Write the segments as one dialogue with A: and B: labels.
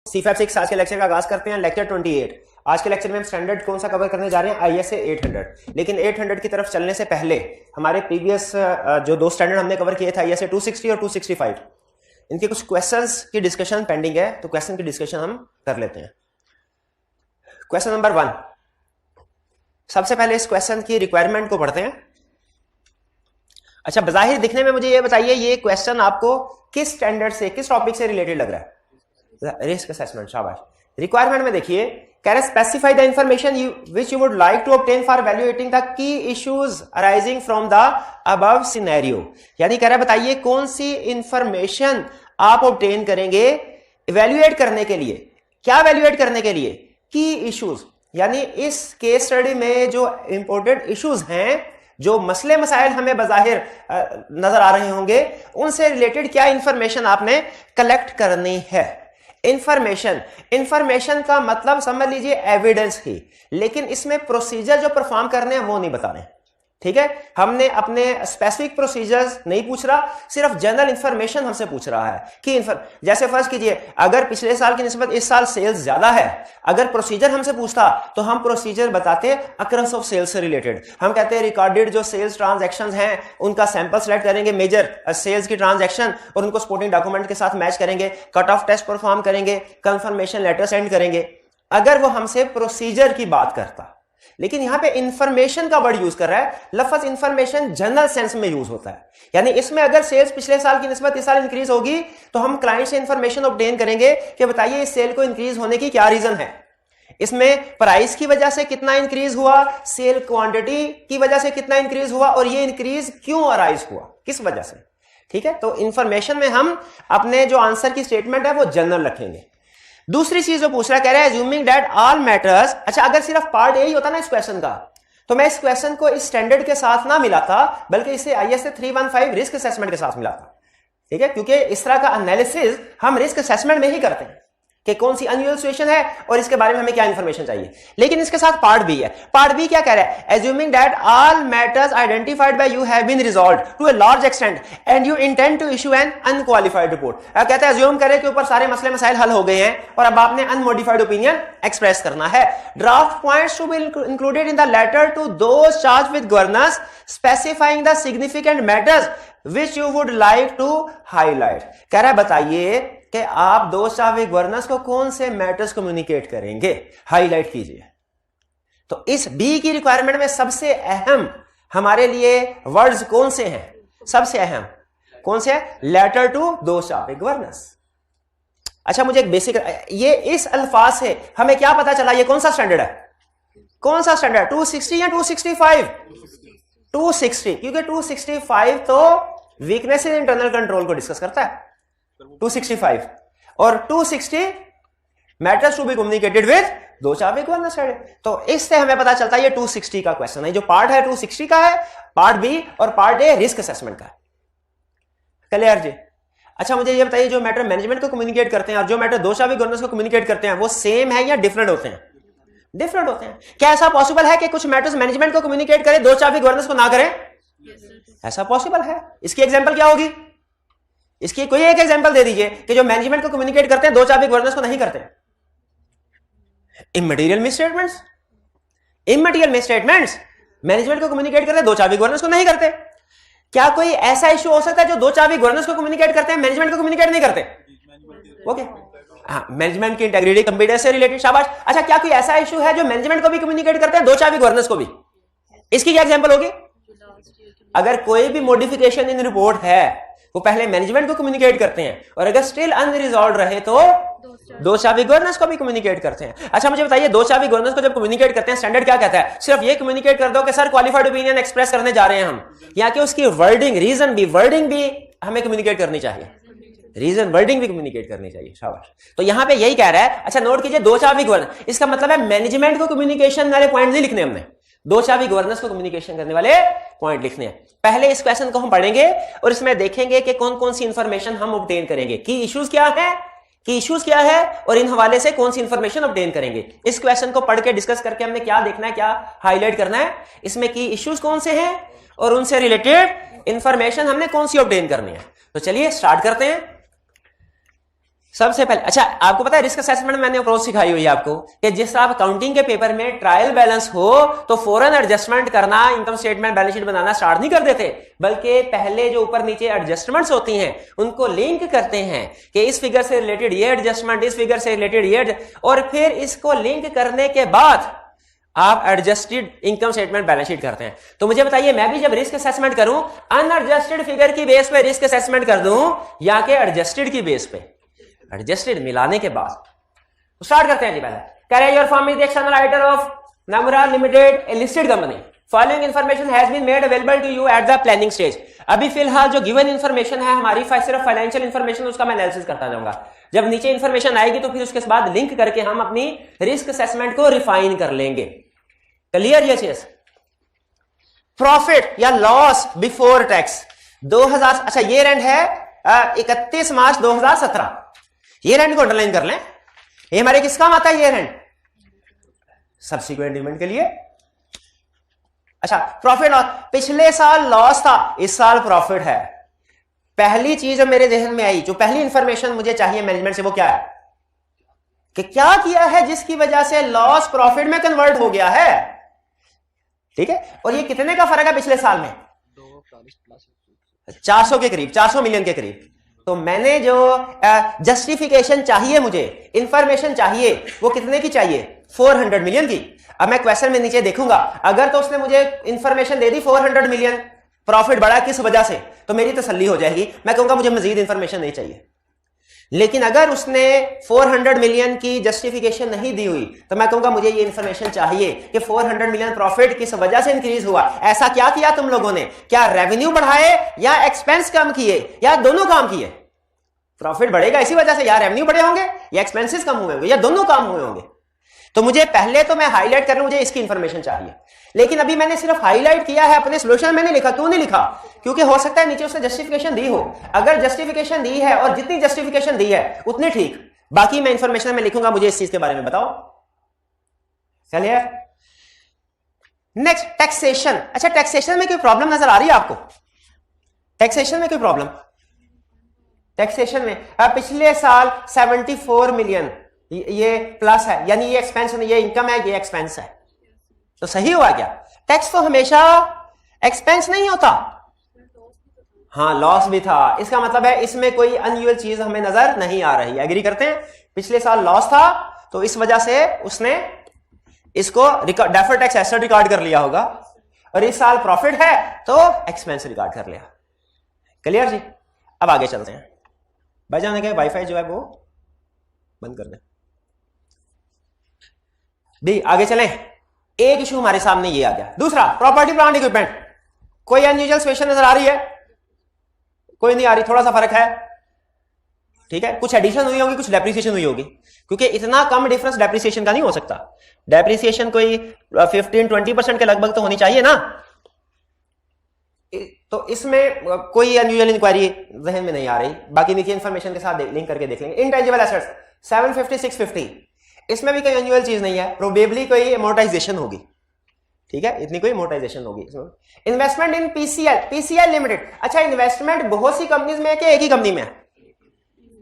A: C5 आज के lecture का आगाज करते हैं। लेक्चर 28। आज के लेक्चर में हम स्टैंडर्ड कौन सा कवर करने जा रहे हैं? ISA 800। लेकिन 800 की तरफ चलने से पहले हमारे प्रीवियस जो दो स्टैंडर्ड हमने कवर किए थे ISA 260 और 265, इनके कुछ क्वेश्चंस की डिस्कशन पेंडिंग है, तो क्वेश्चन की डिस्कशन हम कर लेते हैं। क्वेश्चन नंबर 1, सबसे पहले इस क्वेश्चन की रिक्वायरमेंट को पढ़ते हैं। अच्छा, बजाहिर दिखने में मुझे ये बताइए, ये क्वेश्चन आपको किस स्टैंडर्ड से, किस टॉपिक से रिलेटेड लग रहा है? Risk assessment. शाबाश। रिक्वायरमेंट में देखिए, कह रहे specify the information which you would like to obtain for valuating the key issues arising from the above scenario. यानी कह रहा है बताइए कौन सी इंफॉर्मेशन आप ऑब्टेन करेंगे इवैल्यूएट करने के लिए। क्या इवैल्यूएट करने के लिए? की इश्यूज, यानी इस केस स्टडी में जो इंपॉर्टेंट इश्यूज हैं, जो मसले मसाइल हमें बजाहिर नजर आ रहे होंगे, उनसे रिलेटेड क्या इंफॉर्मेशन आपने कलेक्ट करनी है। इंफॉर्मेशन का मतलब समझ लीजिए एविडेंस ही, लेकिन इसमें प्रोसीजर जो परफॉर्म करने हैं वो नहीं बता रहे। ठीक है, हमने अपने स्पेसिफिक प्रोसीजर्स नहीं पूछ रहा, सिर्फ जनरल इंफॉर्मेशन हमसे पूछ रहा है कि जैसे फर्ज कीजिए, अगर पिछले साल की निस्बत इस साल सेल्स ज्यादा है, अगर प्रोसीजर हमसे पूछता तो हम प्रोसीजर बताते अक्रंस ऑफ सेल्स से रिलेटेड। हम कहते हैं रिकॉर्डेड जो सेल्स ट्रांजैक्शंस हैं उनका सैंपल सेलेक्ट करेंगे, मेजर सेल्स की ट्रांजैक्शन, और उनको सपोर्टिंग डॉक्यूमेंट के साथ मैच करेंगे, कट ऑफ टेस्ट परफॉर्म करेंगे, कंफर्मेशन लेटर सेंड करेंगे, अगर वो हमसे प्रोसीजर की बात करता। लेकिन यहां पे इंफॉर्मेशन का वर्ड यूज कर रहा है। लफ्ज इंफॉर्मेशन जनरल सेंस में यूज होता है, यानी इसमें अगर सेल्स पिछले साल की निस्बत इस साल इंक्रीज होगी तो हम क्लाइंट से इंफॉर्मेशन ऑब्टेन करेंगे कि बताइए इस सेल को इंक्रीज होने की क्या रीजन है। इसमें प्राइस की वजह से कितना इंक्रीज हुआ, सेल क्वांटिटी की वजह से कितना इंक्रीज हुआ, और ये इंक्रीज क्यों अराइज हुआ, किस वजह से। ठीक है, तो इंफॉर्मेशन में हम अपने जो आंसर की स्टेटमेंट है वो जनरल रखेंगे। दूसरी चीज जो पूछ रहा है, कह रहा है अज्यूमिंग दैट ऑल मैटर्स। अच्छा, अगर सिर्फ पार्ट ए ही होता ना इस क्वेश्चन का, तो मैं इस क्वेश्चन को इस स्टैंडर्ड के साथ ना मिलाता, बल्कि इसे ISA 315 रिस्क असेसमेंट के साथ मिलाता। ठीक है, क्योंकि इस तरह का एनालिसिस हम रिस्क असेसमेंट में ही करते हैं कि कौन सी अनयूजुअल सिचुएशन है और इसके बारे में हमें क्या इंफॉर्मेशन चाहिए। लेकिन इसके साथ पार्ट बी है। पार्ट बी क्या कह रहा है? Assuming that all matters identified by you have been resolved to a large extent and you intend to issue an unqualified report. कहता है अज्यूम करें कि ऊपर सारे मसले मसाइल हल हो गए हैं और अब आपने अनमोडिफाइड ओपिनियन एक्सप्रेस करना है। Draft points to be included in the letter to those charged with governance specifying the significant matters which you would like to highlight. कह रहा है बताइए कि आप दो चार्ज गवर्नेंस को कौन से मैटर्स कम्युनिकेट करेंगे, हाईलाइट कीजिए। तो इस बी की रिक्वायरमेंट में सबसे अहम हमारे लिए वर्ड्स कौन से हैं? सबसे अहम कौन से हैं? लेटर टू दो चार्ज गवर्नेंस। अच्छा, मुझे एक बेसिक, ये इस अल्फाज से हमें क्या पता चला ये कौन सा स्टैंडर्ड है? कौन सा स्टैंडर्ड? 260 या 265? 260, क्योंकि 265 तो वीकनेस इन इंटरनल कंट्रोल को डिस्कस करता है, 265, और 260 matters to be communicated with those charge governance. तो इससे हमें पता चलता है ये 260 का क्वेश्चन है। जो पार्ट है 260 का है, पार्ट बी, और पार्ट ए रिस्क असेसमेंट का है। क्लियर जी? अच्छा, मुझे ये बताइए, जो मैटर मैनेजमेंट को कम्युनिकेट करते हैं और जो मैटर दो चार्ज गवर्नेंस को कम्युनिकेट करते हैं वो सेम है या डिफरेंट होते हैं? डिफरेंट होते हैं। क्या ऐसा पॉसिबल है कि कुछ मैटर्स मैनेजमेंट को कम्युनिकेट करें, दो चार्ज गवर्नेंस को ना करें? ऐसा पॉसिबल है। इसकी एग्जांपल क्या होगी? इसकी कोई एक एग्जांपल दे दीजिए कि जो मैनेजमेंट को कम्युनिकेट करते हैं, दो चार्ज गवर्नेंस को नहीं करते। Immaterial misstatements, immaterial misstatements management को कम्युनिकेट करते हैं, दो चार्ज गवर्नेंस को नहीं करते। क्या कोई ऐसा इश्यू हो सकता है जो दो चार्ज गवर्नेंस को कम्युनिकेट करते हैं, मैनेजमेंट को कम्युनिकेट नहीं करते? ओके, हाँ, मैनेजमेंट की इंटेग्रिटी कंप्लीटनेस से रिलेटेड। शाबाश। अच्छा, क्या कोई ऐसा इश्यू है जो मैनेजमेंट को भी कम्युनिकेट करते हैं, दो चार्ज गवर्नेंस को भी? इसकी क्या एग्जांपल होगी? अगर कोई भी मॉडिफिकेशन इन रिपोर्ट है वो पहले मैनेजमेंट को कम्युनिकेट करते हैं, और अगर स्टिल अनरिजॉल्व रहे तो दो चार्ज गवर्नेंस को भी कम्युनिकेट करते हैं। अच्छा, मुझे बताइए, दो चार्ज गवर्नेंस को जब कम्युनिकेट करते हैं, स्टैंडर्ड क्या कहता है? सिर्फ ये कम्युनिकेट कर दो कि सर क्वालिफाइड ओपिनियन एक्सप्रेस करने जा रहे हैं हम, या कि उसकी वर्डिंग, वर्डिंग भी हमें कम्युनिकेट करनी चाहिए, वर्डिंग भी कम्युनिकेट करनी चाहिए। शाबाश। तो यहां पे यही कह रहा है। अच्छा, नोट कीजिए, दो चार्ज गवर्नेंस, इसका मतलब है मैनेजमेंट को कम्युनिकेशन वाले पॉइंट नहीं लिखने हमने, दो चार्ज गवर्नेंस को कम्युनिकेशन करने वाले पॉइंट लिखने हैं। पहले इस क्वेश्चन को हम पढ़ेंगे और इसमें देखेंगे कि कौन कौन सी इंफॉर्मेशन हम ऑब्टेन करेंगे, की इश्यूज क्या है, की इश्यूज क्या है, और इन हवाले से कौन सी इंफॉर्मेशन ऑब्टेन करेंगे। इस क्वेश्चन को पढ़ के डिस्कस करके हमने क्या देखना है, क्या हाईलाइट करना है, इसमें की इश्यूज कौन से हैं और उनसे रिलेटेड इंफॉर्मेशन हमने कौन सी ऑब्टेन करनी है। तो चलिए स्टार्ट करते हैं। सबसे पहले अच्छा, आपको पता है रिस्क असेसमेंट में मैंने अप्रोच सिखाई हुई है आपको कि जिस आप अकाउंटिंग के पेपर में ट्रायल बैलेंस हो तो फौरन एडजस्टमेंट करना, इनकम स्टेटमेंट बैलेंस शीट बनाना स्टार्ट नहीं कर देते, बल्कि पहले जो ऊपर नीचे एडजस्टमेंट्स होती हैं उनको लिंक करते हैं कि इस फिगर से रिलेटेड ये एडजस्टमेंट, इस फिगर से रिलेटेड ये, और फिर इसको लिंक करने के बाद आप adjusted income statement balance sheet करते हैं। तो मुझे बताइए, मैं भी जब रिस्क असेसमेंट करूं अनएडजस्टेड फिगर की बेस पे रिस्क असेसमेंट कर दूं या कि एडजस्टेड की बेस पे? एडजस्टेड मिलाने के बाद तो स्टार्ट करते हैं जी। पहले कह रहे हैं your firm is the external auditor of Namra limited, a listed company. Following information has been made available to you at the planning stage. अभी फिलहाल जो गिवन इन्फॉर्मेशन है हमारी सिर्फ फाइनेंशियल इन्फॉर्मेशन, उसका मैं एनालिसिस करता जाऊंगा। जब नीचे इन्फॉर्मेशन आएगी तो फिर उसके बाद लिंक करके हम अपनी रिस्क असेसमेंट को रिफाइन कर लेंगे। क्लियर ये चीज? प्रॉफिट या लॉस बिफोर टैक्स 2000, अच्छा ये रेंड है 31 मार्च 2017। ये रेंड को अंडरलाइन कर लें, ये हमारे किस काम आता है ये रेंड? सब्सिक्वेंट इवेंट के लिए। अच्छा, प्रॉफिट लॉस, पिछले साल लॉस था, इस साल प्रॉफिट है। पहली चीज जो मेरे जहन में आई, जो पहली इंफॉर्मेशन मुझे चाहिए मैनेजमेंट से, वो क्या है कि क्या किया है जिसकी वजह से लॉस प्रॉफिट में कन्वर्ट हो गया है। ठीक है, और ये कितने का फर्क है पिछले साल में? 400 के करीब, 400 मिलियन के करीब। तो मैंने जो जस्टिफिकेशन चाहिए, मुझे इंफॉर्मेशन चाहिए, वो कितने की चाहिए? 400 मिलियन की। अब मैं क्वेश्चन में नीचे देखूंगा, अगर तो उसने मुझे इंफॉर्मेशन दे दी 400 मिलियन प्रॉफिट बढ़ा किस वजह से, तो मेरी तसल्ली हो जाएगी, मैं कहूंगा मुझे मजीद इंफॉर्मेशन नहीं चाहिए। लेकिन अगर उसने 400 मिलियन की जस्टिफिकेशन नहीं दी हुई तो मैं कहूंगा मुझे ये इंफॉर्मेशन चाहिए कि 400 मिलियन प्रॉफिट किस वजह से इंक्रीज हुआ, ऐसा क्या किया तुम लोगों ने, क्या रेवेन्यू बढ़ाए या एक्सपेंस कम किए या दोनों काम किए? प्रॉफिट बढ़ेगा इसी वजह से, या रेवेन्यू बढ़े होंगे या एक्सपेंसेस कम हुए होंगे या दोनों काम हुए होंगे। तो मुझे पहले तो मैं हाईलाइट कर लूं, मुझे इसकी इंफॉर्मेशन चाहिए। लेकिन अभी मैंने सिर्फ हाईलाइट किया है, अपने सॉल्यूशन में नहीं लिखा। क्यों नहीं लिखा? क्योंकि हो सकता है नीचे उसने जस्टिफिकेशन दी हो। अगर जस्टिफिकेशन दी है और जितनी जस्टिफिकेशन दी है उतनी ठीक, बाकी मैं इंफॉर्मेशन में लिखूंगा, मुझे इस चीज के बारे में बताओ। चलिए नेक्स्ट, टैक्सेशन। अच्छा, टैक्सेशन में कोई प्रॉब्लम नजर आ रही है आपको? टैक्सेशन में कोई प्रॉब्लम? टैक्सेशन में पिछले साल 74 मिलियन ये प्लस है, यानी ये एक्सपेंस, ये इनकम है, ये एक्सपेंस है। तो सही हुआ क्या? टैक्स तो हमेशा एक्सपेंस नहीं होता। हाँ, लॉस भी था, इसका मतलब है इसमें कोई अनयूजुअल चीज हमें नजर नहीं आ रही। एग्री करते हैं? पिछले साल लॉस था तो इस वजह से उसने इसको डेफर्ड टैक्स एसेट रिकॉर्ड कर लिया होगा, और इस साल प्रॉफिट है तो एक्सपेंस रिकॉर्ड कर लिया। क्लियर जी? अब आगे चलते हैं। भाई जाने के वाईफाई जो है वो बंद कर दें। दी आगे चलें। एक इशू हमारे सामने ये आ गया। दूसरा, प्रॉपर्टी प्लांट इक्विपमेंट। कोई अनयूजुअल सिचुएशन नजर आ रही है? कोई नहीं आ रही, थोड़ा सा फर्क है। ठीक है, कुछ एडिशन हुई होगी, कुछ डेप्रिसिएशन हुई होगी, क्योंकि इतना कम डिफरेंस डेप्रिसिएशन का नहीं हो सकता। डेप्रिसिएशन कोई 15-20% के लगभग तो होनी चाहिए ना। तो इसमें कोई अनयूजुअल इंक्वायरी जहन में नहीं आ रही। बाकी नीचे इंफॉर्मेशन के साथ लिंक करके देख लेंगे। इनटेंजिबल एसेट्स 750-650, इसमें भी कोई अनयूजुअल चीज नहीं है, प्रोबेबली कोई अमोर्टाइजेशन होगी। ठीक है, इतनी कोई अमोर्टाइजेशन होगी। इन्वेस्टमेंट इन पीसीएल लिमिटेड। अच्छा, इन्वेस्टमेंट बहुत सी कंपनीज में है कि एक ही कंपनी में है?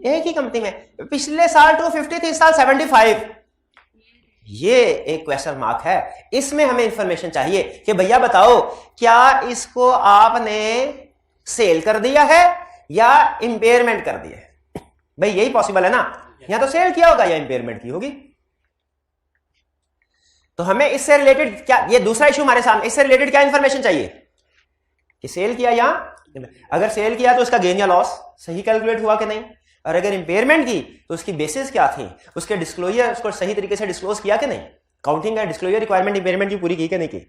A: एक ही कंपनी में। पिछले साल 250 थी, इस साल 75। ये एक क्वेश्चन मार्क है, इसमें हमें इंफॉर्मेशन चाहिए कि भैया बताओ, क्या इसको आपने सेल कर दिया है या इंपेयरमेंट कर दिया है? भाई यही पॉसिबल है ना, या तो सेल किया होगा या इंपेयरमेंट की होगी। तो हमें इससे रिलेटेड क्या, ये दूसरा इशू हमारे सामने, इससे रिलेटेड क्या इंफॉर्मेशन चाहिए कि सेल किया या, अगर सेल किया तो उसका गेन या लॉस सही कैलकुलेट हुआ कि नहीं, और अगर इंपेयरमेंट की तो उसकी बेसिस क्या थी, उसके डिस्क्लोजर, उसको सही तरीके से डिस्क्लोज किया कि नहीं, काउंटिंग का डिस्क्लोजर रिक्वायरमेंट इंपेयरमेंट की पूरी की कि नहीं की।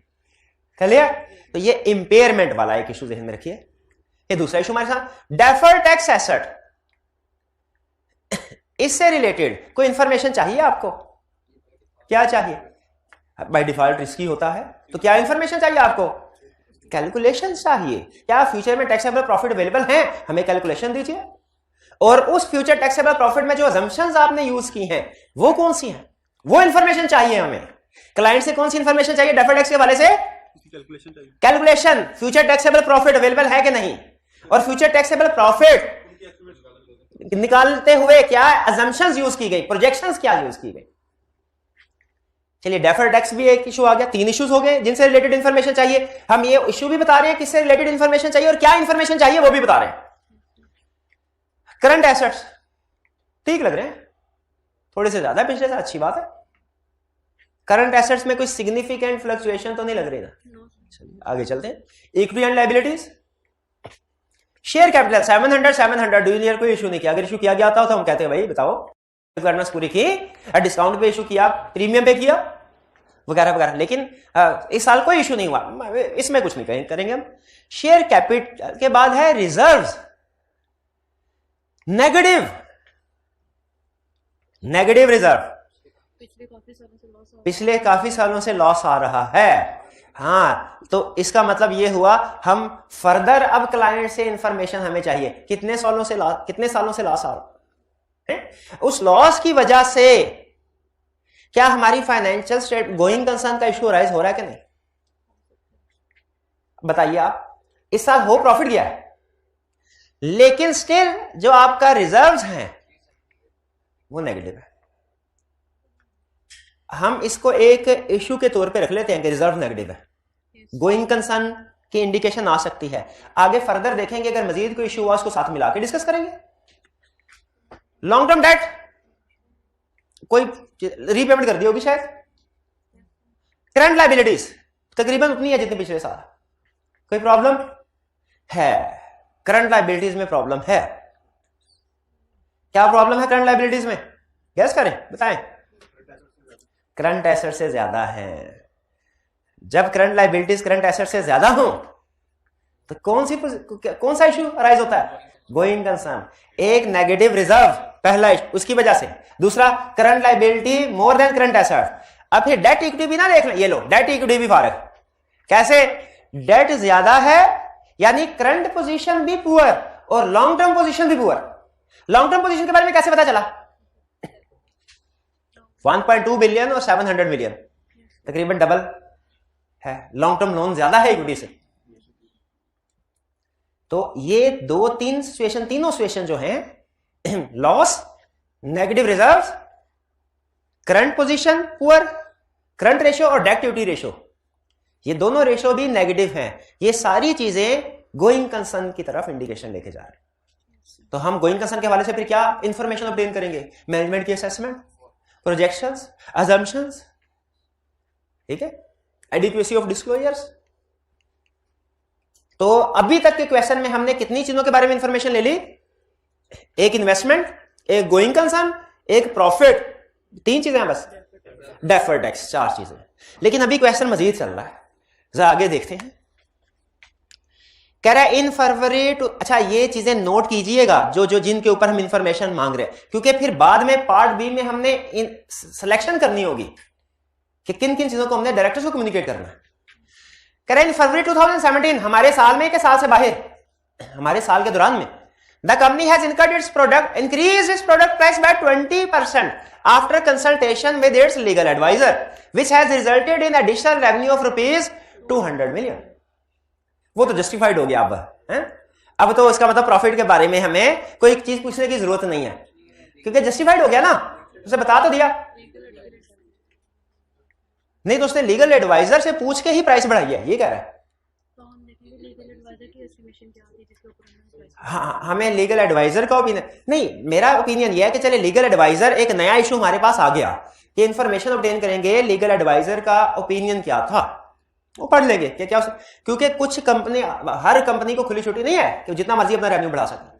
A: क्लियर? तो ये इंपेयरमेंट वाला एक इशू ध्यान में रखिए। ये दूसरा इशू हमारे साथ, डेफर्ड टैक्स एसेट। इससे रिलेटेड कोई इंफॉर्मेशन चाहिए आपको? क्या चाहिए? बाय डिफॉल्ट रिस्की होता है, तो क्या इंफॉर्मेशन चाहिए आपको? कैलकुलेशन चाहिए। क्या फ्यूचर में टैक्सेबल प्रॉफिट अवेलेबल है? हमें कैलकुलेशन दीजिए। और उस फ्यूचर टैक्सेबल प्रॉफिट में जो अजम्पशंस आपने यूज की हैं वो कौन सी हैं, वो इंफॉर्मेशन चाहिए हमें। क्लाइंट से कौन सी इंफॉर्मेशन चाहिए? डेफर्ड टैक्स के वाले से calculation, future taxable profit available है कि नहीं, और फ्यूचर टैक्सेबल प्रॉफिट निकालते हुए क्या अजम्पशंस यूज की गई, प्रोजेक्शंस क्या यूज की गई। चलिए डेफर्ड टैक्स भी एक इशू आ गया, 3 इश्यूज हो गए जिनसे रिलेटेड इंफॉर्मेशन चाहिए। हम ये इशू भी बता रहे हैं किससे रिलेटेड इंफॉर्मेशन चाहिए और क्या इंफॉर्मेशन चाहिए वो भी बता रहे हैं। करंट एसेट्स ठीक लग रहे हैं, थोड़े से ज्यादा पिछले से, अच्छी बात है। करंट एसेट्स में कोई सिग्निफिकेंट फ्लक्चुएशन तो नहीं लग रही ना। चलिए आगे चलते हैं। Equity and liabilities, share capital 700 ड्यूलियर कोई इशू नहीं किया। अगर इशू किया गया था तो हम कहते हैं भाई बताओ रिक्वायरमेंट्स पूरी की, डिस्काउंट पे इशू किया, प्रीमियम पे किया वगैरह वगैरह, लेकिन इस साल कोई इशू नहीं हुआ, इसमें कुछ नहीं करेंगे हम। शेयर कैपिटल के बाद है रिजर्व्स, नेगेटिव रिजर्व, पिछले काफी सालों से लॉस आ रहा है। हाँ, तो इसका मतलब ये हुआ हम फर्दर अब क्लाइंट से इंफॉर्मेशन हमें चाहिए कितने सालों से लॉस आ रहा है, उस लॉस की वजह से क्या हमारी फाइनेंशियल स्टेट गोइंग कंसर्न का इश्यू राइज हो रहा है कि नहीं, बताइए आप। इस साल हो प्रॉफिट गया है, लेकिन स्टिल जो आपका रिजर्व्स हैं वो नेगेटिव है। हम इसको एक इश्यू के तौर पे रख लेते हैं कि रिजर्व नेगेटिव है, गोइंग कंसर्न की इंडिकेशन आ सकती है। आगे फर्दर देखेंगे, अगर मजीद कोई इश्यू हुआ उसको साथ मिला के डिस्कस करेंगे। लॉन्ग टर्म डेट कोई रीपेमेंट कर दी होगी शायद। करंट लायबिलिटीज तकरीबन उतनी है जितनी पिछले साल। कोई प्रॉब्लम है करंट लायबिलिटीज में? प्रॉब्लम है, क्या प्रॉब्लम है करंट लायबिलिटीज में? गैस करें, बताएं। करंट एसेट से ज्यादा है। जब करंट लायबिलिटीज करंट एसेट से ज्यादा हो तो कौन सा इशू अराइज होता है? Going concern. एक नेगेटिव रिजर्व पहला उसकी वजह से, दूसरा current liability more than current asset. अब फिर डेट इक्विटी भी ना देख लें, ये लो डेट इक्विटी भी फारग। कैसे? डेट ज्यादा है यानी करंट पोजीशन भी पुअर और लॉन्ग टर्म पोजीशन भी पुअर। लॉन्ग टर्म पोजीशन के बारे में कैसे पता चला? 1.2 बिलियन और 700 मिलियन तकरीबन डबल है। लॉन्ग टर्म लोन ज्यादा है इक्विटी से। तो ये तीनों सिचुएशन जो हैं, loss, negative reserves, current position poor, current ratio और डेट इक्विटी रेशियो, ये दोनों रेशियो भी नेगेटिव हैं। ये सारी चीजें गोइंग कंसर्न की तरफ इंडिकेशन लेके जा रहे हैं। तो हम गोइंग कंसर्न के हवाले से फिर क्या इंफॉर्मेशन ऑब्टेन करेंगे? मैनेजमेंट की असेसमेंट, प्रोजेक्शंस, अजम्पशंस, ठीक है, एडिक्वेसी ऑफ डिस्क्लोजर्स। तो अभी तक के क्वेश्चन में हमने कितनी चीजों के बारे में इंफॉर्मेशन ले ली? एक इन्वेस्टमेंट, एक गोइंग कंसर्न, एक प्रॉफिट, 3 चीजें बस। डेफर्ड टैक्स 4 चीजें। लेकिन अभी क्वेश्चन मजीद चल रहा है, जरा आगे देखते हैं। कह रहा है इन फरवरी टू, अच्छा ये चीजें नोट कीजिएगा जो जिनके ऊपर हम इंफॉर्मेशन मांग रहे हैं, क्योंकि फिर बाद में पार्ट बी में हमने सिलेक्शन करनी होगी कि किन किन चीजों को हमने डायरेक्टर्स को कम्युनिकेट करना है। कह रहे हैं इन फरवरी 2017, हमारे साल में के साल से बाहर, हमारे साल के दौरान में, the company has incurred its product increase its product price by 20% after consultation with its legal adviser which has resulted in additional revenue of ₹200 million. वो तो जस्टिफाइड हो गया। अब तो इसका मतलब प्रॉफिट के बारे में हमें कोई चीज पूछने की जरूरत नहीं है, क्योंकि जस्टिफाइड हो गया ना, उसे बता तो दिया। नहीं तो उसने लीगल एडवाइजर से पूछ के ही प्राइस बढ़ाई है, ये कह रहा है। हाँ, हमें लीगल एडवाइजर का ओपिनियन नहीं, मेरा ओपिनियन यह है कि चले लीगल एडवाइजर, एक नया इशू हमारे पास आ गया कि इंफॉर्मेशन ऑब्टेन करेंगे लीगल एडवाइजर का ओपिनियन क्या था, वो पढ़ लेंगे कि क्या, क्योंकि कुछ कंपनी, हर कंपनी को खुली छुट्टी नहीं है कि जितना मर्जी अपना रेवेन्यू बढ़ा सके।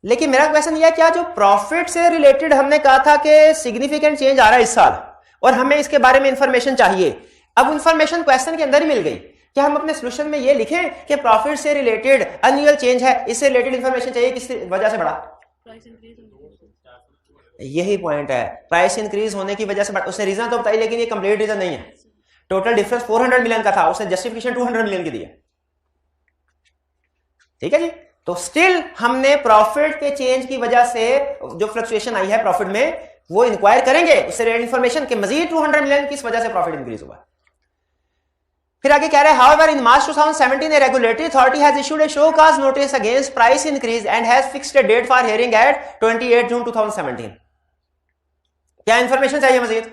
A: लेकिन मेरा क्वेश्चन यह है, क्या जो प्रॉफिट से रिलेटेड हमने कहा था कि सिग्निफिकेंट चेंज आ रहा है इस साल और हमें इसके बारे में इंफॉर्मेशन चाहिए, अब इंफॉर्मेशन क्वेश्चन के अंदर ही मिल गई, क्या हम अपने सोल्यूशन में ये लिखें कि प्रॉफिट से रिलेटेड एनुअल चेंज है, इससे रिलेटेड इंफॉर्मेशन चाहिए, किस वजह से बढ़ा? यही पॉइंट है, प्राइस इंक्रीज होने की वजह से बढ़ा। उसने रीजन तो बताई, लेकिन ये कंप्लीट रीजन नहीं है। टोटल डिफरेंस 400 मिलियन का था, उसने जस्टिफिकेशन 200 मिलियन की दी है। ठीक है जी। तो स्टिल हमने प्रॉफिट के चेंज की वजह से जो फ्लक्चुएशन आई है प्रॉफिट में, वो इंक्वायर करेंगे उससे रिलेटेड इंफॉर्मेशन के मजीद 200 मिलियन किस वजह से प्रॉफिट इंक्रीज हुआ। फिर आगे कह रहे हैं however in March 2017 a regulatory authority has issued a show cause notice against price increase and has fixed a date for hearing at 28 June 2017। क्या इंफॉर्मेशन चाहिए मजीद?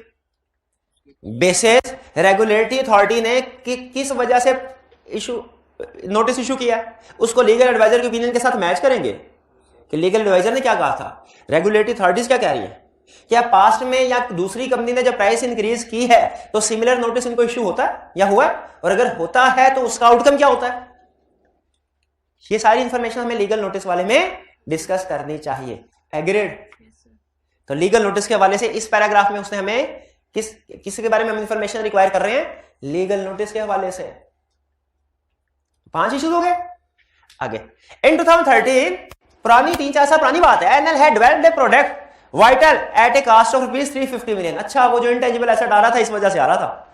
A: बेसिस रेगुलेटरी अथॉरिटी ने किस वजह से नोटिस इशू किया, उसको लीगल एडवाइजर के opinion के साथ मैच करेंगे कि लीगल एडवाइजर ने क्या कहा था, रेगुलेटरी अथॉरिटीज क्या कह रही है, क्या पास्ट में या दूसरी कंपनी ने जब प्राइस इंक्रीज की है तो सिमिलर नोटिस इनको इशू होता है या हुआ है, और अगर होता है तो उसका आउटकम क्या होता है। ये सारी इंफॉर्मेशन हमें लीगल नोटिस वाले में डिस्कस करनी चाहिए। एग्रीड? तो लीगल नोटिस के हवाले से इस पैराग्राफ में उसने हमें किसके बारे में हम इंफॉर्मेशन रिक्वायर कर रहे हैं, लीगल नोटिस के हवाले से। 5 इश्यूज हो गए। आगे इन 2013 पुरानी 3-4 साल पुरानी बात है, NL had developed a product vital at a cost of ₹350 million. अच्छा, वो जो इंटेंजिबल एसेट आ रहा था इस वजह से आ रहा था।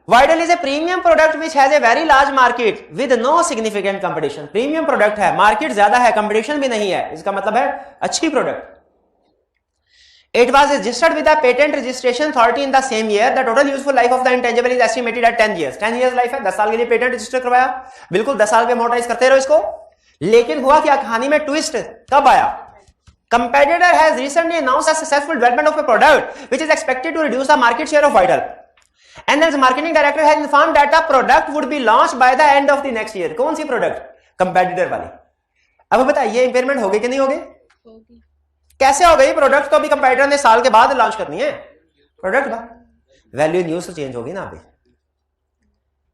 A: Vital is a premium product which has a very large market with no significant competition. Premium product है, मार्केट ज्यादा है, कंपटीशन भी नहीं है, इसका मतलब है अच्छी product. It was registered with the patent registration authority in the same year. The total useful life of the intangible is estimated at 10 years. 10 years life है, 10 साल के लिए पेटेंट रजिस्टर करवाया, बिल्कुल 10 साल पे मोटाइज करते रहो इसको। लेकिन हुआ क्या, कहानी में ट्विस्ट कब आया? Competitor has recently announced a successful development of a product which is expected to reduce the market share of Vital. And the marketing director has informed that the product would be launched by the end of the next year. कौन सी product? Competitor वाली। अब बताइए impairment हो गई कि नहीं हो गई? कैसे हो गई? प्रोडक्ट तो अभी कंपेटिटर ने साल के बाद लॉन्च करनी है, प्रोडक्ट का वैल्यू इन यूज चेंज होगी ना अभी।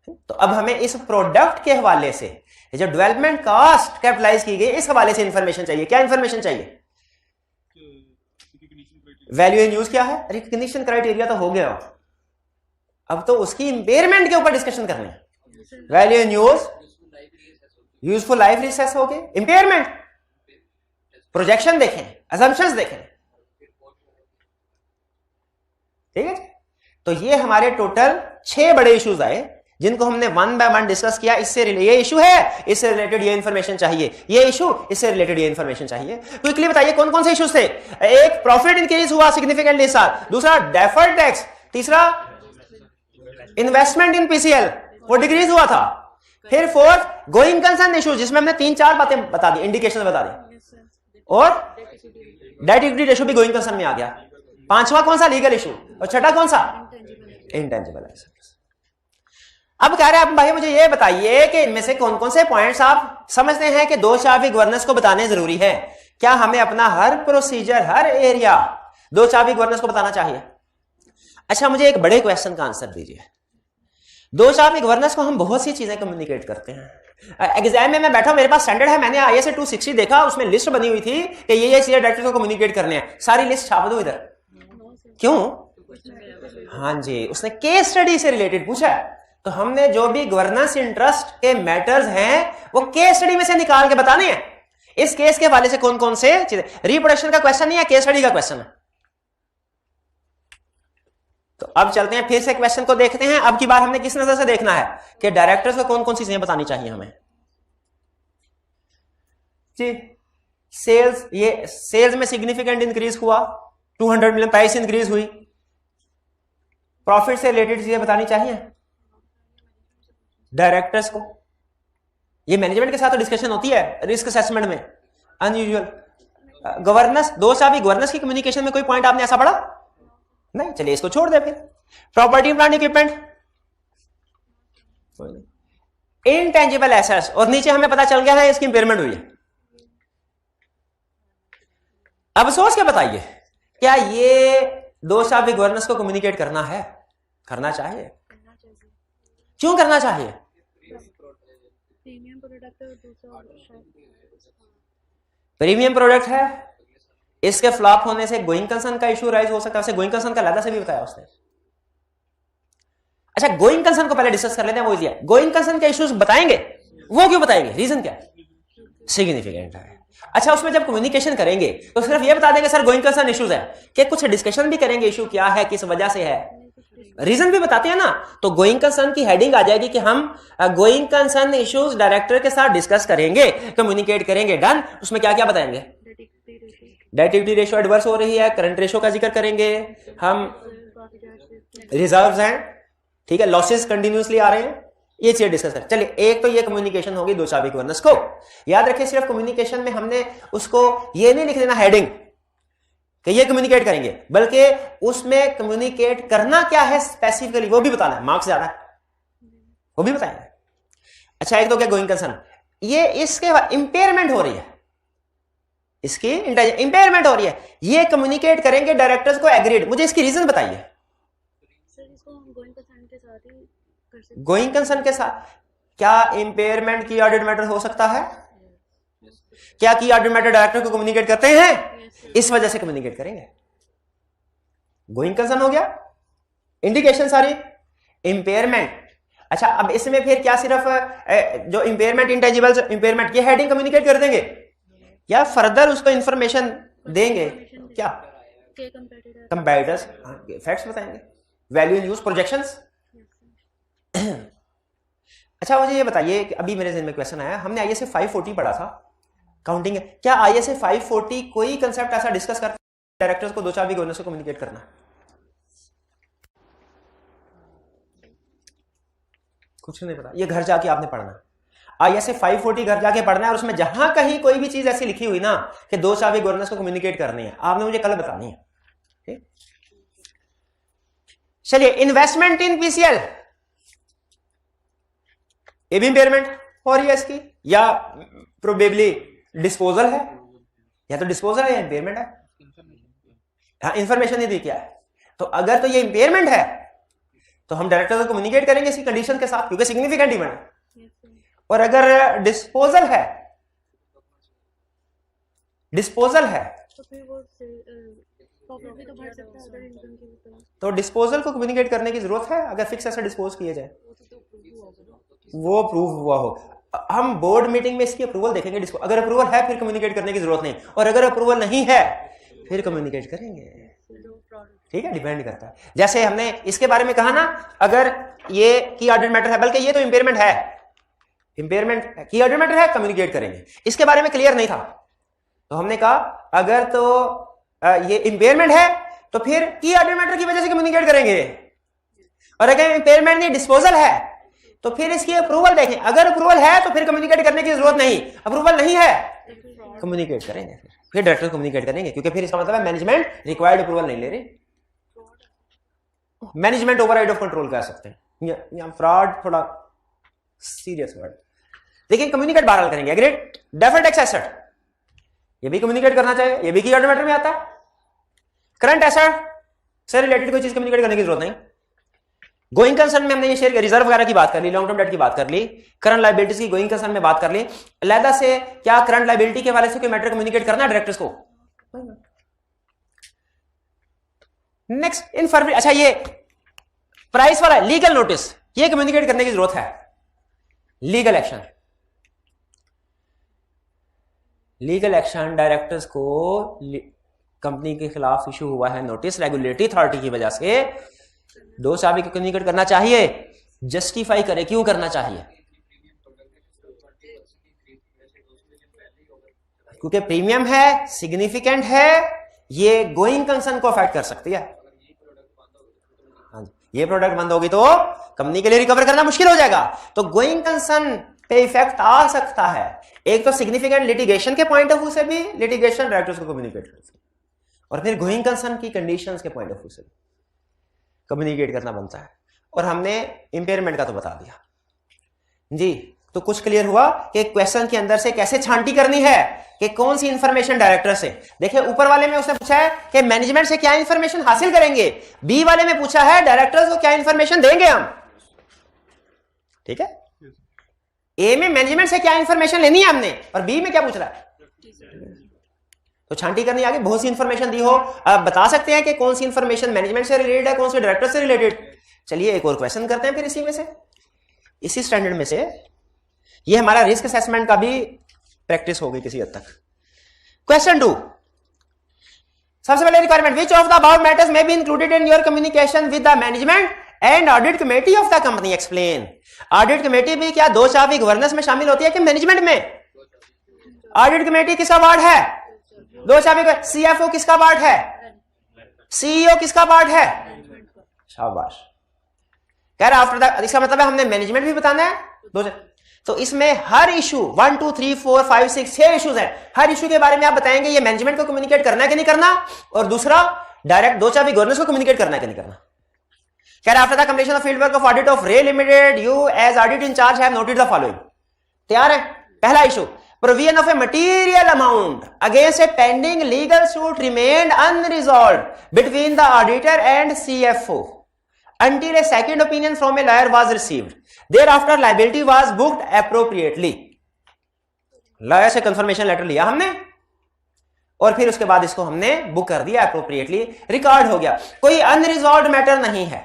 A: तो अब हमें इस प्रोडक्ट के हवाले से जो डेवलपमेंट कॉस्ट कैपिटलाइज की गई इस हवाले से इंफॉर्मेशन चाहिए। क्या इंफॉर्मेशन चाहिए? वैल्यू इन यूज क्या है, रिकग्निशन क्राइटेरिया तो हो गया, अब तो उसकी इंपेयरमेंट के ऊपर डिस्कशन करनी है। Value in use, useful life recess हो गए, इंपेयरमेंट, प्रोजेक्शन देखें, असम्पशंस देखें। ठीक है, तो ये हमारे टोटल 6 बड़े इश्यूज आए जिनको हमने वन बाय वन डिस्कस किया। इससे ये इशू है, इससे रिलेटेड ये इंफॉर्मेशन चाहिए, ये इशू, इससे रिलेटेड ये इंफॉर्मेशन चाहिए। क्विकली बताइए कौन कौन से इश्यूज थे? एक, प्रॉफिट इंक्रीज हुआ सिग्निफिकेंटली इस साल। दूसरा, डेफर्ड टैक्स। तीसरा, इन्वेस्टमेंट इन पीसीएल वो डिक्रीज हुआ था। फिर फोर्थ, गोइंग कंसर्न इशू जिसमें हमने 3-4 बातें बता दी, इंडिकेशन बता दी, और डेट इक्विटी रेशियो भी गोइंग कंसर्न में आ गया। पांचवा कौन सा? Legal issue. और छठा कौन सा? Intangible assets. अब कह रहे हैं भाई मुझे ये बताइए कि इनमें से कौन कौन से पॉइंट्स आप समझते हैं कि दो चाबी गवर्नेंस को बताने जरूरी है। क्या हमें अपना हर प्रोसीजर, हर एरिया दो चाबी गवर्नेंस को बताना चाहिए? अच्छा, मुझे एक बड़े क्वेश्चन का आंसर दीजिए। दो चाबी गवर्नेंस को हम बहुत सी चीजें कम्युनिकेट करते हैं। एग्जाम में मैं बैठा, मेरे पास स्टैंडर्ड है, मैंने IAS 260 देखा, उसमें लिस्ट बनी हुई थी कि ये सीनियर डायरेक्टर को कम्युनिकेट करने हैं, सारी लिस्ट छाप दो इधर। क्यों? हाँ जी, उसने केस स्टडी से रिलेटेड पूछा है, तो हमने जो भी गवर्नेंस इंटरेस्ट के मैटर्स हैं वो केस स्टडी में से निकाल के बताने हैं। इस केस के हवाले से कौन कौन से चीजें, रिप्रोडक्शन का क्वेश्चन नहीं है, केस स्टडी का क्वेश्चन है। तो अब चलते हैं फिर से क्वेश्चन को देखते हैं। अब की बार हमने किस नजर से देखना है कि डायरेक्टर्स को कौन कौन सी चीजें बतानी चाहिए हमें जी। सेल्स, ये सेल्स में सिग्निफिकेंट इंक्रीज हुआ, 200 मिलियन प्राइस इंक्रीज हुई। प्रॉफिट से रिलेटेड चीजें बतानी चाहिए डायरेक्टर्स को। ये मैनेजमेंट के साथ तो डिस्कशन होती है रिस्क असेसमेंट में। अनयूजुअल गवर्नेंस, दो चाबी गवर्नेंस की कम्युनिकेशन में कोई पॉइंट आपने ऐसा पढ़ा नहीं? चलिए इसको छोड़ दे फिर। Property plant equipment, intangible assets, और नीचे हमें पता चल गया है इसकी इंपेयरमेंट हुई है। अब सोच के बताइए, क्या ये दो चाबी गवर्नेंस को कम्युनिकेट करना है? करना चाहिए। क्यों करना चाहिए? प्रीमियम प्रोडक्ट है, इसके फ्लॉप होने से गोइंग कंसर्न का इशू राइज हो सकता है। गोइंग कंसर्न का लहदा से भी बताया उसने। अच्छा, गोइंग कंसर्न को पहले डिस्कस कर लेते हैं, वो इजी है। गोइंग कंसर्न के इश्यूज बताएंगे, वो क्यों बताएंगे? रीजन क्या है? सिग्निफिकेंट है। अच्छा, उसमें जब कम्युनिकेशन करेंगे तो सिर्फ ये बता देंगे सर गोइंग कंसर्न इश्यूज है, कि कुछ डिस्कशन भी करेंगे इशू क्या है, किस वजह से है, रीजन भी बताते हैं ना। तो गोइंग कंसर्न की हेडिंग आ जाएगी कि हम गोइंग कंसर्न इश्यूज डायरेक्टर के साथ डिस्कस करेंगे, कम्युनिकेट करेंगे। डन। उसमें क्या क्या बताएंगे? डेट इक्विटी रेशियो एडवर्स हो रही है, करंट रेशियो का जिक्र करेंगे, हम रिजर्व्स हैं, ठीक है, लॉसेस कंटिन्यूसली आ रहे हैं, ये चीज डिस्कस कर। चलिए, एक तो ये कम्युनिकेशन होगी दो चाबी गवर्नेंस को। याद रखिए सिर्फ कम्युनिकेशन में हमने उसको ये नहीं लिख देना हेडिंग कि ये कम्युनिकेट करेंगे, बल्कि उसमें कम्युनिकेट करना क्या है स्पेसिफिकली वो भी बताना है, मार्क्स ज्यादा है वो भी बताएंगे। अच्छा, एक तो क्या गोइंग कंसर्न, ये इसके बाद इंपेयरमेंट हो रही है, इसकी इंपेयरमेंट हो रही है, ये कम्युनिकेट करेंगे डायरेक्टर्स को एग्रीड। मुझे इसकी रीजन बताइए। गोइंग कंसर्न के साथ क्या इंपेयरमेंट की ऑडिट मैटर हो सकता है? क्या की ऑडिट मैटर डायरेक्टर को कम्युनिकेट करते हैं? इस वजह से कम्युनिकेट करेंगे। गोइंग कंसर्न हो गया, इंडिकेशन सारी, इंपेयरमेंट। अच्छा, अब इसमें फिर क्या सिर्फ जो इंपेयरमेंट, इंटेंजिबल इंपेयरमेंट, ये हेडिंग कम्युनिकेट कर देंगे या फर्दर उसको इंफॉर्मेशन देंगे? क्या कंपैरेटर्स, फैक्ट्स बताएंगे, वैल्यू इन यूज, प्रोजेक्शंस। अच्छा, मुझे ये बताइए कि अभी मेरे ज़हन में क्वेश्चन आया, हमने आईएसए 540 पढ़ा था काउंटिंग, क्या आईएसए 540 कोई कंसेप्ट ऐसा डिस्कस करता है डायरेक्टर्स को दो चाबी गवर्नेंस से कम्युनिकेट करना? कुछ नहीं पता, ये घर जाके आपने पढ़ना। आईएसए 540 घर जाके पढ़ना है और उसमें जहां कहीं कोई भी चीज ऐसी लिखी हुई ना कि दो चाबी गवर्नेंस को कम्युनिकेट करनी है, आपने मुझे कल बतानी है। ठीक, चलिए, इन्वेस्टमेंट इन पीसीएल, ये भी इंपेयरमेंट हो रही है इसकी, या प्रोबेबली डिस्पोजल है, या तो डिस्पोजल है या इंपेयरमेंट है। हाँ, इंफॉर्मेशन नहीं दी क्या है, तो अगर तो ये इंपेयरमेंट है तो हम डायरेक्टर को कम्युनिकेट करेंगे इसी कंडीशन के साथ, क्योंकि सिग्निफिकेंट इवेंट है। और अगर डिस्पोजल है, डिस्पोजल है
B: तो फिर वो प्रॉपर्टी तो भर सकता है अदर इनकम की,
A: तो डिस्पोजल को कम्युनिकेट करने की जरूरत है अगर फिक्स ऐसा डिस्पोज किया जाए, वो प्रूव हुआ हो। हम बोर्ड मीटिंग में इसकी अप्रूवल देखेंगे, अगर अप्रूवल है फिर कम्युनिकेट करने की जरूरत नहीं, और अगर अप्रूवल नहीं है फिर कम्युनिकेट करेंगे। ठीक है, डिपेंड करता है। जैसे हमने इसके बारे में कहा ना, अगर ये की ऑडिट मैटर है, बल्कि ये तो इंपेयरमेंट है, इंपेयरमेंट की ऑडिट मैटर है, कम्युनिकेट करेंगे। इसके बारे में क्लियर नहीं था तो हमने कहा अगर तो ये इंपेयरमेंट है तो फिर की ऑडिट मैटर की वजह से कम्युनिकेट करेंगे, और अगर इंपेयरमेंट नहीं डिस्पोजल है तो फिर इसकी अप्रूवल देखें, अगर अप्रूवल है तो फिर कम्युनिकेट करने की जरूरत नहीं, अप्रूवल नहीं है कम्युनिकेट करेंगे, फिर डायरेक्टर कम्युनिकेट करेंगे, क्योंकि फिर इसका मतलब है मैनेजमेंट रिक्वायर्ड अप्रूवल नहीं ले रही, मैनेजमेंट ओवरराइड ऑफ कंट्रोल कह सकते हैं, या फ्रॉड थोड़ा सीरियस वर्ड। देखिए, कम्युनिकेट बहरहाल करेंगे, एग्रीड। डेफर्ड टैक्स एसेट, ये भी कम्युनिकेट करना चाहिए, ये भी की ऑडिट मैटर में आता है। करंट एसेट से रिलेटेड कोई चीज कम्युनिकेट करने की जरूरत नहीं। गोइंग कंसर्न में हमने ये शेयर रिजर्व वगैरह की बात कर ली, लॉन्ग टर्म डेट की बात कर ली, करंट लायबिलिटीज की गोइंग कंसर्न में बात कर ली। अलहदा से क्या करंट लायबिलिटी के वाले से कोई मैटर कम्युनिकेट करना है डायरेक्टर्स को? नेक्स्ट, इन फरवरी, अच्छा ये प्राइस वाला लीगल नोटिस, ये कम्युनिकेट करने की जरूरत है। Legal action, legal action directors को कंपनी के खिलाफ इशू हुआ है नोटिस रेगुलेटरी अथॉरिटी की वजह से, दो चाबी को कम्युनिकेट करना चाहिए, जस्टिफाई करे क्यों करना चाहिए, क्योंकि प्रीमियम है, सिग्निफिकेंट है, ये गोइंग कंसर्न को अफेक्ट कर सकती है। ये प्रोडक्ट बंद होगी तो कंपनी के लिए रिकवर करना मुश्किल हो जाएगा, तो गोइंग कंसर्न पे इफेक्ट आ सकता है। एक तो सिग्निफिकेंट लिटिगेशन के पॉइंट ऑफ व्यू से भी लिटिगेशन डायरेक्टर्स को कम्युनिकेट कर सकते, और फिर गोइंग कंसर्न की कंडीशंस के पॉइंट ऑफ व्यू से कम्युनिकेट करना बनता है। और हमने इंपेयरमेंट का तो बता दिया जी। तो कुछ क्लियर हुआ कि क्वेश्चन के अंदर से कैसे छांटी करनी है कि कौन सी इंफॉर्मेशन डायरेक्टर से। देखिए, ऊपर वाले में उसने पूछा है कि मैनेजमेंट से क्या इंफॉर्मेशन हासिल करेंगे, बी वाले में पूछा है डायरेक्टर्स को क्या इंफॉर्मेशन देंगे हम। ठीक है, ए में मैनेजमेंट से क्या इंफॉर्मेशन लेनी है हमने, और बी में क्या पूछ रहा है, तो छांटी करनी आगे बहुत सी इंफॉर्मेशन दी हो, आप बता सकते हैं कि कौन सी इंफॉर्मेशन मैनेजमेंट से रिलेटेड है, कौन सी डायरेक्टर से रिलेटेड। चलिए एक और क्वेश्चन करते हैं फिर इसी में से, इसी स्टैंडर्ड में से। ये हमारा रिस्क असेसमेंट का भी प्रैक्टिस हो गई किसी हद तक। क्वेश्चन 2, सबसे पहले requirement, which of the about matters may be included in your communication with the management and audit committee of the company, explain. Audit committee भी क्या दो चाबी गवर्नेंस में शामिल होती है कि मैनेजमेंट में? ऑडिट कमेटी किसका पार्ट है? दो चाबी। सीएफओ किसका पार्ट है? सीईओ किसका पार्ट है? शाबाश। कह रहा आफ्टर द, इसका मतलब है हमने मैनेजमेंट भी बताना है दो। तो इसमें हर इशू 1 2 3 4 5 6 6 इश्यूज हैं, हर इशू के बारे में आप बताएंगे ये मैनेजमेंट को कम्युनिकेट करना है कि नहीं करना, और दूसरा डायरेक्ट दो चाबी गवर्नेंस को कम्युनिकेट करना है कि नहीं करना। कह रहा after the completion of field work of audit of Ray limited you as audit incharge have noted the following. तैयार है? पहला issue, provision of a material amount against a pending legal suit remained unresolved between the auditor and CFO until a second opinion from a lawyer was received. Thereafter liability was booked appropriately. Lawyer से confirmation letter लिया हमने और फिर उसके बाद इसको हमने book कर दिया अप्रोप्रिएटली, रिकॉर्ड हो गया, कोई अनरिजॉल्व्ड मैटर नहीं है।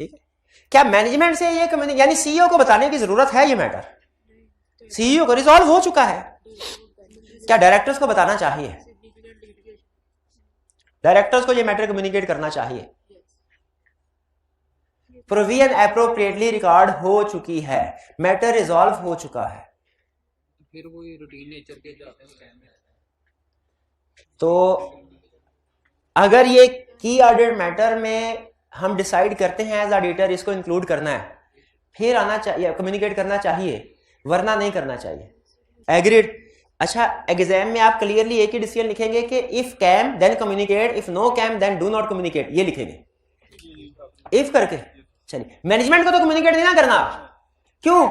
A: ठीक है? क्या मैनेजमेंट से ये यानी सीईओ को बताने की जरूरत है? ये मैटर सीईओ को रिजॉल्व हो चुका है। क्या डायरेक्टर्स को बताना चाहिए? डायरेक्टर्स को ये मैटर कम्युनिकेट करना चाहिए। प्रोविजन एप्रोप्रिएटली रिकॉर्ड हो चुकी है, मैटर रिजॉल्व हो चुका है।
C: फिर वो रूटीन नेचर के जाते हैं।
A: तो अगर ये की ऑडिट मैटर में हम डिसाइड करते हैं एज ऑडिटर इसको इंक्लूड करना है, फिर आना चाहिए, कम्युनिकेट करना चाहिए, वरना नहीं करना चाहिए। एग्रीड? अच्छा, एग्जाम में आप क्लियरली एक ही डिसीजन लिखेंगे कि if KAM then communicate, if no KAM then do not communicate, ये लिखेंगे इफ करके। चलिए, मैनेजमेंट को तो कम्युनिकेट नहीं ना करना, क्यों?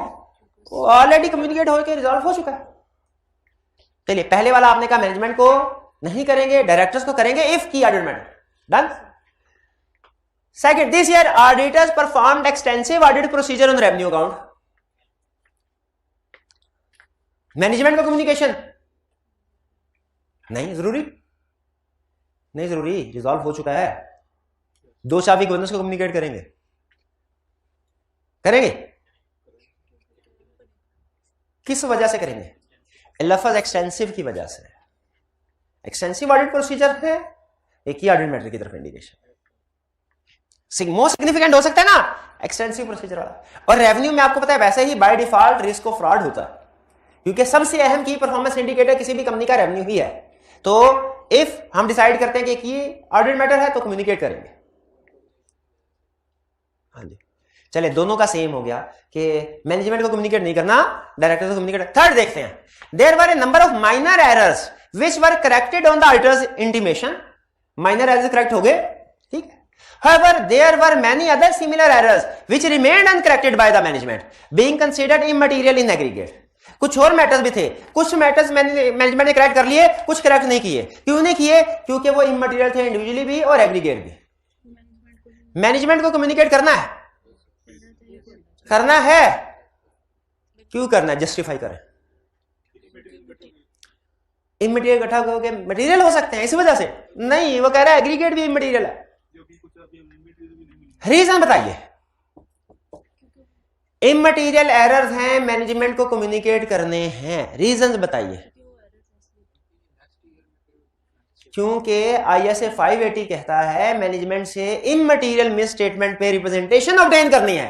A: ऑलरेडी कम्युनिकेट होकर रिजॉल्व हो चुका है। चलिए, पहले वाला आपने कहा मैनेजमेंट को नहीं करेंगे, डायरेक्टर्स को करेंगे इफ की audit matter, done. Second, this year auditors performed extensive audit procedure on revenue account. Management को कम्युनिकेशन नहीं जरूरी, नहीं जरूरी, रिजॉल्व हो चुका है। दो चाबी गवर्नेंस को कम्युनिकेट करेंगे, करेंगे किस वजह से करेंगे? लफ्ज एक्सटेंसिव की वजह से। एक्सटेंसिव ऑडिट प्रोसीजर है, एक ही ऑडिट मैटर की तरफ इंडिकेशन मोस्ट सिग्निफिकेंट हो सकता है ना एक्सटेंसिव प्रोसीजर वाला। और रेवेन्यू में आपको पता है वैसे ही by default risk of fraud होता है, क्योंकि सबसे अहम की परफॉर्मेंस इंडिकेटर किसी भी कंपनी का रेवेन्यू ही है। तो इफ हम डिसाइड करते हैं कि ये ऑडिट मैटर है तो कम्युनिकेट करेंगे। हाँ जी, चले, दोनों का सेम हो गया कि मैनेजमेंट को कम्युनिकेट नहीं करना, डायरेक्टर को कम्युनिकेट। थर्ड देखते हैं, there were a number of minor errors which were corrected on the auditor's intimation. Minor errors correct हो गए, ठीक है। However, there were many other similar errors which remained uncorrected by the management, being considered immaterial in aggregate. कुछ और matters भी थे, कुछ matters management ने करेक्ट कर लिए, कुछ करेक्ट नहीं किए। क्यों नहीं किए? क्योंकि वो इमटेरियल थे, इंडिविजुअली भी और एग्रीगेट भी। मैनेजमेंट को कम्युनिकेट करना है, करना है, क्यों करना है? जस्टिफाई करें। इमटेरियल इकट्ठा करके मटेरियल हो सकते हैं इस वजह से नहीं, वो कह रहा है एग्रीगेट भी इमटेरियल है। रीजन बताइए। इमटेरियल एरर्स हैं, मैनेजमेंट को कम्युनिकेट करने हैं, रीजंस बताइए। क्योंकि आईएसए 580 कहता है मैनेजमेंट से इमटेरियल मिस स्टेटमेंट पे रिप्रेजेंटेशन ऑब्टेन करनी है।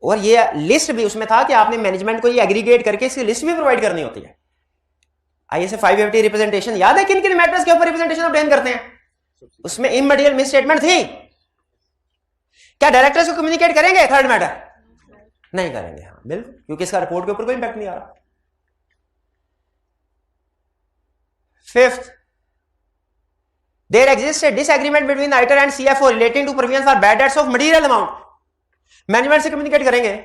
A: और ये लिस्ट भी उसमें था कि आपने मैनेजमेंट को ये एग्रीगेट करके इसकी लिस्ट भी प्रोवाइड करनी होती है। आईएसए 580 रिप्रेजेंटेशन याद है किन किन मैटर्स के ऊपर रिप्रेजेंटेशन ऑब्टेन करते हैं? उसमें इमटेरियल मिस स्टेटमेंट थी। क्या डायरेक्टर्स को कम्युनिकेट करेंगे थर्ड मैटर? नहीं करेंगे, हाँ बिल्कुल, क्योंकि इसका रिपोर्ट के ऊपर कोई इंपैक्ट नहीं आ रहा। Fifth, there exist a disagreement between auditor and CFO relating to provision for bad debts of material amount. Management से कम्युनिकेट करेंगे?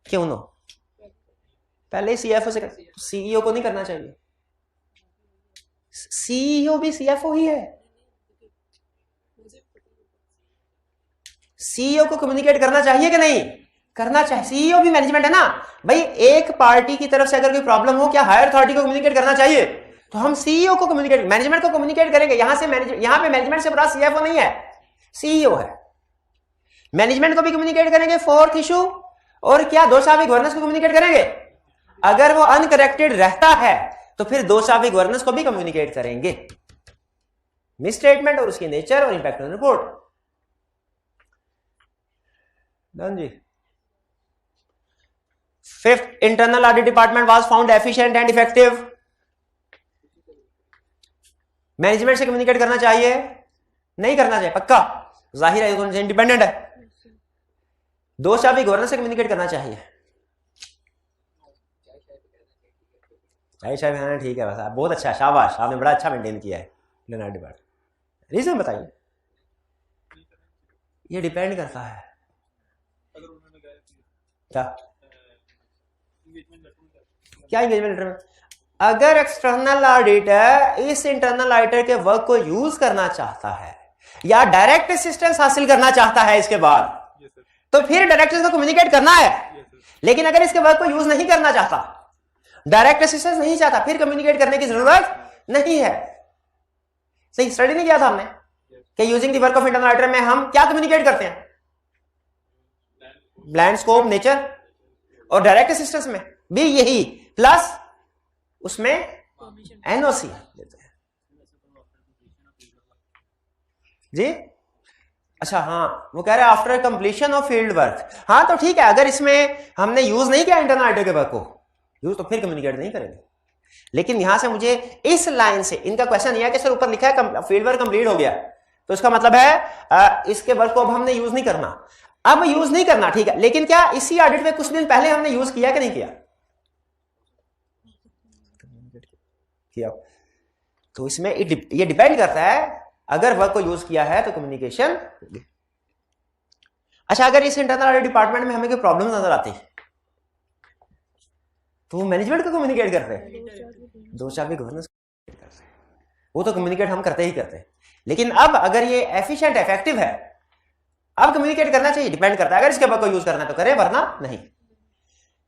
A: क्यों नो? पहले सीएफओ से, सीईओ को नहीं करना चाहिए। सीईओ भी सीएफओ ही है। सीईओ को कम्युनिकेट करना चाहिए कि नहीं? करना चाहिए। सीईओ भी मैनेजमेंट है ना भाई। एक पार्टी की तरफ से अगर कोई प्रॉब्लम हो, क्या हायर अथॉरिटी को कम्युनिकेट करना चाहिए? तो हम सीईओ को कम्युनिकेट, मैनेजमेंट को कम्युनिकेट करेंगे। यहां से यहां पे मैनेजमेंट से बड़ा सीएफओ नहीं है, सीईओ है। मैनेजमेंट को भी कम्युनिकेट करेंगे। फोर्थ इशू, और क्या दोषारोपी गवर्नेंस को कम्युनिकेट करेंगे? अगर वो अनकरेक्टेड रहता है तो फिर दोषारोपी गवर्नेंस को भी कम्युनिकेट करेंगे। मिस स्टेटमेंट और उसकी नेचर और इंपैक्ट ऑन रिपोर्ट। डन जी। Fifth, internal audit department was found efficient and effective. Management से कम्युनिकेट करना चाहिए? नहीं करना चाहिए, पक्का। जाहिर है दोनों इंडिपेंडेंट है। दो चाबी गवर्नर से कम्युनिकेट करना चाहिए। शायद हाँ ठीक है, बस बहुत अच्छा, शाबाश, आपने बड़ा अच्छा मेंटेन किया है लेनार्ड डिपार्ट। रीजन बताइए। ये डिपेंड करता है क्या क्या एंगेजमेंट लेटर में। अगर एक्सटर्नल ऑडिटर इस इंटरनल ऑडिटर के वर्क को यूज करना चाहता है या डायरेक्ट असिस्टेंस हासिल करना चाहता है इसके बाद, तो फिर डायरेक्टर को कम्युनिकेट करना है। लेकिन अगर इसके वर्क को यूज नहीं करना चाहता, डायरेक्ट असिस्टेंस नहीं चाहता, फिर कम्युनिकेट करने की जरूरत नहीं है। सही स्टडी नहीं किया था हमने कि using the work of internal auditor में हम क्या कम्युनिकेट करते हैं? ब्लाइंड स्कोप, नेचर, और डायरेक्ट असिस्टेंस में भी यही, प्लस उसमें एनओसी देते हैं जी। अच्छा हाँ, वो कह रहे हैं after completion of field work. हाँ तो ठीक है, अगर इसमें हमने यूज नहीं किया इंटरनल ऑडिटर के वर्क को यूज, तो फिर कम्युनिकेट नहीं करेंगे। लेकिन यहां से मुझे इस लाइन से इनका क्वेश्चन यह है कि सर ऊपर लिखा है फील्ड वर्क कंप्लीट हो गया, तो इसका मतलब है इसके वर्क को अब हमने यूज नहीं करना। अब यूज नहीं करना ठीक है, लेकिन क्या इसी ऑडिट में कुछ दिन पहले हमने यूज किया कि नहीं किया? किया। तो इसमें ये डिपेंड करता है, अगर वर्क को यूज किया है तो कम्युनिकेशन। अच्छा, अगर इस इंटरनल ऑडिट डिपार्टमेंट में हमें कोई प्रॉब्लम नजर आती है तो मैनेजमेंट को कम्युनिकेट करते हैं, दो चार भी गवर्नेंस करते हैं, वो तो कम्युनिकेट हम करते ही करते हैं। लेकिन अब अगर ये एफिशिएंट इफेक्टिव है, अब कम्युनिकेट करना चाहिए, डिपेंड करता है। अगर इसके वर्क को यूज करना है तो करें, वरना नहीं।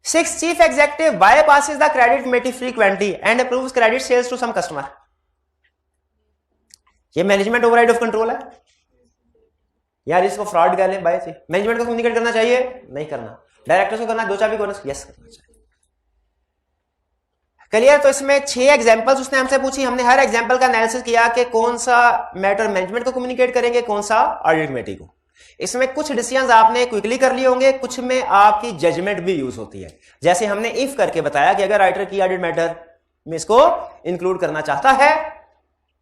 A: 6 chief executive bypasses the credit committee frequently and approves credit sales to some customer। ये मैनेजमेंट ओवरराइड ऑफ कंट्रोल है यार, इसको फ्रॉड कह लें। बाय मैनेजमेंट को कम्युनिकेट करना चाहिए, नहीं करना। डायरेक्टर्स को करना, दो चाबी गवर्नेंस यस करना चाहिए। क्लियर? तो इसमें 6 एग्जांपल्स उसने हमसे पूछी, हमने हर एग्जांपल का एनालिसिस किया कि कौन सा मैटर मैनेजमेंट को कम्युनिकेट करेंगे, कौन सा ऑडिट कमेटी को। इसमें कुछ डिसीजंस आपने क्विकली कर लिए होंगे, कुछ में आपकी जजमेंट भी यूज होती है। जैसे हमने इफ करके बताया कि अगर राइटर की ऑडिट मैटर में इसको इंक्लूड करना चाहता है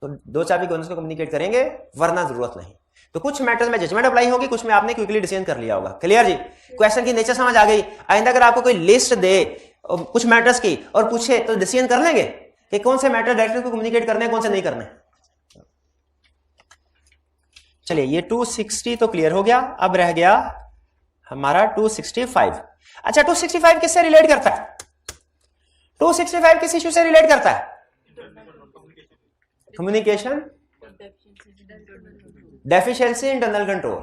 A: तो दो चाबी गवर्नेंस को कम्युनिकेट करेंगे, वरना जरूरत नहीं। तो कुछ मैटर्स में जजमेंट अप्लाई होगी, कुछ में आपने क्विकली डिसीजन कर लिया होगा। क्लियर जी? क्वेश्चन की नेचर समझ आ गई। आइंदा अगर आपको कोई लिस्ट दे कुछ मैटर्स की और पूछे तो डिसीजन कर लेंगे कि कौन से मैटर डायरेक्टर को कम्युनिकेट करने हैं, कौन से नहीं करने। चलिए, ये 260 तो क्लियर हो गया। अब रह गया हमारा 265। अच्छा, 265 किससे रिलेट करता है? 265 किस इश्यू से रिलेट करता है? Communication deficiency internal control.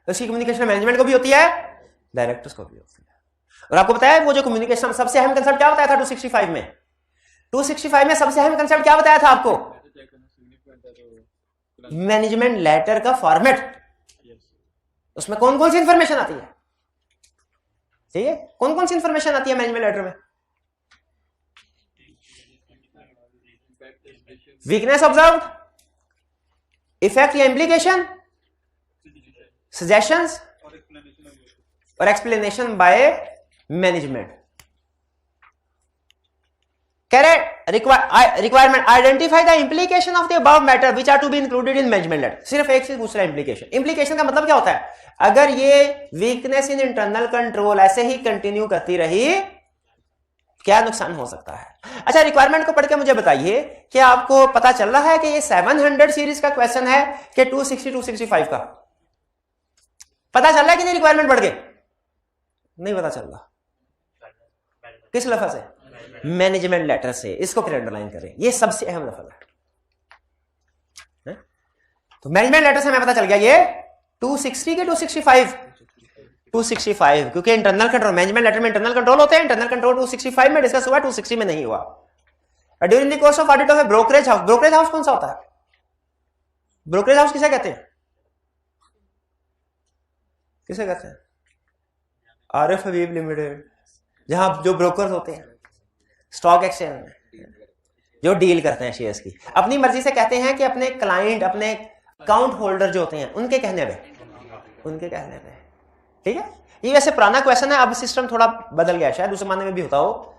A: तो इसकी कम्युनिकेशन मैनेजमेंट को भी होती है, डायरेक्टर्स को भी होती है। और आपको पता है वो जो कम्युनिकेशन सबसे अहम कंसेप्ट क्या बताया था 265 में? 265 में सबसे अहम कंसेप्ट क्या बताया था आपको? मैनेजमेंट लेटर का फॉर्मेट। उसमें कौन कौन सी इंफॉर्मेशन आती है? ठीक है, कौन कौन सी इंफॉर्मेशन आती है मैनेजमेंट लेटर में? वीकनेस ऑब्जर्व्ड, इफेक्ट या इम्प्लीकेशन, सजेशंस और एक्सप्लेनेशन बाय मैनेजमेंट। कह रहे requirement identify the implication of the above matter which are to be included in management letter. सिर्फ एक चीज पूछ रहा है, इंप्लीकेशन। इंप्लीकेशन का मतलब क्या होता है? अगर ये वीकनेस इन इंटरनल कंट्रोल ऐसे ही कंटिन्यू करती रही, क्या नुकसान हो सकता है? अच्छा, रिक्वायरमेंट को पढ़ के मुझे बताइए कि आपको पता चल रहा है कि ये 700 सीरीज का क्वेश्चन है कि 260 265 का? पता चल रहा है कि नहीं? रिक्वायरमेंट पढ़ के नहीं पता चल रहा। किस लफ्ज से? मैनेजमेंट लेटर से। इसको फिर अंडरलाइन करें, ये सबसे अहम लफ्ज है। तो मैनेजमेंट लेटर से हमें पता चल गया ये 260 के 265 क्योंकि इंटरनल कंट्रोल, मैनेजमेंट लेटर में इंटरनल कंट्रोल होते हैं। इंटरनल कंट्रोल 265 में डिस्कस हुआ, 260 में नहीं हुआ। During the course of audit of A brokerage house. Brokerage house कौन सा होता है? ब्रोकरेज हाउस किसे कहते हैं? किसे कहते हैं? आरिफ हबीब लिमिटेड, जहां जो ब्रोकर्स होते हैं स्टॉक एक्सचेंज में, जो डील करते हैं शेयर्स की, अपनी मर्जी से कहते हैं कि अपने क्लाइंट, अपने अकाउंट होल्डर जो होते हैं उनके कहने पे। ठीक है, ये वैसे पुराना क्वेश्चन है, अब सिस्टम थोड़ा बदल गया, शायद उस जमाने में भी होता हो।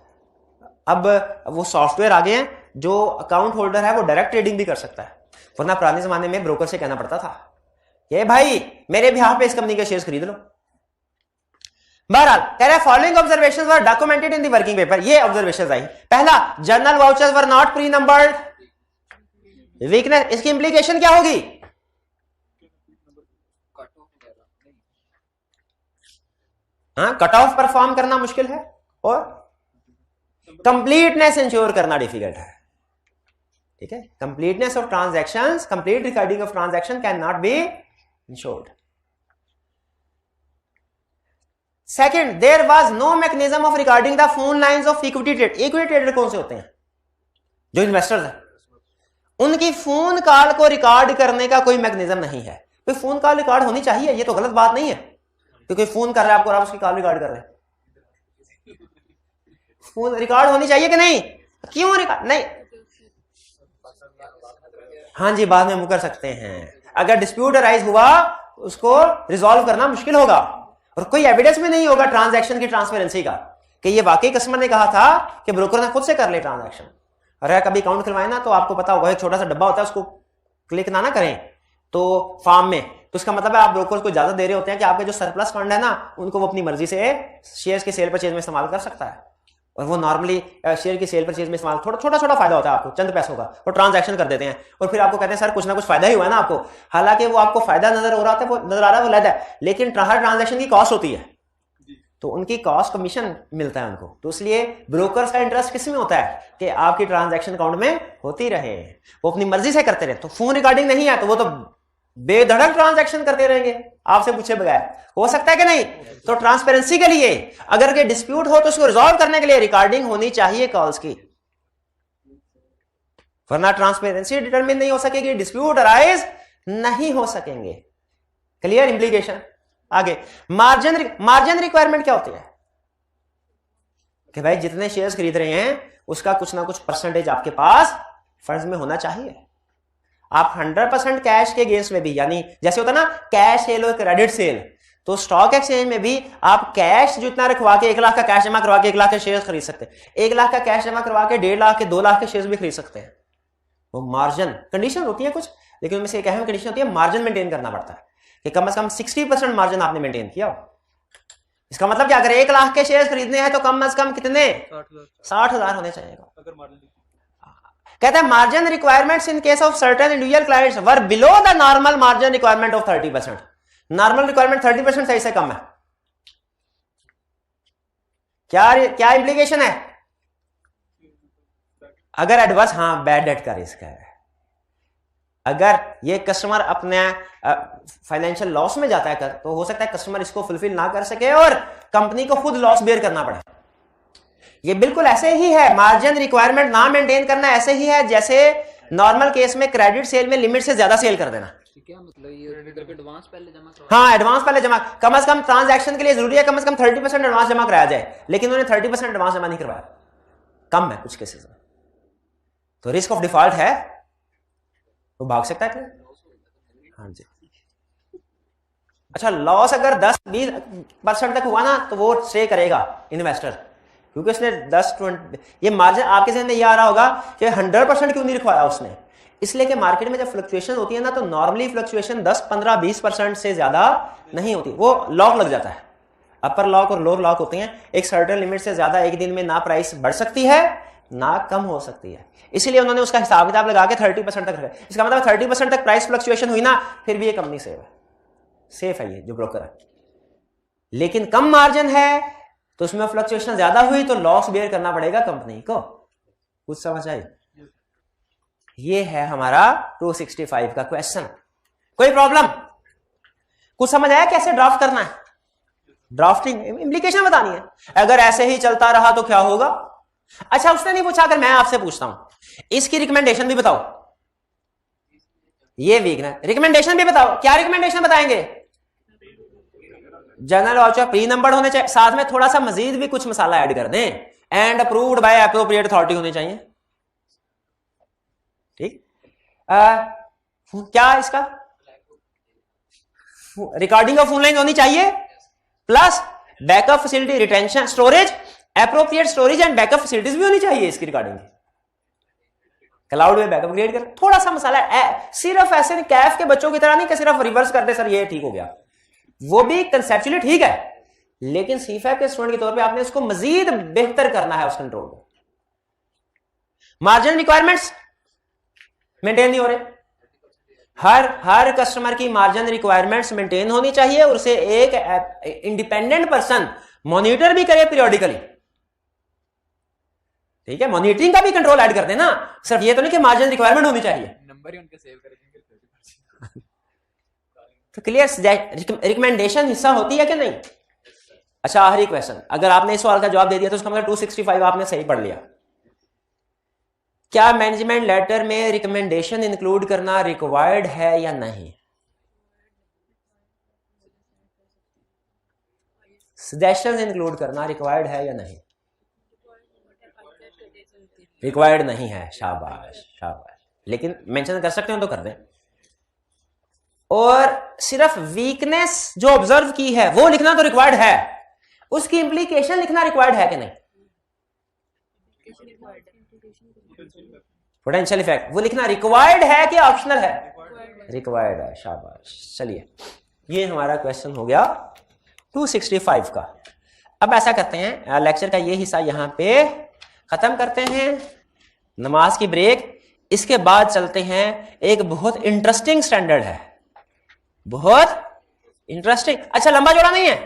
A: अब वो सॉफ्टवेयर आ गए हैं, जो अकाउंट होल्डर है वो डायरेक्ट ट्रेडिंग भी कर सकता है, वरना पुराने जमाने में ब्रोकर से कहना पड़ता था कि भाई मेरे बिहाफ पे इस कंपनी के शेयर्स खरीद लो। बहरहाल कह रहे following observations were documented in the working paper. ये ऑब्जर्वेशंस आई। पहला, journal vouchers were not pre numbered. Weakness, इसकी इंप्लीकेशन क्या होगी? हाँ, कट ऑफ परफॉर्म करना मुश्किल है और कंप्लीटनेस इंश्योर करना डिफिकल्ट है। ठीक है, completeness of transactions, complete recording of transaction can not be ensured. Second, there was no mechanism of recording the phone lines of equity trade. Equity trader कौन से होते हैं? जो इन्वेस्टर्स हैं, उनकी फोन कॉल को रिकॉर्ड करने का कोई मैकेनिज्म नहीं है। कोई फोन कॉल रिकॉर्ड होनी चाहिए, ये तो गलत बात नहीं है कि कोई फोन कर रहा है आपको और आप उसकी कॉल रिकॉर्ड कर रहे हैं। फोन रिकॉर्ड होनी चाहिए कि नहीं? क्यों रिकॉर्ड नहीं? हाँ जी, बाद में मुकर सकते हैं। अगर डिस्प्यूट अराइज हुआ उसको रिजॉल्व करना मुश्किल होगा और कोई एविडेंस भी नहीं होगा ट्रांजैक्शन की ट्रांसपेरेंसी का कि ये वाकई कस्टमर ने कहा था कि ब्रोकर ने खुद से कर ले ट्रांजैक्शन। अगर कभी अकाउंट खुलवाए ना तो आपको पता होगा एक छोटा सा डब्बा होता है, उसको क्लिक ना करें तो फॉर्म में, तो इसका मतलब है आप ब्रोकर को इजाजत दे रहे होते हैं कि आपके जो सरप्लस फंड है ना उनको वो अपनी मर्जी से शेयर्स के सेल परचेज में इस्तेमाल कर सकता है। और वो नॉर्मली शेयर की सेल परचेज में इस्तेमाल छोटा छोटा फायदा होता है आपको, चंद पैसों का, और ट्रांजैक्शन कर देते हैं और फिर आपको कहते हैं सर कुछ ना कुछ फायदा ही हुआ है ना आपको। हालांकि वो आपको फायदा नजर हो रहा है, वो नजर आ रहा है, वो अलग है, लेकिन हर ट्रांजैक्शन की कॉस्ट होती है, तो उनकी कॉस्ट कमीशन मिलता है उनको। तो इसलिए ब्रोकर्स का इंटरेस्ट किस में होता है कि आपकी ट्रांजैक्शन अकाउंट में होती रहे, वो अपनी मर्जी से करते रहे। तो फोन रिकॉर्डिंग नहीं है तो वो तो बेधड़क ट्रांजैक्शन करते रहेंगे आपसे पूछे बगैर। हो सकता है कि नहीं? तो ट्रांसपेरेंसी के लिए अगर के डिस्प्यूट हो तो उसको रिजॉल्व करने के लिए रिकॉर्डिंग होनी चाहिए कॉल्स की, वरना ट्रांसपेरेंसी डिटरमिन नहीं हो सकेगी, डिस्प्यूट अराइज नहीं हो सकेंगे। Clear implication? आगे, मार्जिन रिक्वायरमेंट क्या होती है कि भाई जितने शेयर्स खरीद रहे हैं उसका कुछ ना कुछ परसेंटेज आपके पास फंड्स में होना चाहिए। आप 100% कैश के अगेंस्ट में भी, यानी जैसे होता है ना कैश सेल और क्रेडिट सेल, तो स्टॉक एक्सचेंज में भी आप कैश जितना रखवा के 1 लाख का कैश जमा करवा के 1 लाख के शेयर्स खरीद सकते हैं, 1 लाख का कैश जमा करवा के 1.5 लाख के 2 लाख के शेयर्स भी खरीद सकते हैं। वो मार्जिन कंडीशन होती है कुछ, लेकिन उनमें से एक अहम कंडीशन होती है मार्जिन मेंटेन करना पड़ता है कि कम से कम 60% मार्जिन आपने मेंटेन किया हो। इसका मतलब क्या, अगर 1 लाख के शेयर्स खरीदने हैं तो कम से कम कितने? 60,000 होने चाहिए। कहते हैं margin requirements in case of certain individual clients were below the normal margin requirement of 30%। Normal requirement 30% से कम है। क्या इंप्लीकेशन है? अगर एडवर्स, हाँ, बैड डेट का रिस्क है। अगर ये कस्टमर अपने फाइनेंशियल लॉस में जाता है तो हो सकता है कस्टमर इसको फुलफिल ना कर सके और कंपनी को खुद लॉस बेयर करना पड़े। ये बिल्कुल ऐसे ही है, मार्जिन रिक्वायरमेंट ना मेंटेन करना ऐसे ही है जैसे नॉर्मल केस में क्रेडिट सेल में लिमिट से ज्यादा सेल कर देना।
C: क्या मतलब ये एडवांस पहले जमा करवा?
A: हाँ, एडवांस पहले जमा, कम से कम ट्रांजैक्शन के लिए जरूरी है कम से कम 30% एडवांस जमा कराया जाए, लेकिन उन्होंने 30% एडवांस जमा नहीं करवाया, कम है कुछ केसेस में, तो रिस्क ऑफ डिफॉल्ट है, वो भाग सकता है। हाँ जी। अच्छा, लॉस अगर 10-20% तक हुआ ना तो वो स्टे करेगा इन्वेस्टर, क्योंकि उसने 10-20 ये मार्जिन आपके जहन में ये आ रहा होगा कि 100% क्यों नहीं रखवाया उसने, इसलिए कि मार्केट में जब फ्लक्चुएशन होती है ना तो नॉर्मली फ्लक्चुएशन 10-15-20% से ज्यादा नहीं होती, वो लॉक लग जाता है, अपर लॉक और लोअर लॉक होते हैं। एक सर्टेन लिमिट से ज्यादा एक दिन में ना प्राइस बढ़ सकती है ना कम हो सकती है, इसलिए उन्होंने उसका हिसाब किताब लगा के 30% तक रखा। इसका मतलब 30% तक प्राइस फ्लक्चुएशन हुई ना फिर भी ये कंपनी सेफ है ये जो ब्रोकर है। लेकिन कम मार्जिन है तो उसमें फ्लक्चुएशन ज्यादा हुई तो लॉस बेयर करना पड़ेगा कंपनी को। कुछ समझ आई? ये है हमारा 265 का क्वेश्चन। कोई प्रॉब्लम? कुछ समझ आया कैसे ड्राफ्ट करना है? ड्राफ्टिंग इंप्लीकेशन बतानी है, अगर ऐसे ही चलता रहा तो क्या होगा। अच्छा, उसने नहीं पूछा, अगर मैं आपसे पूछता हूं इसकी रिकमेंडेशन भी बताओ, ये वीकनेस रिकमेंडेशन भी बताओ, क्या रिकमेंडेशन बताएंगे? जनरल वाउचर प्री नंबर्ड होने चाहिए, साथ में थोड़ा सा मजीद भी कुछ मसाला ऐड कर दें, and approved by appropriate authority होनी चाहिए। ठीक, क्या इसका रिकॉर्डिंग ऑफ फोन लाइन होनी चाहिए, plus backup facility, retention, storage, appropriate storage and backup facilities भी होनी चाहिए इसकी रिकॉर्डिंग की। क्लाउड में बैकअप क्रिएट कर, थोड़ा सा मसाला है, सिर्फ ऐसे नहीं कैफ के बच्चों की तरह नहीं कि सिर्फ रिवर्स कर दे सर ये ठीक हो गया, वो भी कंसेप्चुअली ठीक है, लेकिन सीफैप के स्टूडेंट के तौर पे आपने उसको मजीद बेहतर करना है उस कंट्रोल को। मार्जिन रिक्वायरमेंट्स मेंटेन नहीं हो रहे, हर कस्टमर की मार्जिन रिक्वायरमेंट्स मेंटेन होनी चाहिए और उसे एक इंडिपेंडेंट पर्सन मॉनिटर भी करे पीरियोडिकली, ठीक है, मॉनिटरिंग का भी कंट्रोल ऐड कर देना, सिर्फ ये तो नहीं कि मार्जिन रिक्वायरमेंट होनी चाहिए।
C: नंबर ही उनके सेव करेंगे
A: तो क्लियर, रिकमेंडेशन हिस्सा होती है कि नहीं? अच्छा आखिरी क्वेश्चन, अगर आपने इस सवाल का जवाब दे दिया तो उसका मतलब 265 आपने सही पढ़ लिया। क्या मैनेजमेंट लेटर में रिकमेंडेशन इंक्लूड करना रिक्वायर्ड है या नहीं? सजेशन इंक्लूड करना रिक्वायर्ड है या नहीं? रिक्वायर्ड नहीं है, शाबाश शाबाश, लेकिन मेंशन कर सकते हो तो कर दें। और सिर्फ वीकनेस जो ऑब्जर्व की है वो लिखना तो रिक्वायर्ड है, उसकी इंप्लीकेशन लिखना रिक्वायर्ड है कि नहीं? पोटेंशियल इफेक्ट वो लिखना रिक्वायर्ड है कि ऑप्शनल है? रिक्वायर्ड है, शाबाश। चलिए ये हमारा क्वेश्चन हो गया 265 का। अब ऐसा करते हैं, लेक्चर का ये हिस्सा यहां पे खत्म करते हैं, नमाज की ब्रेक, इसके बाद चलते हैं एक बहुत इंटरेस्टिंग स्टैंडर्ड है, बहुत इंटरेस्टिंग। अच्छा लंबा जोड़ा नहीं है,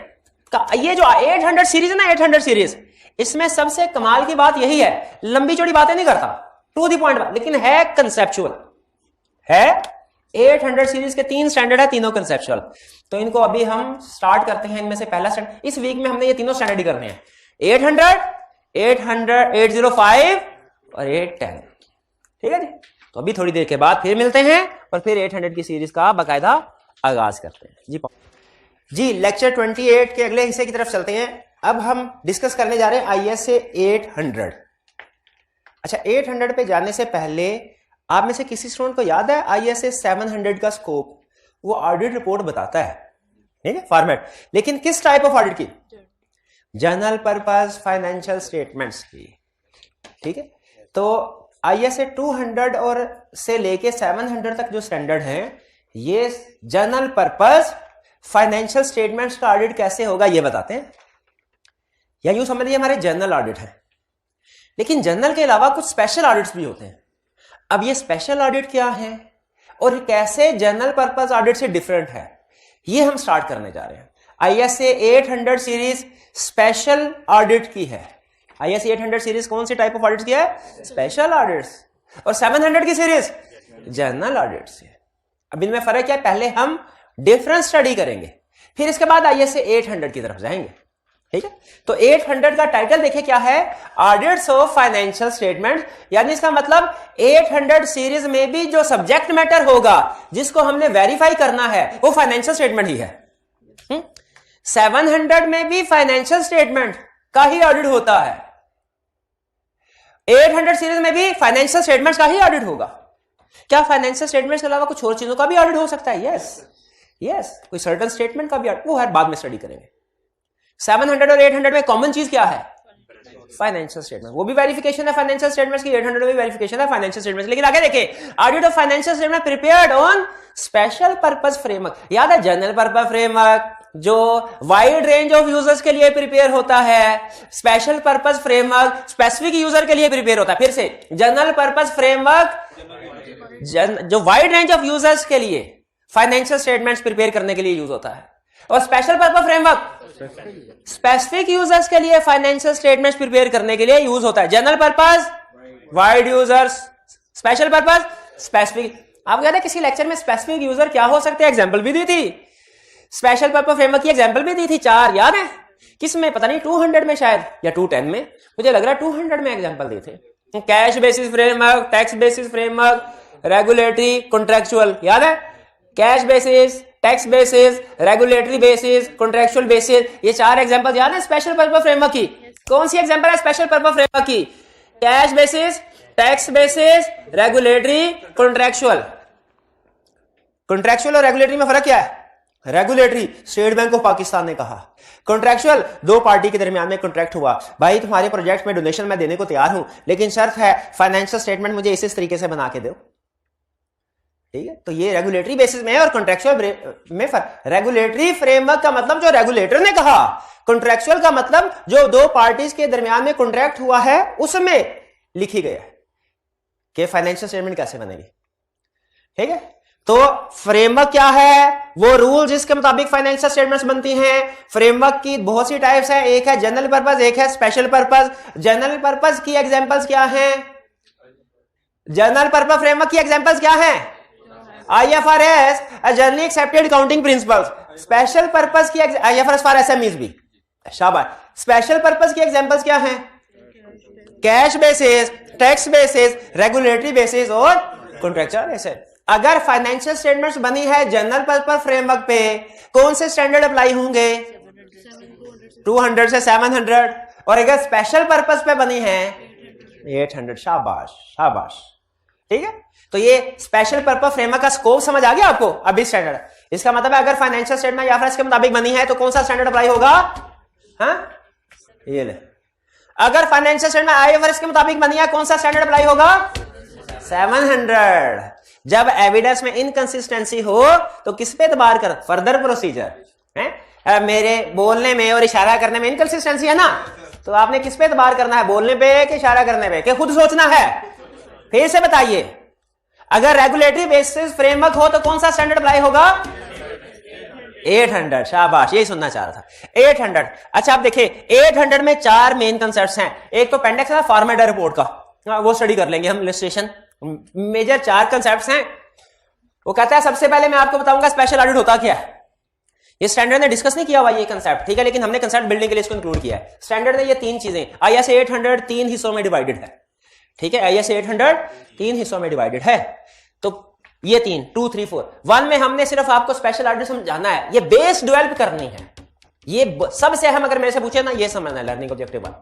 A: ये जो 800 सीरीज है ना, 800 सीरीज, इसमें सबसे कमाल की बात यही है, लंबी चौड़ी बातें नहीं करता, टू द पॉइंट, लेकिन है कंसेप्चुअल है। 800 सीरीज के 3 स्टैंडर्ड है, तीनों कंसेप्चुअल। तो इनको अभी हम स्टार्ट करते हैं। इनमें से पहला स्टैंडर्ड, इस वीक में हमने ये तीनों स्टैंडर्ड ही करने हैं, 800, 805 और 810, ठीक है जी। तो अभी थोड़ी देर के बाद फिर मिलते हैं और फिर 800 की सीरीज का बाकायदा आगाज करते हैं जी। लेक्चर 28 के अगले हिस्से की तरफ चलते हैं। अब हम डिस्कस करने जा रहे हैं ISA 800। अच्छा 800 पे जाने से पहले आप में से किसी स्टूडेंट को याद है ISA 700 का स्कोप? वो ऑडिट रिपोर्ट बताता है, ठीक है, फॉर्मेट, लेकिन किस टाइप ऑफ ऑडिट की? जनरल पर्पस फाइनेंशियल स्टेटमेंट्स की, ठीक है। तो ISA 200 और से लेके 700 तक जो स्टैंडर्ड है, ये जनरल पर्पस फाइनेंशियल स्टेटमेंट्स का ऑडिट कैसे होगा ये बताते हैं, या यूं समझिए हमारे जनरल ऑडिट है, लेकिन जनरल के अलावा कुछ स्पेशल ऑडिट्स भी होते हैं। अब ये स्पेशल ऑडिट क्या है और कैसे जनरल पर्पस ऑडिट से डिफरेंट है, ये हम स्टार्ट करने जा रहे हैं। ISA 800 सीरीज स्पेशल ऑडिट की है। ISA 800 सीरीज कौन सी टाइप ऑफ ऑडिट की है? Special audits. और 700 की सीरीज जनरल ऑडिट्स है। अब इनमें फर्क क्या है, पहले हम डिफरेंस स्टडी करेंगे, फिर इसके बाद ISA 800 की तरफ जाएंगे, ठीक है। तो 800 का टाइटल देखिए क्या है, ऑडिट्स ऑफ फाइनेंशियल स्टेटमेंट, यानी इसका मतलब 800 सीरीज में भी जो सब्जेक्ट मैटर होगा जिसको हमने वेरीफाई करना है वो फाइनेंशियल स्टेटमेंट ही है। 700 में भी फाइनेंशियल स्टेटमेंट का ही ऑडिट होता है, 800 सीरीज में भी फाइनेंशियल स्टेटमेंट्स का ही ऑडिट होगा। क्या फाइनेंशियल स्टेटमेंट्स के अलावा कुछ और चीजों का भी ऑडिट हो सकता है? यस, कोई सर्टेन स्टेटमेंट का भी ऑडिट, वो हर बाद में स्टडी करेंगे। 700 और 800 में कॉमन चीज क्या है? फाइनेंशियल स्टेटमेंट, वो भी वेरिफिकेशन है फाइनेंशियल स्टेटमेंट्स की, 800 में भी वेरिफिकेशन है फाइनेंशियल स्टेटमेंट्स। लेकिन आगे देखिए, audit of financial statement prepared on special purpose framework. याद है जनरल पर्पस फ्रेमवर्क जो वाइड रेंज ऑफ यूजर्स के लिए प्रिपेयर होता है, special purpose framework specific user के लिए प्रिपेयर होता है। फिर से जनरल पर्पस फ्रेमवर्क जो वाइड रेंज ऑफ यूजर्स के लिए फाइनेंशियल स्टेटमेंट्स प्रिपेयर करने के लिए यूज होता है, और special purpose framework specific users के लिए फाइनेंशियल स्टेटमेंट्स प्रिपेयर करने के लिए यूज होता है। General purpose wide users, special purpose specific. आपको याद है किसी लेक्चर में स्पेसिफिक यूजर क्या हो सकते हैं, एग्जांपल भी दी थी, स्पेशल पर्पस फ्रेमवर्क की एग्जांपल भी दी थी 4, याद है? किसमें पता नहीं, 200 में शायद या 210 में, मुझे लग रहा है 200 में एग्जांपल दी थे। Cash basis framework, tax basis framework, regulatory, contractual, याद है? Cash basis, tax basis, regulatory basis, contractual basis, ये 4 एग्जांपल याद है स्पेशल पर्पस फ्रेमवर्क की? कौन सी एग्जांपल है स्पेशल पर्पस फ्रेमवर्क की? Cash basis, tax basis, regulatory, contractual. Contractual और रेगुलेटरी में फर्क क्या है? Regulatory, state bank of Pakistan ने कहा। कॉन्ट्रैक्चुअल, दो पार्टी के दरमियान में कॉन्ट्रैक्ट हुआ, भाई तुम्हारे प्रोजेक्ट में डोनेशन मैं देने को तैयार हूं, लेकिन शर्त है फाइनेंशियल स्टेटमेंट मुझे इस तरीके से बना के दो। ठीक है, तो ये रेगुलेटरी बेसिस में है और कॉन्ट्रैक्चुअल में फर्क। रेगुलेटरी फ्रेमवर्क का मतलब जो रेगुलेटर ने कहा, कॉन्ट्रैक्चुअल का मतलब जो दो पार्टीज के दरमियान में कॉन्ट्रैक्ट हुआ है उसमें लिखी गई है कि फाइनेंशियल स्टेटमेंट कैसे बनेगी। ठीक है, तो फ्रेमवर्क क्या है? वो रूल जिसके मुताबिक फाइनेंशियल स्टेटमेंट्स बनती हैं। फ्रेमवर्क की बहुत सी टाइप्स हैं, एक है जनरल पर्पस, एक है स्पेशल पर्पस। जनरल पर्पस की एग्जांपल्स क्या हैं? जनरल पर्पस फ्रेमवर्क की एग्जांपल्स क्या हैं? IFRS, generally accepted accounting principles. Special purpose की IFRS फॉर SMEs भी, शाबाश। स्पेशल पर्पस की एग्जांपल्स क्या हैं? Cash basis, tax basis, regulatory basis और कॉन्ट्रैक्चुअल बेसिस। अगर फाइनेंशियल स्टेटमेंट्स बनी है जनरल पर्पस फ्रेमवर्क पे, कौन से स्टैंडर्ड अप्लाई होंगे? 200 से 700। और अगर स्पेशल पर्पस पे बनी है 800। शाबाश शाबाश। ठीक है, तो ये स्पेशल पर्पस फ्रेमवर्क का स्कोप समझ आ गया आपको? अभी स्टैंडर्ड, इसका मतलब है अगर फाइनेंशियल स्टेटमेंट IFRS के मुताबिक बनी है तो कौन सा स्टैंडर्ड अप्लाई होगा? हाँ, ये ले। अगर फाइनेंशियल स्टेटमेंट IFRS के मुताबिक बनी है कौन सा स्टैंडर्ड अप्लाई होगा? 700। जब एविडेंस में इनकंसिस्टेंसी हो तो किस पे एतबार कर? फर्दर प्रोसीजर है। मेरे बोलने में और इशारा करने में इनकंसिस्टेंसी है ना, तो आपने किस पे एतबार करना है? बोलने पे कि इशारा करने पे, कि खुद सोचना है? फिर से बताइए, अगर रेगुलेटरी बेसिस फ्रेमवर्क हो तो कौन सा स्टैंडर्ड अप्लाई होगा? 800। शाबाश, यही सुनना चाह रहा था, 800। अच्छा, आप देखिए 800 में 4 मेन कंसेप्ट्स हैं। एक तो अपेंडिक्स है फॉर्मेट रिपोर्ट का, वो स्टडी कर लेंगे हम, इलस्ट्रेशन। मेजर 4 कंसेप्ट्स हैं। वो कहता है सबसे पहले मैं आपको बताऊंगा स्पेशल ऑडिट होता क्या है। ये स्टैंडर्ड ने डिस्कस नहीं किया हुआ ये कंसेप्ट, ठीक है, लेकिन हमने कंसेप्ट बिल्डिंग के लिए इसको इंक्लूड किया है। स्टैंडर्ड ने ये 3 चीजें, IS 800 3 हिस्सों में डिवाइडेड है। ठीक है, IS 800 3 हिस्सों में डिवाइडेड है। तो ये 3, 2, 3, 4, 1 में हमने सिर्फ आपको स्पेशल ऑडिट समझाना है, ये बेस डेवलप करनी है। ये सबसे अहम, अगर मेरे से पूछे ना, ये समझना है लर्निंग ऑब्जेक्टिव 1।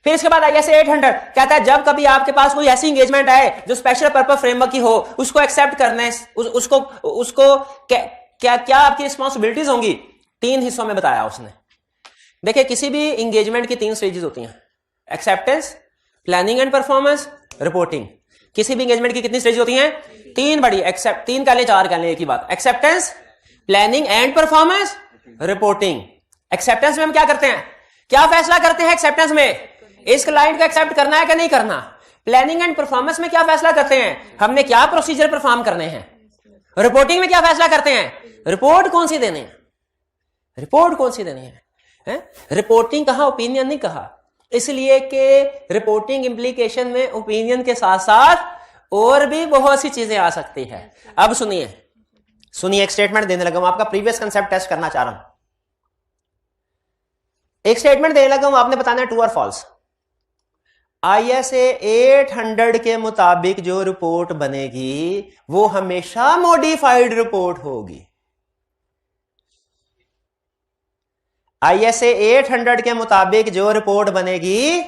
A: फिर इसके बाद IS 800 कहता है जब कभी आपके पास कोई ऐसी एंगेजमेंट आए जो स्पेशल पर्पस फ्रेमवर्क की हो, उसको एक्सेप्ट करने, उसको क्या आपकी रिस्पॉन्सिबिलिटीज होंगी? 3 हिस्सों में बताया उसने। देखिए, किसी भी एंगेजमेंट की 3 स्टेजेस होती हैं, acceptance, planning and performance, reporting. किसी भी एंगेजमेंट की कितनी स्टेज होती हैं? 3 बड़ी, 3 कह लें, 4 कह लें, एक ही बात। Acceptance, planning and performance, reporting. Acceptance में हम क्या करते हैं? क्या फैसला करते हैं एक्सेप्टेंस में? इस क्लाइंट को एक्सेप्ट करना है कि नहीं करना। प्लानिंग एंड परफॉर्मेंस में क्या फैसला करते हैं? हमने क्या प्रोसीजर परफॉर्म करने हैं। रिपोर्टिंग में क्या फैसला करते हैं? रिपोर्ट कौन सी देनी है, रिपोर्ट कौन सी देनी है? रिपोर्टिंग कहा, ओपिनियन नहीं कहा, इसलिए कि रिपोर्टिंग इंप्लीकेशन में ओपिनियन के साथ साथ और भी बहुत सी चीजें आ सकती है। अब सुनिए, एक स्टेटमेंट देने लगा हूं, आपका प्रीवियस कंसेप्ट टेस्ट करना चाह रहा हूं। एक स्टेटमेंट देने लगा हूं, आपने बताना है ट्रू और फॉल्स। IS 800 के मुताबिक जो रिपोर्ट बनेगी वो हमेशा मॉडिफाइड रिपोर्ट होगी। IS 800 के मुताबिक जो रिपोर्ट बनेगी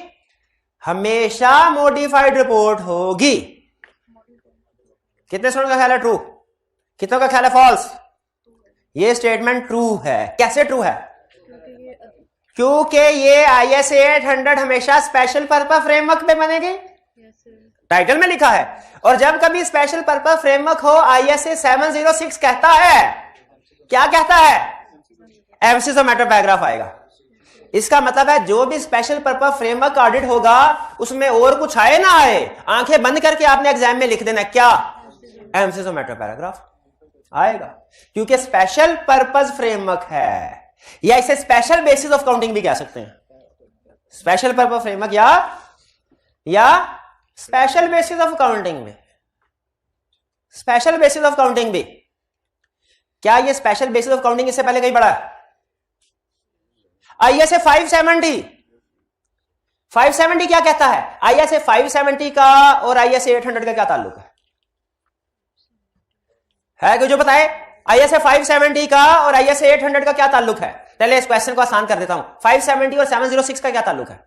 A: हमेशा मॉडिफाइड रिपोर्ट होगी। कितने स्टूडेंट का ख्याल है ट्रू? कितनों का ख्याल है फॉल्स? ये स्टेटमेंट ट्रू है। कैसे ट्रू है? क्योंकि ये IS 800 हमेशा स्पेशल पर्पस फ्रेमवर्क पे बनेगी, टाइटल में लिखा है। और जब कभी स्पेशल पर्पस फ्रेमवर्क हो, IS 706 कहता है, क्या कहता है? एम्फसिस ऑफ मैटर पैराग्राफ आएगा। इसका मतलब है जो भी स्पेशल पर्पस फ्रेमवर्क ऑडिट होगा उसमें और कुछ आए ना आए, आंखें बंद करके आपने एग्जाम में लिख देना क्या? एम्फसिस ऑफ मैटर पैराग्राफ आएगा, क्योंकि स्पेशल पर्पस फ्रेमवर्क है। या इसे स्पेशल बेसिस ऑफ काउंटिंग भी कह सकते हैं, स्पेशल पर्पस फ्रेमवर्क या स्पेशल बेसिस ऑफ काउंटिंग भी, स्पेशल बेसिस ऑफ काउंटिंग भी। क्या ये स्पेशल बेसिस ऑफ काउंटिंग इससे पहले कहीं पढ़ा है? IS 570 क्या कहता है? IS 570 का और IS 800 का क्या ताल्लुक है कोई जो बताए? IS 570 का और IS 800 का क्या ताल्लुक है? पहले इस क्वेश्चन को आसान कर देता हूं। 570 और 706 का क्या ताल्लुक है?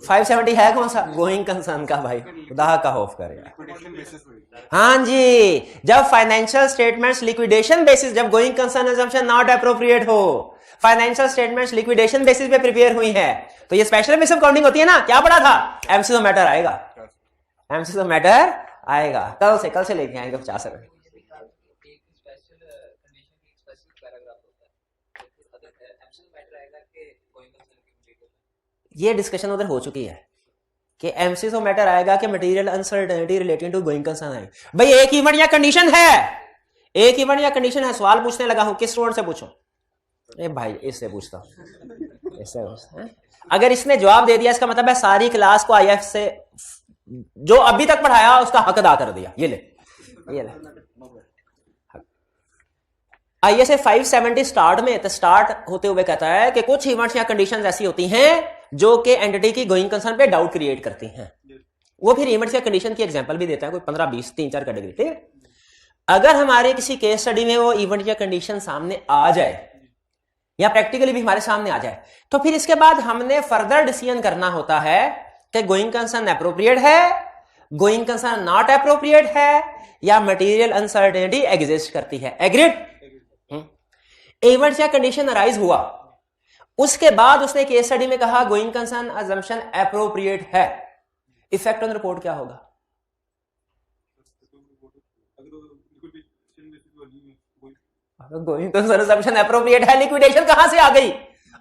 A: 570 है कौन सा? गोइंग कंसर्न का भाई, खुदा का खौफ करे यार। हाँ जी, जब फाइनेंशियल स्टेटमेंट्स लिक्विडेशन बेसिस, जब going concern assumption not appropriate हो, फाइनेंशियल स्टेटमेंट्स लिक्विडेशन बेसिस पे प्रिपेयर हुई है, तो ये स्पेशल मिस काउंटिंग होती है ना। क्या पढ़ा था? एमसीक्यू मैटर आएगा, एमसीक्यू मैटर आएगा। कल से लेके आएंगे 50 रुपए। ये डिस्कशन उधर हो चुकी है कि एमसीक्यू मैटर आएगा कि material uncertainty relating to going concern आएगा। भाई एक इवेंट या कंडीशन है, एक इवेंट या कंडीशन है, सवाल पूछने लगा हूं, किस स्टूडेंट से पूछूं? ए भाई इससे पूछता हूं, इससे पूछता हूं। अगर इसने जवाब दे दिया इसका मतलब है सारी क्लास को आईएफ से जो अभी तक पढ़ाया उसका हक अदा कर दिया। ये ले, ये ले। आईएस 570 स्टार्ट में, तो स्टार्ट होते हुए कहता है कि कुछ इवेंट्स या कंडीशंस ऐसी होती हैं जो कि एंटिटी की गोइंग कंसर्न पे डाउट क्रिएट करती हैं। वो फिर इवेंट्स या कंडीशन की एग्जांपल भी देता है, कोई 15 20 3-4 कैटेगरी। ठीक है, अगर हमारे किसी केस स्टडी में वो इवेंट या कंडीशन सामने आ जाए या प्रैक्टिकली भी हमारे सामने आ जाए, तो फिर इसके बाद हमने फर्दर डिसीजन करना होता है कि गोइंग कंसर्न अप्रोप्रिएट है, गोइंग कंसर्न नॉट अप्रोप्रिएट है, या मटेरियल अनसर्टेनिटी एग्जिस्ट करती है। एग्रीड? इवेंट्स या कंडीशन अराइज हुआ, उसके बाद उसने केस स्टडी में कहा गोइंग कंसर्न अजम्पशन अप्रोप्रिएट है, इफेक्ट ऑन रिपोर्ट क्या होगा? गोइंग कंसर्न अजम्पशन अप्रोप्रिएट है, लिक्विडेशन कहां से आ गई?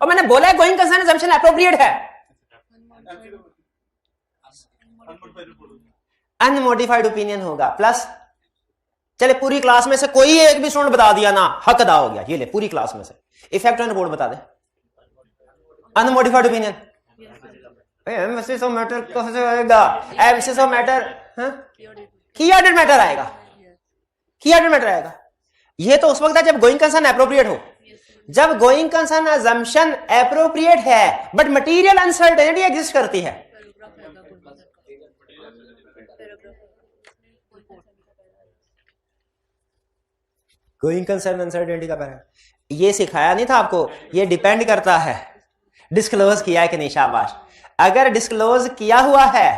A: और मैंने बोला है गोइंग कंसर्न अजम्पशन अप्रोप्रिएट है, अनमोडिफाइड ओपिनियन होगा। प्लस चले पूरी क्लास में से कोई एक भी स्टूडेंट बता दिया ना, हक अदा हो गया। ये ले, पूरी क्लास में से इफेक्ट ऑन रिपोर्ट बता दे। अनमोडिफाइड ओपिनियन, एमसीक्यू मैटर कैसे आएगा? एमसीक्यू मैटर की ऑर्डर मैटर आएगा, की ऑर्डर मैटर आएगा। ये तो उस वक्त है जब गोइंग कंसर्न अप्रोप्रिएट हो। जब गोइंग कंसर्न अजम्पशन अप्रोप्रिएट है बट मटेरियल अनसर्टेनिटी एग्जिस्ट करती है, गोइंग कंसर्न अनसर्टेनिटी का पैरा। ये सिखाया नहीं था आपको, ये डिपेंड करता है डिस्क्लोज किया है कि नहीं। शाबाश। अगर डिस्क्लोज किया हुआ है,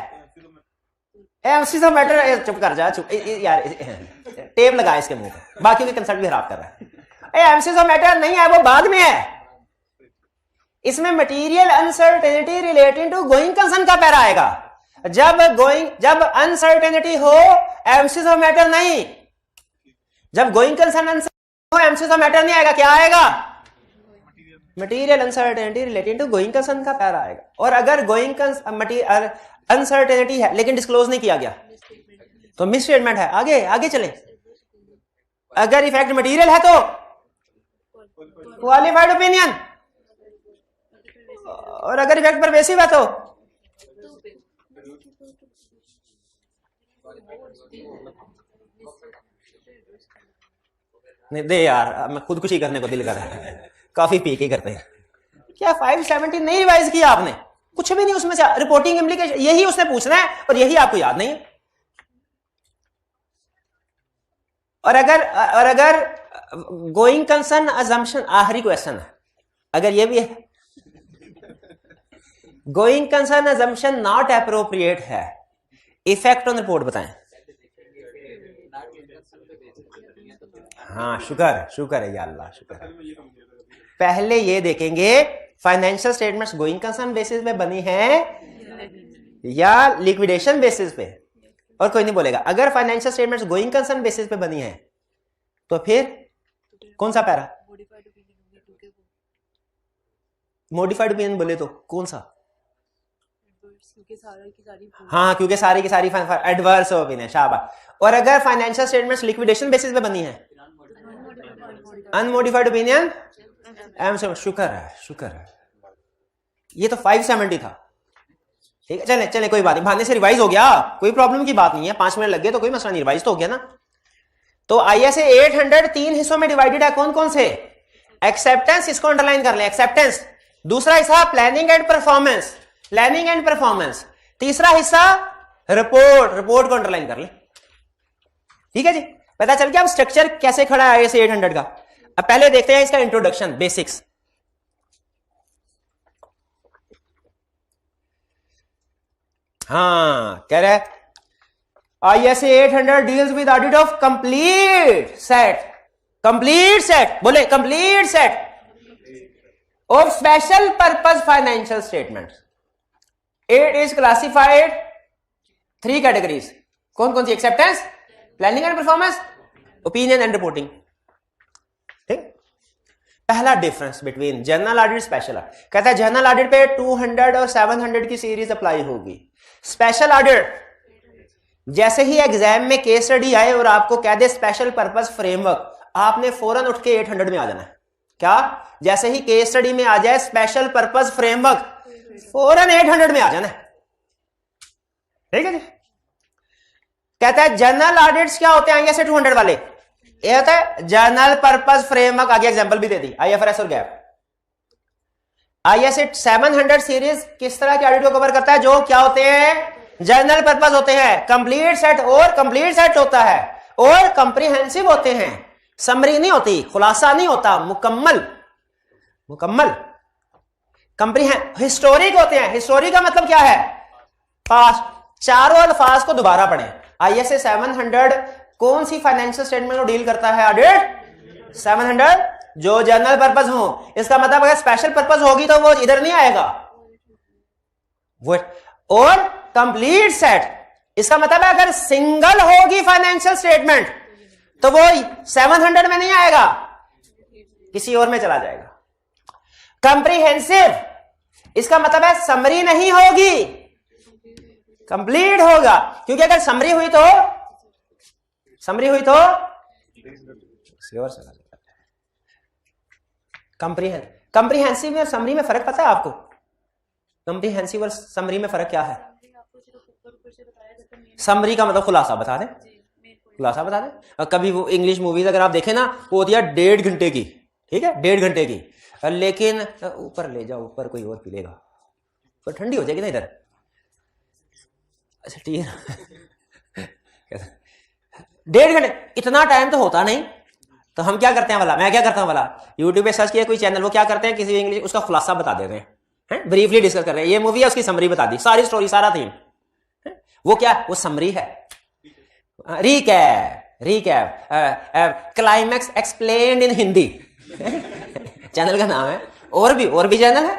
A: एमसीक्यू मैटर, चुप कर जा, चुप यार, टेप लगा इसके मुंह पे, बाकियों के कंसर्ट भी खराब कर रहा है। एमसीक्यू मैटर नहीं है, वो बाद में है। इसमें material uncertainty relating to going concern का पैरा आएगा। जब अनसर्टेनिटी हो एमसीक्यू मैटर नहीं, जब गोइंग कंसर्न हो एमसीक्यू मैटर नहीं आएगा। क्या आएगा? Material uncertainty relating to going concern का पैरा आएगा। और अगर गोइंग अनसर्टेनिटी है लेकिन डिस्क्लोज नहीं किया गया तो मिस स्टेटमेंट है। आगे आगे चले। अगर इफेक्ट मटेरियल है तो क्वालिफाइड ओपिनियन, और अगर इफेक्ट परवेसिव है तो नहीं दे यार, मैं खुदकुशी करने को दिल कर रहा है, काफी पी के करते हैं। क्या 570 नहीं रिवाइज किया आपने? कुछ भी नहीं उसमें से, रिपोर्टिंग इम्प्लीकेशन यही उसने पूछना है और यही आपको याद नहीं है। और अगर गोइंग कंसर्न अजम्पशन, आखिरी क्वेश्चन है, अगर ये भी है going concern assumption not appropriate है, इफेक्ट ऑन रिपोर्ट बताएं। हाँ शुक्र है या अल्लाह, शुक्र है। पहले ये देखेंगे financial statements going concern basis पे बनी है या लिक्विडेशन बेसिस पे, और कोई नहीं बोलेगा। अगर financial statements going concern basis पे बनी है तो फिर कौन सा पैरा? मॉडिफाइड ओपिनियन बोले तो कौन सा? हाँ, क्योंकि सारी की सारी एडवर्स ओपिनियन। शाबाश। और अगर फाइनेंशियल स्टेटमेंट्स लिक्विडेशन बेसिस पे बनी है, अनमोडिफाइड ओपिनियन, शुक्र है। ये तो 570 था। ठीक है, चले कोई बात नहीं, बहाने से रिवाइज हो गया, कोई प्रॉब्लम की बात नहीं है। 5 मिनट लग गए तो कोई मसला नहीं, रिवाइज तो हो गया ना। तो आईएसए 800 3 हिस्सों में डिवाइडेड है। कौन कौन से? एक्सेप्टेंस, इसको अंडरलाइन कर ले, एक्सेप्टेंस। दूसरा हिस्सा planning and performance, planning and performance. तीसरा हिस्सा रिपोर्ट को अंडरलाइन कर ले। ठीक है जी, पता चल गया अब स्ट्रक्चर कैसे खड़ा है आईएसए 800 का। अब पहले देखते हैं इसका इंट्रोडक्शन, बेसिक्स। हाँ, कह रहे ISA 800 deals with audit of complete set, बोले complete set of special purpose financial statements. It is classified 3 categories. कौन कौन सी? Acceptance, planning and performance, opinion and reporting. ठीक, पहला difference between general audit special audit, कहता है general audit पे 200 और 700 की सीरीज अप्लाई होगी। स्पेशल ऑडिट जैसे ही एग्जाम में केस स्टडी आए और आपको कह दे स्पेशल पर्पस फ्रेमवर्क, आपने फौरन उठ के 800 में आ जाना है। क्या? जैसे ही केस स्टडी में आ जाए स्पेशल पर्पस फ्रेमवर्क, फौरन 800 में आ जाना है। ठीक है जी। कहता है जनरल ऑडिट्स क्या होते हैं ISA 200 वाले? ये होता है जनरल पर्पस फ्रेमवर्क। आगे एग्जांपल भी दे दी, IFRS और गैप। ISA 700 सीरीज किस तरह के ऑडिट को कवर करता है? जो क्या होते हैं? जनरल पर्पस होते हैं। कंप्लीट सेट और कंप्लीट सेट होता है और कंप्रीहेंसिव होते हैं। समरी नहीं होती, खुलासा नहीं होता, मुकम्मल हिस्टोरिक होते हैं। हिस्टोरिक का मतलब क्या है? पास्ट। चारों अल्फाज को दोबारा पढ़ें। ISA 700 कौन सी फाइनेंशियल स्टेटमेंट को डील करता है? ऑडिट 700 जो जनरल पर्पस हो। इसका मतलब अगर स्पेशल पर्पस होगी तो वो इधर नहीं आएगा। और कंप्लीट सेट, इसका मतलब है अगर सिंगल होगी फाइनेंशियल स्टेटमेंट तो वो 700 में नहीं आएगा, किसी और में चला जाएगा। कंप्रीहेंसिव, इसका मतलब है समरी नहीं होगी, कंप्लीट होगा। क्योंकि अगर समरी हुई तो कंप्रीहेंसिव में और समरी में फर्क पता है आपको? कंप्रीहेंसिव और समरी में फर्क क्या है? समरी का मतलब खुलासा बता दें, खुलासा बता दें। कभी वो इंग्लिश मूवीज अगर आप देखें ना, वो होती है 1.5 घंटे की, ठीक है, 1.5 घंटे की, लेकिन ऊपर ले जाओ, ऊपर कोई और पी लेगा तो ठंडी हो जाएगी ना इधर। अच्छा ठीक है 1.5 घंटे, इतना टाइम तो होता नहीं। तो हम क्या करते हैं वाला, मैं क्या करता हूं वाला, यूट्यूब पे सर्च किया कोई चैनल, वो क्या करते हैं किसी इंग्लिश उसका खुलासा बता देते हैं, ब्रीफली डिस्कस कर रहे हैं, ये मूवी है उसकी समरी बता दी, सारी स्टोरी सारा थीम, वो क्या, वो समरी है। रीकैप क्लाइमैक्स एक्सप्लेन्ड इन हिंदी चैनल का नाम है, और भी चैनल है।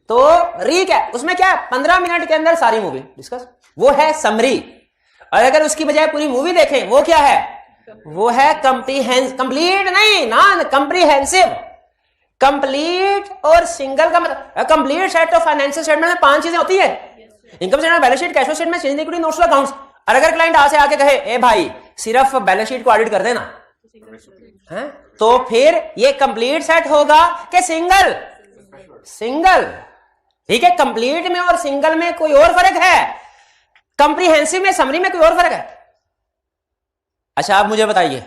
A: तो रीकैप उसमें क्या 15 मिनट के अंदर सारी मूवी डिस्कस, वो है समरी। और अगर उसकी बजाय पूरी मूवी देखें, वो क्या है, वो है कंप्लीट नहीं, नॉन कंप्रीहेंसिव। कंप्लीट और सिंगल का मतलब, complete set of financial statement में 5 चीजें होती है, income statement, balance sheet, cash flow statement, change in equity, notes to accounts. और अगर क्लाइंट आके कहे ए भाई सिर्फ बैलेंस शीट को ऑडिट कर देना है, तो फिर ये कंप्लीट सेट होगा कि सिंगल। ठीक है, कंप्लीट में और सिंगल में कोई और फर्क है, कंप्रीहेंसिव में समरी में कोई और फर्क है। अच्छा आप मुझे बताइए,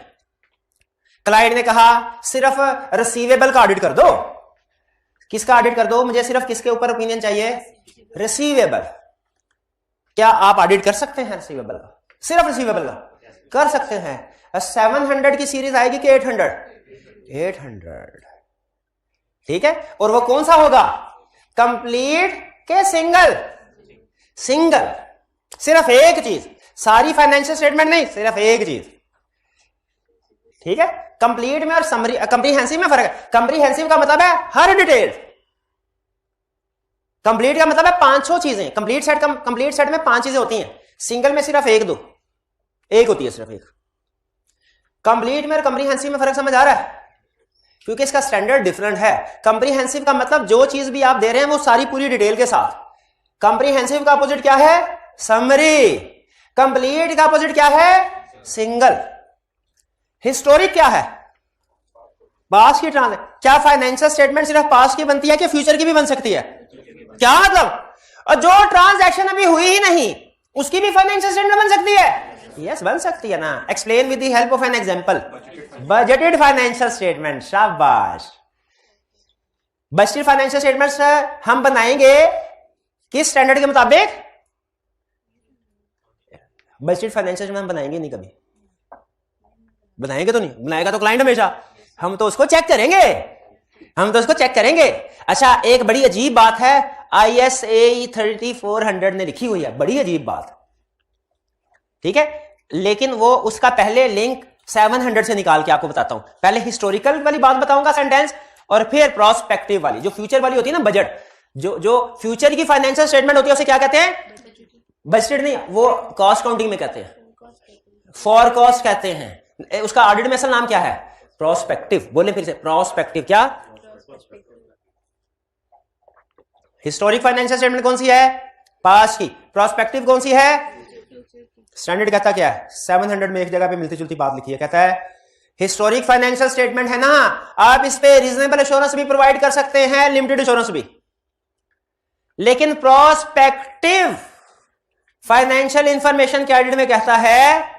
A: क्लाइंट ने कहा सिर्फ रिसीवेबल का ऑडिट कर दो, किसका ऑडिट कर दो, मुझे सिर्फ किसके ऊपर ओपिनियन चाहिए, रिसीवेबल। क्या आप ऑडिट कर सकते हैं रिसीवेबल का, सिर्फ रिसीवेबल का कर सकते हैं। 700 की सीरीज आएगी कि 800? ठीक है, और वो कौन सा होगा, कंप्लीट के सिंगल, सिर्फ एक चीज, सारी फाइनेंशियल स्टेटमेंट नहीं, सिर्फ एक चीज। ठीक है, कंप्लीट में और समरी, कंप्रीहेंसिव में फर्क है। कंप्रीहेंसिव का मतलब है हर डिटेल, कंप्लीट का मतलब है 500 चीजें। कंप्लीट सेट में 5 चीजें होती हैं, सिंगल में सिर्फ एक होती है, सिर्फ एक। कंप्लीट में और कंप्रीहेंसिव में फर्क समझ आ रहा है, क्योंकि इसका स्टैंडर्ड डिफरेंट है। कंप्रीहेंसिव का मतलब जो चीज भी आप दे रहे हैं वो सारी पूरी डिटेल के साथ। कंप्रीहेंसिव का अपोजिट क्या है, समरी। कंप्लीट का अपोजिट क्या है, सिंगल। हिस्टोरिक क्या है, पास्ट की ट्रांजेक्शन। क्या फाइनेंशियल स्टेटमेंट सिर्फ पास्ट की बनती है कि फ्यूचर की भी बन सकती है, क्या मतलब, और जो ट्रांजैक्शन अभी हुई ही नहीं उसकी भी फाइनेंशियल स्टेटमेंट बन सकती है, यस बन सकती है ना। Explain with the help of an example, budgeted financial statement, शाबाश। बजटेड फाइनेंशियल स्टेटमेंट्स हम बनाएंगे किस स्टैंडर्ड के मुताबिक, बजटेड फाइनेंशियल स्टेटमेंट हम बनाएंगे नहीं, कभी बनाएंगे तो नहीं, बनाएगा तो क्लाइंट हमेशा, हम तो उसको चेक करेंगे। अच्छा एक बड़ी अजीब बात है, ISAE 3400 ने लिखी हुई है, बड़ी अजीब बात, ठीक है। लेकिन वो उसका पहले लिंक 700 से निकाल के आपको बताता हूं। पहले हिस्टोरिकल वाली बात बताऊंगा सेंटेंस, और फिर प्रोस्पेक्टिव वाली, जो फ्यूचर वाली होती है ना, बजट, जो फ्यूचर की फाइनेंशियल स्टेटमेंट होती है उसे क्या कहते हैं? बजटेड नहीं, वो कॉस्ट काउंटिंग में कहते हैं, फॉर कॉस्ट कहते हैं। उसका ऑडिट में असल नाम क्या है? प्रोस्पेक्टिव। बोले फिर से, प्रोस्पेक्टिव। क्या? हिस्टोरिक फाइनेंशियल स्टेटमेंट कौन सी है? पास्ट की। प्रोस्पेक्टिव कौन सी है? स्टैंडर्ड कहता क्या है? 700 में एक जगह पे मिलती जुलती बात लिखी है, कहता है हिस्टोरिक फाइनेंशियल स्टेटमेंट है ना, आप इस पे रीजनेबल एश्योरेंस भी प्रोवाइड कर सकते हैं, लिमिटेड एश्योरेंस भी। लेकिन प्रोस्पेक्टिव फाइनेंशियल इंफॉर्मेशन के ऑडिट में कहता है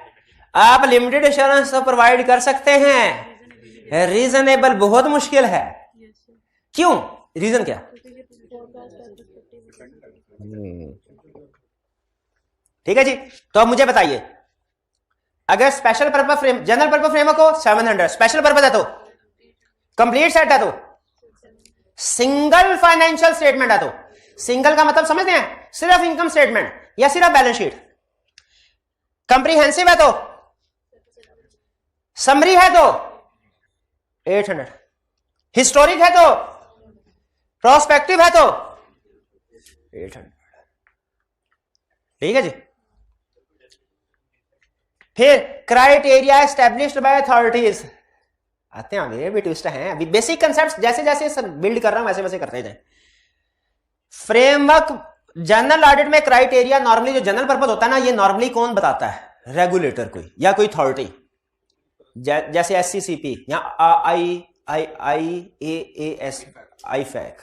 A: आप लिमिटेड एश्योरेंस तो प्रोवाइड कर सकते हैं, रीजनेबल बहुत मुश्किल है। क्यों? रीजन क्या? ठीक है जी। तो अब मुझे बताइए, अगर special purpose frame, general purpose framework हो 700, स्पेशल पर्पस है तो कंप्लीट सेट है, तो सिंगल फाइनेंशियल स्टेटमेंट है, तो सिंगल का मतलब समझते हैं? सिर्फ इनकम स्टेटमेंट या सिर्फ बैलेंस शीट। कंप्रीहेंसिव है तो, समरी है तो 800, हिस्टोरिक है तो, प्रोस्पेक्टिव है तो 800। ठीक है जी। फिर क्राइटेरिया एस्टेब्लिश्ड बाय अथॉरिटीज, आते हैं आगे भी ट्विस्ट हैं, अभी बेसिक कंसेप्ट जैसे जैसे बिल्ड कर रहा हूं वैसे वैसे करते जाए। फ्रेमवर्क जनरल ऑडिट में क्राइटेरिया नॉर्मली, जो जनरल पर्पस होता है ना, ये नॉर्मली कौन बताता है? रेगुलेटर कोई या कोई अथॉरिटी, जैसे SCCP या IAAS, IFAC।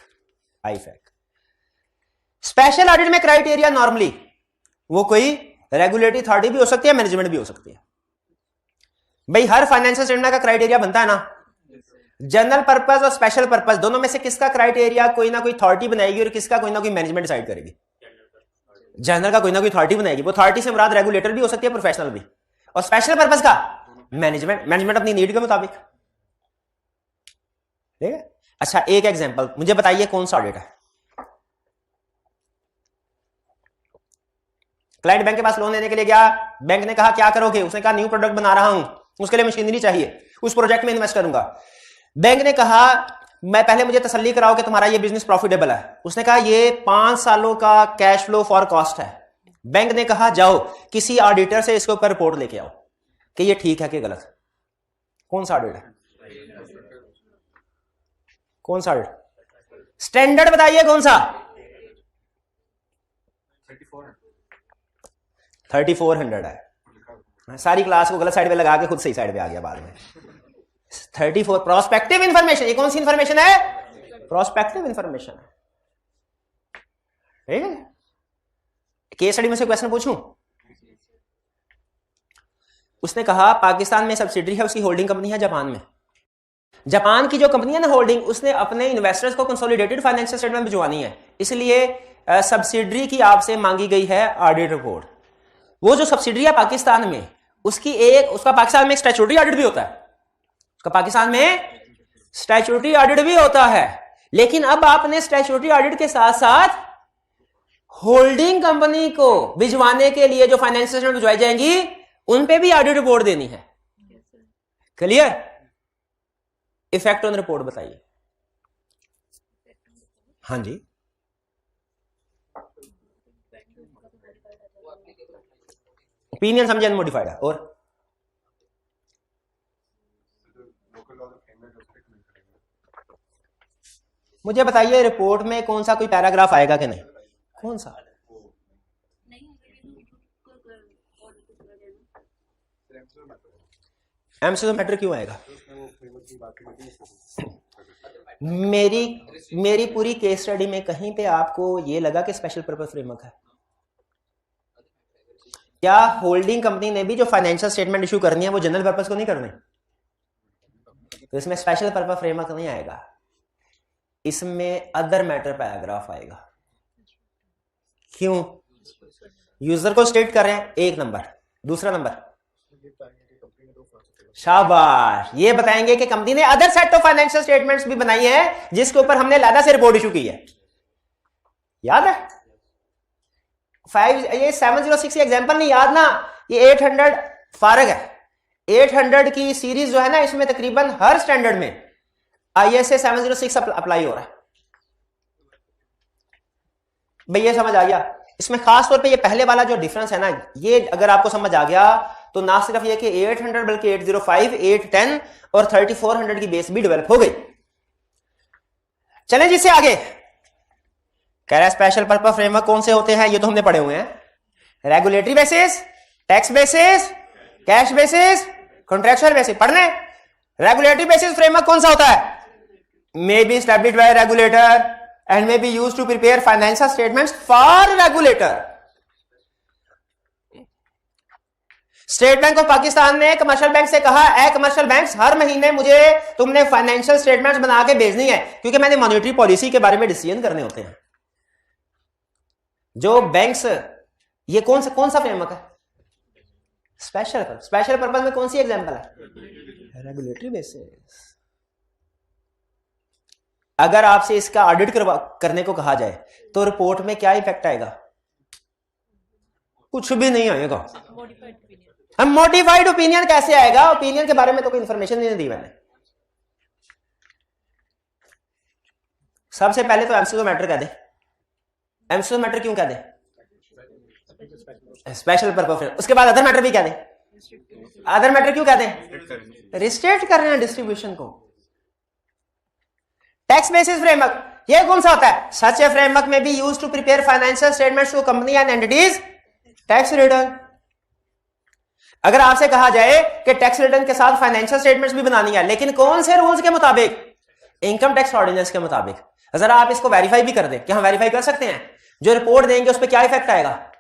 A: स्पेशल ऑडिट में क्राइटेरिया नॉर्मली वो कोई रेगुलेटरी अथॉरिटी भी हो सकती है, मैनेजमेंट भी हो सकती है। भाई हर फाइनेंशियल स्टेटमेंट का क्राइटेरिया बनता है ना, जनरल पर्पस और स्पेशल पर्पस दोनों में से किसका क्राइटेरिया कोई ना कोई अथॉरिटी बनाएगी और किसका कोई ना कोई मैनेजमेंट डिसाइड करेगी? जनरल का कोई ना कोई अथॉरिटी बनाएगी, वो अथॉरिटी से मुराद रेगुलेटर भी हो सकती है, प्रोफेशनल भी, और स्पेशल पर्पस का मैनेजमेंट अपनी नीड के मुताबिक। ठीक है। अच्छा, एक एग्जांपल मुझे बताइए, कौन सा ऑडिट है? क्लाइंट बैंक के पास लोन लेने के लिए गया, बैंक ने कहा क्या करोगे? उसने कहा न्यू प्रोडक्ट बना रहा हूं, उसके लिए मशीनरी चाहिए, उस प्रोजेक्ट में इन्वेस्ट करूंगा। बैंक ने कहा मैं पहले मुझे तसल्ली कराओ कि तुम्हारा ये बिजनेस प्रॉफिटेबल है। उसने कहा ये 5 सालों का कैश फ्लो फॉर कॉस्ट है। बैंक ने कहा जाओ किसी ऑडिटर से इसके ऊपर रिपोर्ट लेके आओ कि ये ठीक है कि गलत। कौन सा ऑडिट है? कौन सा ऑडिट? स्टैंडर्ड बताइए कौन सा? 3400 है। सारी क्लास को गलत साइड पे लगा के खुद सही साइड पे आ गया बाद में। 34 प्रोस्पेक्टिव इंफॉर्मेशन। ये कौन सी इंफॉर्मेशन है? प्रोस्पेक्टिव इंफॉर्मेशन है। ठीक है। केस स्टडी में से क्वेश्चन पूछूं? उसने कहा पाकिस्तान में सब्सिडरी है, उसकी होल्डिंग कंपनी है जापान में। जापान की जो कंपनी है ना होल्डिंग, उसने अपने इन्वेस्टर्स को कंसोलिडेटेड फाइनेंशियल स्टेटमेंट भिजवानी है, इसलिए सब्सिडरी की आपसे मांगी गई है ऑडिट रिपोर्ट। वो जो सब्सिडरी है पाकिस्तान में, उसका पाकिस्तान में एक स्टैट्यूटरी ऑडिट भी होता है, उसका पाकिस्तान में स्टैट्यूटरी ऑडिट भी होता है। लेकिन अब आपने स्टैट्यूटरी ऑडिट के साथ साथ होल्डिंग कंपनी को भिजवाने के लिए जो फाइनेंशियल स्टेटमेंट भिजवाई जाएंगी उन पे भी ऑडिट रिपोर्ट देनी है। क्लियर? इफेक्ट ऑन रिपोर्ट बताइए। हाँ जी, ओपिनियन समझे अनमोडिफाइड है। और मुझे बताइए रिपोर्ट में कौन सा कोई पैराग्राफ आएगा कि नहीं? कौन सा? एमसीक्यू मैटर क्यों आएगा? मेरी पूरी केस स्टडी में कहीं पे आपको ये लगा कि स्पेशल पर्पस फ्रेमवर्क है? क्या होल्डिंग कंपनी ने भी जो फाइनेंशियल स्टेटमेंट इशू करनी है वो जनरल पर्पस को नहीं करने? तो इसमें स्पेशल पर्पस फ्रेमवर्क नहीं आएगा, इसमें अदर मैटर पैराग्राफ आएगा। क्यों? यूजर को स्टेट कर रहे हैं, एक नंबर। दूसरा नंबर, शाबाश, ये बताएंगे कि कंपनी ने other set of financial statements भी बनाई है जिसके ऊपर हमने लादा से रिपोर्ट इशू की है। याद है? 706 एग्जाम्पल नहीं याद ना, ये 800 फारग है। 800 की सीरीज जो है ना, इसमें तकरीबन हर स्टैंडर्ड में ISA 706 अप्लाई हो रहा है। भाई ये समझ आ गया? इसमें खास तौर पे ये पहले वाला जो डिफरेंस है ना, ये अगर आपको समझ आ गया तो ना सिर्फ ये कि 800 बल्कि 805, 810 और 3400 की बेस भी डेवलप हो गई। चलें जिससे आगे कह रहा है स्पेशल पर्पस फ्रेमवर्क कौन से होते हैं, ये तो हमने पढ़े हुए हैं। Regulatory basis, tax basis, cash basis, contractual basis. पढ़ने रेगुलेटरी बेसिस फ्रेमवर्क कौन सा होता है? May be established bye regulator and may be used to prepare financial statements for regulator. State bank of Pakistan ने कमर्शियल बैंक से कहा, ए commercial banks, हर महीने मुझे तुमने फाइनेंशियल स्टेटमेंट्स बना के भेजनी है, क्योंकि मैंने मॉनेटरी पॉलिसी के बारे में डिसीजन करने होते हैं। जो बैंक्स, ये कौन सा फ्रेमवर्क है? स्पेशल पर्पस में कौन सी एग्जांपल है? Regulatory basis. अगर आपसे इसका ऑडिट करने को कहा जाए तो रिपोर्ट में क्या इफेक्ट आएगा? कुछ भी नहीं आएगा। हम मॉडिफाइड ओपिनियन कैसे आएगा? ओपिनियन के बारे में तो कोई इंफॉर्मेशन नहीं दी मैंने। सबसे पहले तो एमसीक्यू मैटर कह दे। एमसीक्यू मैटर क्यों कह दे? Special purpose. उसके बाद अदर मैटर भी कह दे। अदर मैटर क्यों कह दे? रिस्ट्रिक्ट कर रहे हैं डिस्ट्रीब्यूशन को। टैक्स बेसिस फ्रेमवर्क, ये कौन सा होता है? Such a framework may be used to prepare financial statements to company and entities tax return. अगर आपसे कहा जाए कि टैक्स रिटर्न के साथ फाइनेंशियल स्टेटमेंट्स भी बनानी है, लेकिन कौन से रूल्स के मुताबिक? इनकम टैक्स ऑर्डिनेंस के मुताबिक। जरा आप इसको वेरीफाई भी कर दें। क्या हम वेरीफाई कर सकते हैं? जो रिपोर्ट देंगे उस पर क्या इफेक्ट आएगा?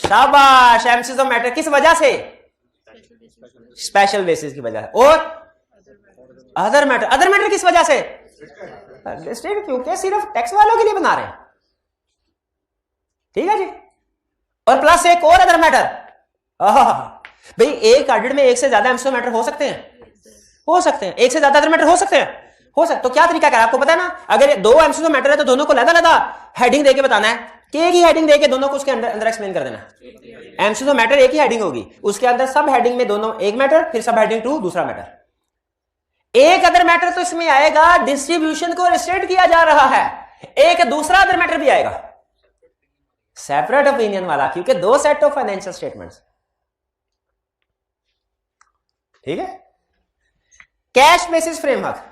A: शाबाश, एमसीक्यू मैटर। किस वजह से? स्पेशल बेसिस की वजह। और अदर मैटर किस वजह से? क्योंकि सिर्फ टैक्स वालों के लिए बना रहे हैं। ठीक है जी। और प्लस एक और अदर मैटर। भाई एक ऑडिट में एक से ज्यादा एमसीक्यू मैटर हो सकते हैं? हो सकते हैं। एक से ज्यादा अदर मैटर हो सकते हैं? हो सकते। तो क्या तरीका है आपको पता है ना? अगर दो एमसीक्यू मैटर है तो दोनों को अलग-अलग हेडिंग देके बताना है कि एक ही हेडिंग देके दोनों को उसके अंदर एक्सप्लेन कर देना। एमसीक्यू मैटर एक ही हेडिंग होगी, उसके अंदर सब हेडिंग में दोनों एक मैटर, फिर सब हेडिंग 2 दूसरा मैटर। एक अदर मैटर तो इसमें आएगा, डिस्ट्रीब्यूशन को रिस्ट्रिक्ट किया जा रहा है। एक दूसरा अदर मैटर भी आएगा, सेपरेट ओपिनियन वाला, क्योंकि 2 सेट ऑफ फाइनेंशियल स्टेटमेंट्स। ठीक है। Cash basis framework,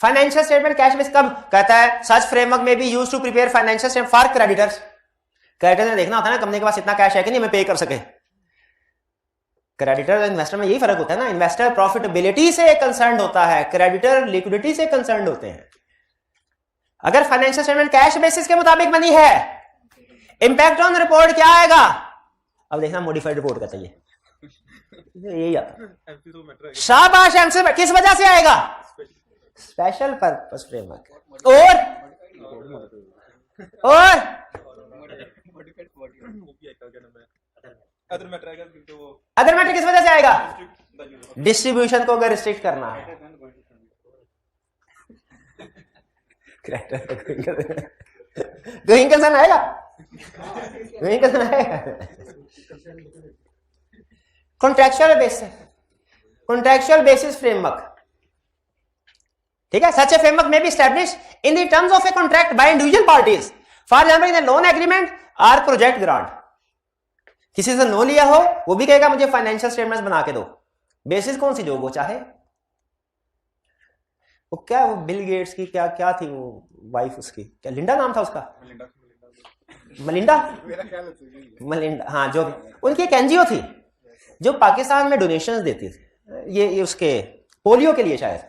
A: financial statement cash basis कब कहता है? Such framework may be used to prepare financial statement for creditors. Creditor ने देखना होता है ना कंपनी के पास इतना कैश है कि नहीं हमें पे कर सके। क्रेडिटर और इन्वेस्टर में यही फर्क होता है ना। इन्वेस्टर प्रॉफिटेबिलिटी से कंसर्न होता है, क्रेडिटर लिक्विडिटी से कंसर्न होते हैं। अगर फाइनेंशियल स्टेटमेंट कैश बेसिस के मुताबिक बनी है, इंपैक्ट ऑन रिपोर्ट क्या आएगा? अब देखना मॉडिफाइड रिपोर्ट का चाहिए, यही आता। शाबाश, एमसीक्यू किस वजह से आएगा? Special purpose framework. और अदर मैटर किस वजह से आएगा? डिस्ट्रीब्यूशन को अगर रिस्ट्रिक्ट करना है। गोइंग कंसर्न आएगा? गोइंग कंसर्न आएगा। Contractual basis framework. ठीक है। Such a framework may B established in the terms of a contract by individual parties, for example in A loan agreement और प्रोजेक्ट ग्रांट। किसी से loan लिया हो, वो भी कहेगा मुझे फाइनेंशियल स्टेटमेंट्स बना के दो। बेसिस कौन सी? जो वो चाहे। वो क्या, वो बिल गेट्स की क्या थी वो वाइफ, उसकी क्या लिंडा नाम था उसका? मलिंडा। हाँ, जो भी उनकी एक एनजीओ थी जो पाकिस्तान में डोनेशंस देती थी, ये उसके पोलियो के लिए शायद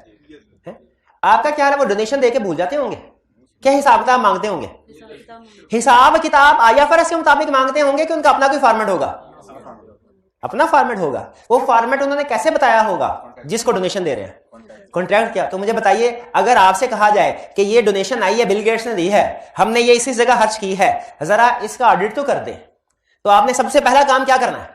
A: है। आपका क्या है, वो डोनेशन देके भूल जाते होंगे? क्या हिसाब किताब मांगते होंगे? हिसाब किताब IFRS के मुताबिक मांगते होंगे कि उनका अपना कोई फॉर्मेट होगा? अपना फॉर्मेट होगा। वो फॉर्मेट उन्होंने कैसे बताया होगा जिसको डोनेशन दे रहे हैं? कॉन्ट्रैक्ट किया। तो मुझे बताइए, अगर आपसे कहा जाए कि ये डोनेशन आई है, बिल गेट्स ने दी है, हमने ये इसी जगह खर्च की है, जरा इसका ऑडिट तो कर दे, तो आपने सबसे पहला काम क्या करना है?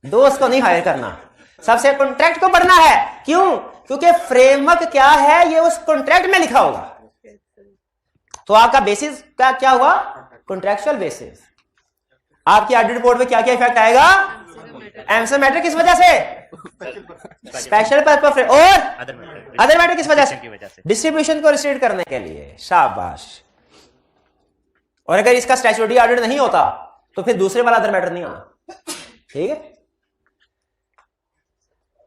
A: दोस्त को नहीं हायर करना, सबसे कॉन्ट्रैक्ट को पढ़ना है। क्यों? क्योंकि फ्रेमवर्क क्या है ये उस कॉन्ट्रैक्ट में लिखा होगा। तो आपका बेसिस का क्या हुआ? Contractual basis. आपकी ऑडिट रिपोर्ट में क्या क्या इफेक्ट आएगा? एमसीएल मैटर किस वजह से? स्पेशल पर्पस और अदर मैटर किस वजह से? डिस्ट्रीब्यूशन को रिस्ट्रिक्ट करने के लिए। शाबाश। और अगर इसका स्टैट्यूटरी ऑडिट नहीं होता तो फिर दूसरे वाला अदर मैटर नहीं आना। ठीक है।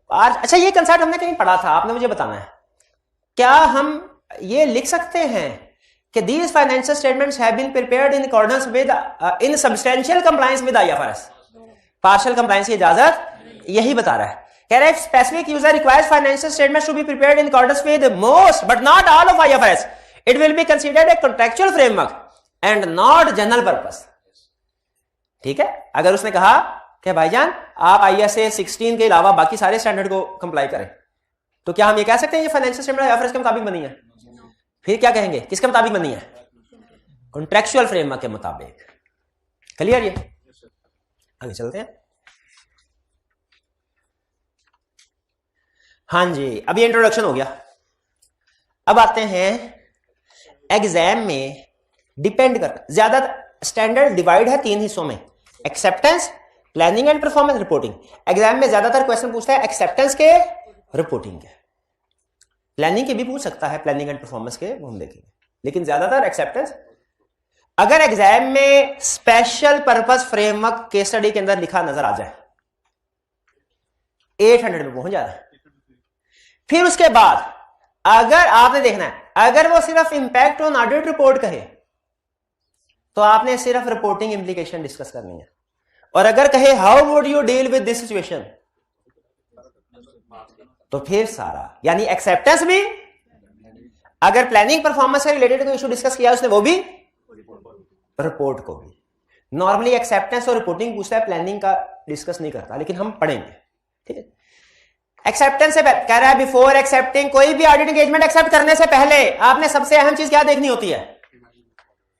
A: आज अच्छा ये कंसेप्ट हमने कहीं पढ़ा था, आपने मुझे बताना है। क्या हम ये लिख सकते हैं कि these financial statements have been prepared in accordance with in substantial compliance with IFRS? Partial compliance की इजाजत यही बता रहा है। कह रहा है specific user requires financial statements to be prepared in accordance with most but not all of IFRS. It will be considered a contractual framework and not general purpose. ठीक है। अगर उसने कहा कि भाईजान आप ISA 16 के अलावा बाकी सारे स्टैंडर्ड को कंप्लाई करें, तो क्या हम ये कह सकते हैं ये फाइनेंशियल स्टेटमेंट IFRS के मुताबिक बनी है? फिर क्या कहेंगे? किसके मुताबिक बनी है? कॉन्ट्रैक्चुअल फ्रेमवर्क के मुताबिक। क्लियर? ये आगे चलते हैं। हाँ जी, अब ये इंट्रोडक्शन हो गया। अब आते हैं एग्जाम में डिपेंड करता ज्यादा। स्टैंडर्ड डिवाइड है 3 हिस्सों में, acceptance, planning and performance, reporting. Exam में ज्यादातर क्वेश्चन पूछता है एक्सेप्टेंस के, रिपोर्टिंग के। प्लानिंग के भी पूछ सकता है, प्लानिंग एंड परफॉर्मेंस के वो हम देखेंगे, लेकिन ज्यादातर एक्सेप्टेंस। अगर एग्जाम में special purpose framework case study के अंदर लिखा नजर आ जाए 800 में पहुंच जाता है। फिर उसके बाद अगर आपने देखना है, अगर वो सिर्फ इंपैक्ट ऑन ऑडिट रिपोर्ट कहे तो आपने सिर्फ रिपोर्टिंग इंप्लीकेशन डिस्कस करनी है। और अगर कहे how would you deal with this situation, तो फिर सारा, यानी एक्सेप्टेंस भी, अगर प्लानिंग परफॉर्मेंस से रिलेटेड कोई इशू डिस्कस किया उसने वो भी, रिपोर्ट को भी। नॉर्मली एक्सेप्टेंस और रिपोर्टिंग पूछता है, प्लानिंग का डिस्कस नहीं करता, लेकिन हम पढ़ेंगे। ठीक है। एक्सेप्टेंस से कह रहा है बिफोर एक्सेप्टिंग, कोई भी ऑडिट एंगेजमेंट एक्सेप्ट करने से पहले आपने सबसे अहम चीज क्या देखनी होती है?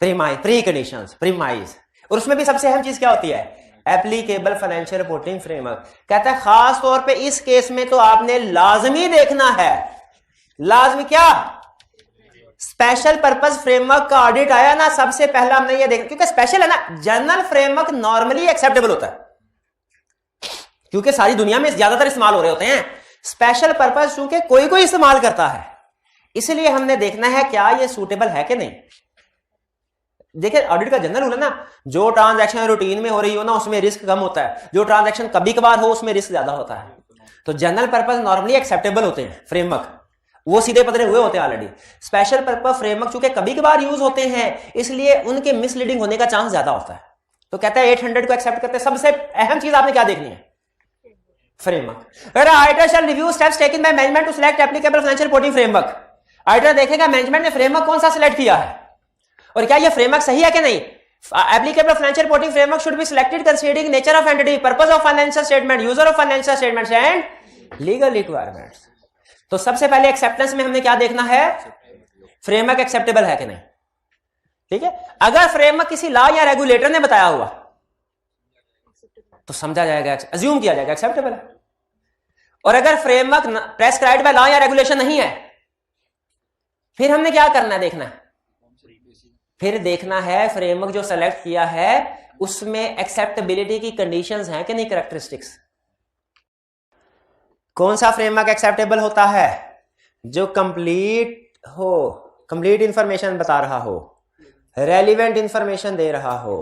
A: Premise, pre conditions, premise. और उसमें भी सबसे अहम चीज क्या होती है? Applicable financial reporting framework. कहता है खास तौर पे इस केस में तो आपने लाजमी देखना है, लाजमी क्या? स्पेशल पर्पस फ्रेमवर्क का ऑडिट आया ना, सबसे पहला हमने ये देखा, क्योंकि स्पेशल है ना। जनरल फ्रेमवर्क नॉर्मली एक्सेप्टेबल होता है क्योंकि सारी दुनिया में ज्यादातर इस्तेमाल हो रहे होते हैं। स्पेशल पर्पस चूंकि कोई कोई इस्तेमाल करता है, इसलिए हमने देखना है क्या ये सूटेबल है कि नहीं। देखिए ऑडिट का जनरल रूल है ना, जो ट्रांजैक्शन रूटीन में हो रही हो ना उसमें रिस्क कम होता है, जो ट्रांजैक्शन कभी कभार हो उसमें रिस्क ज्यादा होता है। तो जनरल पर्पस नॉर्मली एक्सेप्टेबल होते हैं फ्रेमवर्क, वो सीधे पतरे हुए होते हैं ऑलरेडी। स्पेशल पर्पस फ्रेमवर्क चूंकि कभी कभार यूज होते हैं, इसलिए उनके मिसलीडिंग होने का चांस ज्यादा होता है। तो कहता है 800 को एक्सेप्ट करते हैं। सबसे अहम चीज आपने क्या देखनी है? Framework. Auditor shall review steps taken by management to select applicable financial reporting framework. Auditor देखेगा मैनेजमेंट ने फ्रेमवर्क कौन सा सिलेक्ट किया है और क्या ये फ्रेमवर्क सही है कि नहीं। Applicable financial reporting framework should be selected considering nature of entity, purpose of financial statement, user of financial statements and legal requirements. तो सबसे पहले एक्सेप्टेंस में हमने क्या देखना है? फ्रेमवर्क एक्सेप्टेबल है कि नहीं। ठीक है। अगर फ्रेमवर्क किसी लॉ या रेगुलेटर ने बताया हुआ तो समझा जाएगा, अज्यूम किया जाएगा एक्सेप्टेबल है। और अगर फ्रेमवर्क प्रेस्क्राइब्ड बाय लॉ या रेगुलेशन नहीं है, फिर हमने क्या करना है? देखना है, फिर देखना है फ्रेमवर्क जो सेलेक्ट किया है उसमें एक्सेप्टेबिलिटी की कंडीशंस हैं कि नहीं, कैरेक्टरिस्टिक्स। कौन सा फ्रेमवर्क एक्सेप्टेबल होता है? जो कंप्लीट हो, कंप्लीट इंफॉर्मेशन बता रहा हो, रेलिवेंट इंफॉर्मेशन दे रहा हो,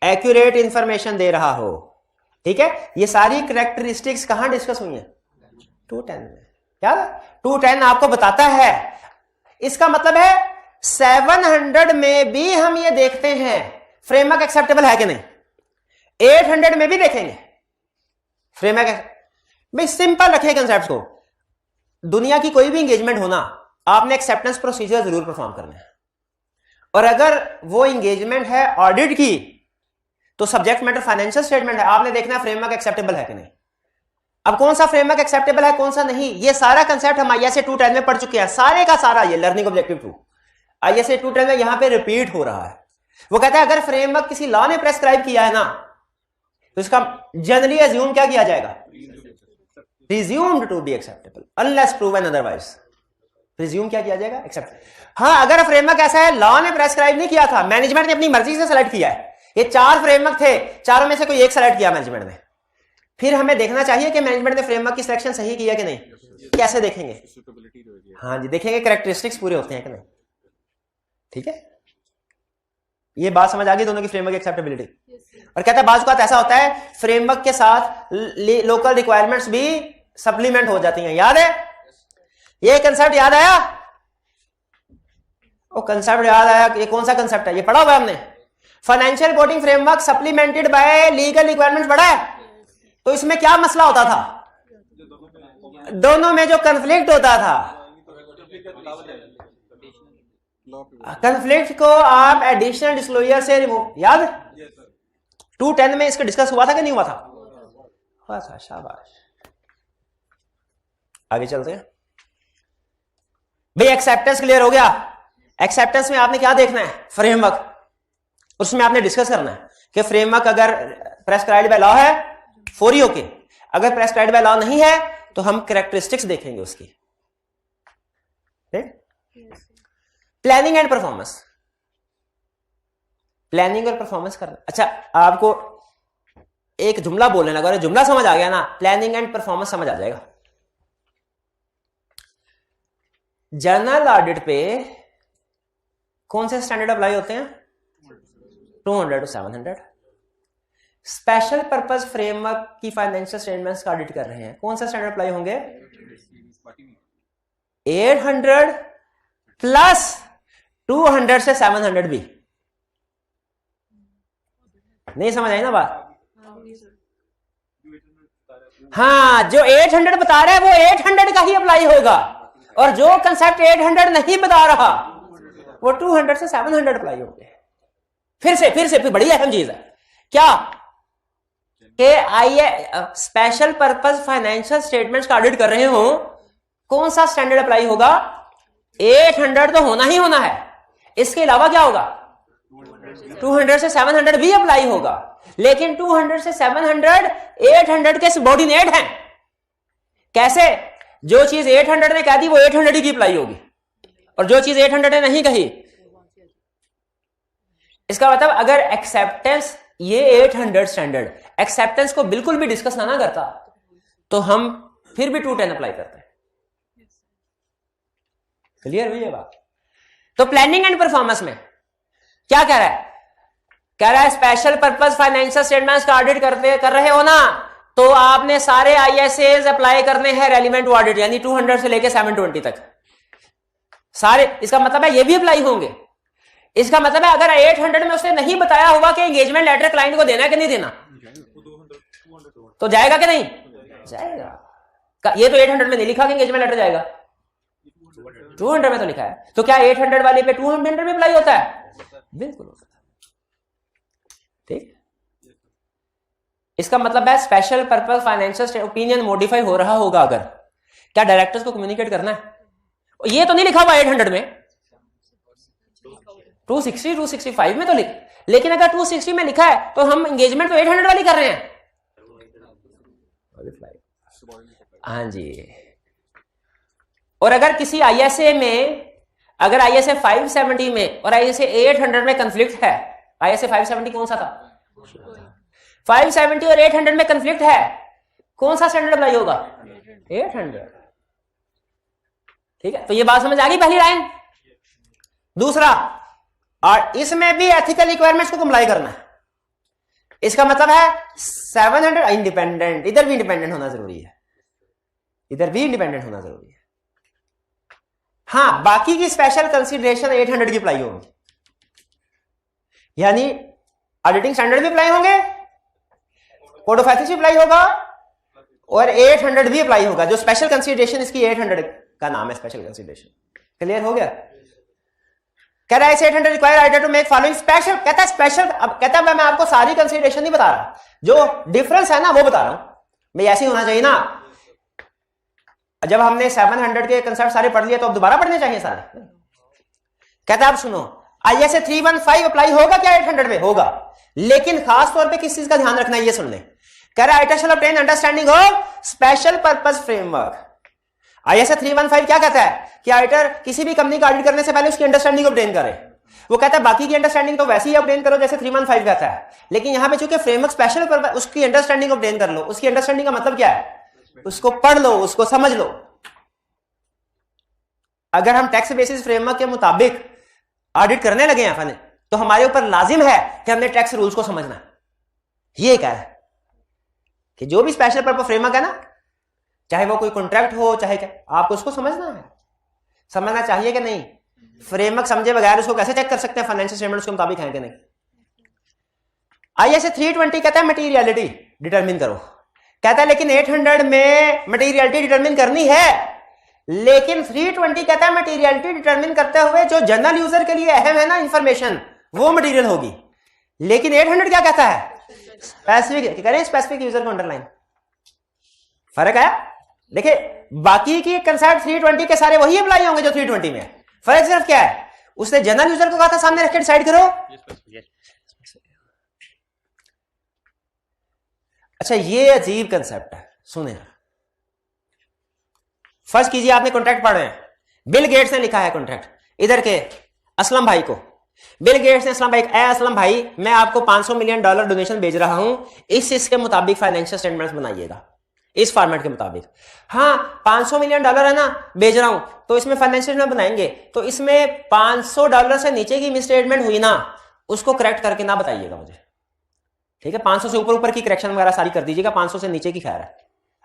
A: एक्यूरेट इंफॉर्मेशन दे रहा हो। ठीक है। ये सारी कैरेक्टरिस्टिक्स कहां डिस्कस हुई है? 210 में। क्या 210 आपको बताता है। इसका मतलब है 700 में भी हम ये देखते हैं फ्रेमवर्क एक्सेप्टेबल है कि नहीं, 800 में भी देखेंगे फ्रेमवर्क। भाई सिंपल रखें कंसेप्ट को। दुनिया की कोई भी एंगेजमेंट होना, आपने एक्सेप्टेंस प्रोसीजर जरूर परफॉर्म करना है। और अगर वो एंगेजमेंट है ऑडिट की तो सब्जेक्ट मैटर फाइनेंशियल स्टेटमेंट है, आपने देखना है फ्रेमवर्क एक्सेप्टेबल है कि नहीं। अब कौन सा फ्रेमवर्क एक्सेप्टेबल है कौन सा नहीं, ये सारा कंसेप्ट हम ISA 210 में पढ़ चुके हैं, सारे का सारा। ये लर्निंग ऑब्जेक्टिव 2 ISA 210 में यहां पे रिपीट हो रहा है। वो कहता है अगर फ्रेमवर्क किसी लॉ ने प्रेस्क्राइब किया है ना, तो इसका जनरली अज्यूम क्या किया जाएगा? Presumed to be acceptable unless proven otherwise. Presume क्या किया जाएगा? एक्सेप्ट। हाँ, अगर फ्रेमवर्क ऐसा है, लॉ ने प्रेस्क्राइब नहीं किया था, मैनेजमेंट ने अपनी मर्जी से सेलेक्ट किया है, ये 4 फ्रेमवर्क थे, चारों में से कोई एक सेलेक्ट किया मैनेजमेंट ने, फिर हमें देखना चाहिए कि मैनेजमेंट ने फ्रेमवर्क की सिलेक्शन सही किया कि नहीं। कैसे देखेंगे? हाँ जी, देखेंगे कैरेक्टरिस्टिक्स पूरे होते हैं कि नहीं। ठीक है, ये बात समझ आ गई दोनों की, फ्रेमवर्क एक्सेप्टेबिलिटी। और कहता है बाज़ औक़ात ऐसा होता है फ्रेमवर्क के साथ लोकल रिक्वायरमेंट्स भी सप्लीमेंट हो जाती हैं। याद है ये कंसेप्ट? याद आया? वो कंसेप्ट याद आया? ये कौन सा कंसेप्ट है? ये पढ़ा हुआ है हमने, financial reporting framework supplemented bye legal requirements. पढ़ा है? तो इसमें क्या मसला होता था? दोनों में जो कंफ्लिक्ट होता था, कंफ्लिक्ट को आप एडिशनल डिस्क्लोजर से रिमूव। याद 210 में इसका डिस्कस हुआ था कि नहीं हुआ था? हुआ था। शाबाश। आगे चलते हैं भाई। एक्सेप्टेंस क्लियर हो गया। एक्सेप्टेंस में आपने क्या देखना है? फ्रेमवर्क। उसमें आपने डिस्कस करना है कि फ्रेमवर्क अगर प्रेस्क्राइब्ड बाय लॉ है फौरी ओके, अगर प्रेस्क्राइब्ड बाय लॉ नहीं है तो हम कैरेक्टरिस्टिक्स देखेंगे उसकी। Planning and performance. प्लानिंग और परफॉर्मेंस करना। अच्छा, आपको एक जुमला बोलने लगा, जुमला समझ आ गया ना, प्लानिंग एंड परफॉर्मेंस समझ आ जाएगा। जर्नल ऑडिट पे कौन से स्टैंडर्ड अप्लाई होते हैं? 200 to 700। स्पेशल पर्पस फ्रेमवर्क की फाइनेंशियल स्टेटमेंट्स का ऑडिट कर रहे हैं, कौन सा स्टैंडर्ड अप्लाई होंगे? 800 प्लस 200 से 700 भी। नहीं समझ आई ना बात? हाँ, जो 800 बता रहा है वो 800 का ही अप्लाई होगा, और जो कंसेप्ट 800 नहीं बता रहा वो 200 से 700 अप्लाई होंगे। फिर से बड़ी अहम चीज है क्या कि आइए स्पेशल पर्पस फाइनेंशियल स्टेटमेंट्स का ऑडिट कर रहे हो, कौन सा स्टैंडर्ड अप्लाई होगा? 800 तो होना ही होना है, इसके अलावा क्या होगा? 200 से 700 भी अप्लाई होगा, लेकिन 200 से 700 800 के सबऑर्डिनेट हैं। कैसे? जो चीज 800 ने कह दी वो 800 की अप्लाई होगी, और जो चीज 800 ने नहीं कही। इसका मतलब अगर एक्सेप्टेंस ये 800 स्टैंडर्ड एक्सेप्टेंस को बिल्कुल भी डिस्कस ना करता तो हम फिर भी 210 अप्लाई करते हैं। क्लियर हुई ये बात? तो प्लानिंग एंड परफॉर्मेंस में क्या कह रहा है? कह रहा है स्पेशल पर्पस फाइनेंशियल स्टेटमेंट्स का ऑडिट कर रहे हो ना, तो आपने सारे आईएसएस अप्लाई करने हैं रेलिवेंट ऑडिट, यानी 200 से लेके 720 तक सारे। इसका मतलब है ये भी अप्लाई होंगे। इसका मतलब है अगर 800 में उसने नहीं बताया हुआ कि एंगेजमेंट लेटर क्लाइंट को देना है कि नहीं देना, तो जाएगा कि नहीं जाएगा? ये तो 800 में नहीं लिखा कि एंगेजमेंट लेटर जाएगा, 200 में तो लिखा है। तो क्या 800 वाले पे 200 में अप्लाई होता है? बिल्कुल होता है। ठीक, इसका मतलब है special purpose financial opinion modify हो रहा होगा अगर, क्या डायरेक्टर्स को कम्युनिकेट करना है? ये तो नहीं लिखा हुआ 800 में, 260 265 में तो लिखा, लेकिन अगर 260 में लिखा है तो हम एंगेजमेंट तो 800 वाली कर रहे हैं। हाँ जी। और अगर किसी आईएसए में, अगर आईएसए 570 में और आईएसए 800 में कंफ्लिक्ट है, आईएसए 570 कौन सा था? 570 और 800 में कंफ्लिक्ट है, कौन सा स्टैंडर्ड अप्लाई होगा? 800। ठीक है, तो ये बात समझ आ गई पहली लाइन। दूसरा, और इसमें भी एथिकल रिक्वायरमेंट्स को कंप्लाई करना है। इसका मतलब है 700 इंडिपेंडेंट, इधर भी इंडिपेंडेंट होना जरूरी है, इधर भी इंडिपेंडेंट होना जरूरी है। हाँ, बाकी की स्पेशल कंसीडरेशन 800 की अप्लाई होगी, यानी ऑडिटिंग स्टैंडर्ड भी अप्लाई होंगे, कोड ऑफ एथिक्स भी अप्लाई होगा, और 800 भी अप्लाई होगा। जो स्पेशल कंसीडरेशन इसकी 800 का नाम है स्पेशल कंसीडरेशन। क्लियर हो गया? कह रहा है 800 require auditor to make following special. कहता है स्पेशल, अब कहता है मैं आपको सारी कंसीडरेशन नहीं बता रहा, जो डिफरेंस है ना वो बता रहा हूं। भाई ऐसे ही होना चाहिए ना, जब हमने 700 के कंसेप्ट सारे पढ़ लिए तो अब दोबारा पढ़ने चाहिए सारे। कहता है आप सुनो, आईएसए 315 अप्लाई होगा क्या 800 में? होगा, लेकिन खास तौर पे किस चीज का ध्यान रखना है ये सुन ले। कह रहा है auditor shall obtain understanding of special purpose framework. ISA 315 क्या कहता है कि आडिटर किसी भी कंपनी का ऑडिट करने से पहले उसकी अंडरस्टैंडिंग ऑब्टेन करे। वो कहता है बाकी की अंडरस्टैंडिंग तो वैसे ही ऑब्टेन करो जैसे 315 कहता है, लेकिन यहां पे चूंकि फ्रेमवर्क स्पेशल पर्पस, उसकी अंडरस्टैंडिंग ऑब्टेन कर लो। उसकी अंडरस्टैंडिंग का मतलब क्या है? उसको पढ़ लो, उसको समझ लो। अगर हम टैक्स बेसिस फ्रेमवर्क के मुताबिक ऑडिट करने लगे हैं फने, तो हमारे ऊपर लाजिम है कि हमने टैक्स रूल्स को समझना है। ये कह रहा है कि जो भी स्पेशल पर्पस फ्रेमवर्क है ना, चाहे वो कोई कॉन्ट्रैक्ट हो चाहे क्या, आपको उसको समझना है। समझना चाहिए कि नहीं? फ्रेमवर्क समझे बगैर उसको कैसे चेक कर सकते हैं फाइनेंशियल स्टेटमेंट्स के मुताबिक है कि नहीं? ISA 320 कहता है मटीरियलिटी डिटरमिन करो। कहता है लेकिन 800 में मटीरियलिटी डिटरमिन करनी है, लेकिन 320 कहता है मटीरियलिटी डिटरमिन करते हुए जो जनरल यूजर के लिए अहम है ना इंफॉर्मेशन, वो मटीरियल होगी। लेकिन 800 क्या कहता है? स्पेसिफिक। करें स्पेसिफिक यूजर को अंडरलाइन। फर्क है? देखिए बाकी की कंसेप्ट 320 के सारे वही अप्लाई होंगे जो 320 में है। फर्क सिर्फ क्या है? उसने जनरल यूजर को कहा था सामने रख के डिसाइड करो। अच्छा ये अजीब कंसेप्ट है, सुने। फर्स्ट कीजिए, आपने कॉन्ट्रैक्ट पढ़ रहे हैं, बिल गेट्स ने लिखा है कॉन्ट्रैक्ट इधर के असलम भाई को। बिल गेट्स ने असलम भाई, ए असलम भाई मैं आपको $500 मिलियन डोनेशन भेज रहा हूं, इसके मुताबिक फाइनेंशियल स्टेटमेंट्स बनाइएगा इस फॉर्मेट के मुताबिक। हाँ $500 मिलियन है ना, भेज रहा हूं, तो इसमें फाइनेंशियल स्टेटमेंट बनाएंगे, तो इसमें $500 से नीचे की मिस स्टेटमेंट हुई ना, उसको करेक्ट करके ना बताइएगा मुझे, ठीक है? 500 से ऊपर ऊपर की करेक्शन वगैरह सारी कर दीजिएगा, 500 से नीचे की खैर है,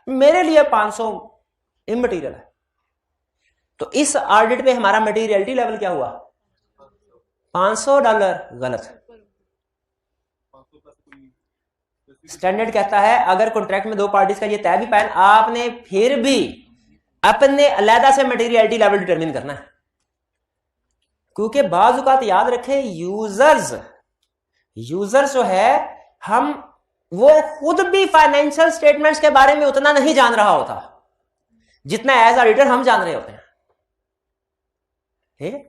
A: मेरे लिए 500 इमटेरियल है। तो इस ऑडिट पे हमारा मटीरियलिटी लेवल क्या हुआ? $500 गलत। स्टैंडर्ड कहता है अगर कॉन्ट्रैक्ट में दो पार्टीज का ये तय भी पाए, आपने फिर भी अपने अलहदा से मटीरियलिटी लेवल डिटरमिन करना है, क्योंकि बाज़ औक़ात याद रखें यूजर्स जो है, हम वो खुद भी फाइनेंशियल स्टेटमेंट्स के बारे में उतना नहीं जान रहा होता जितना एज ऑडिटर हम जान रहे होते हैं। ठीक है?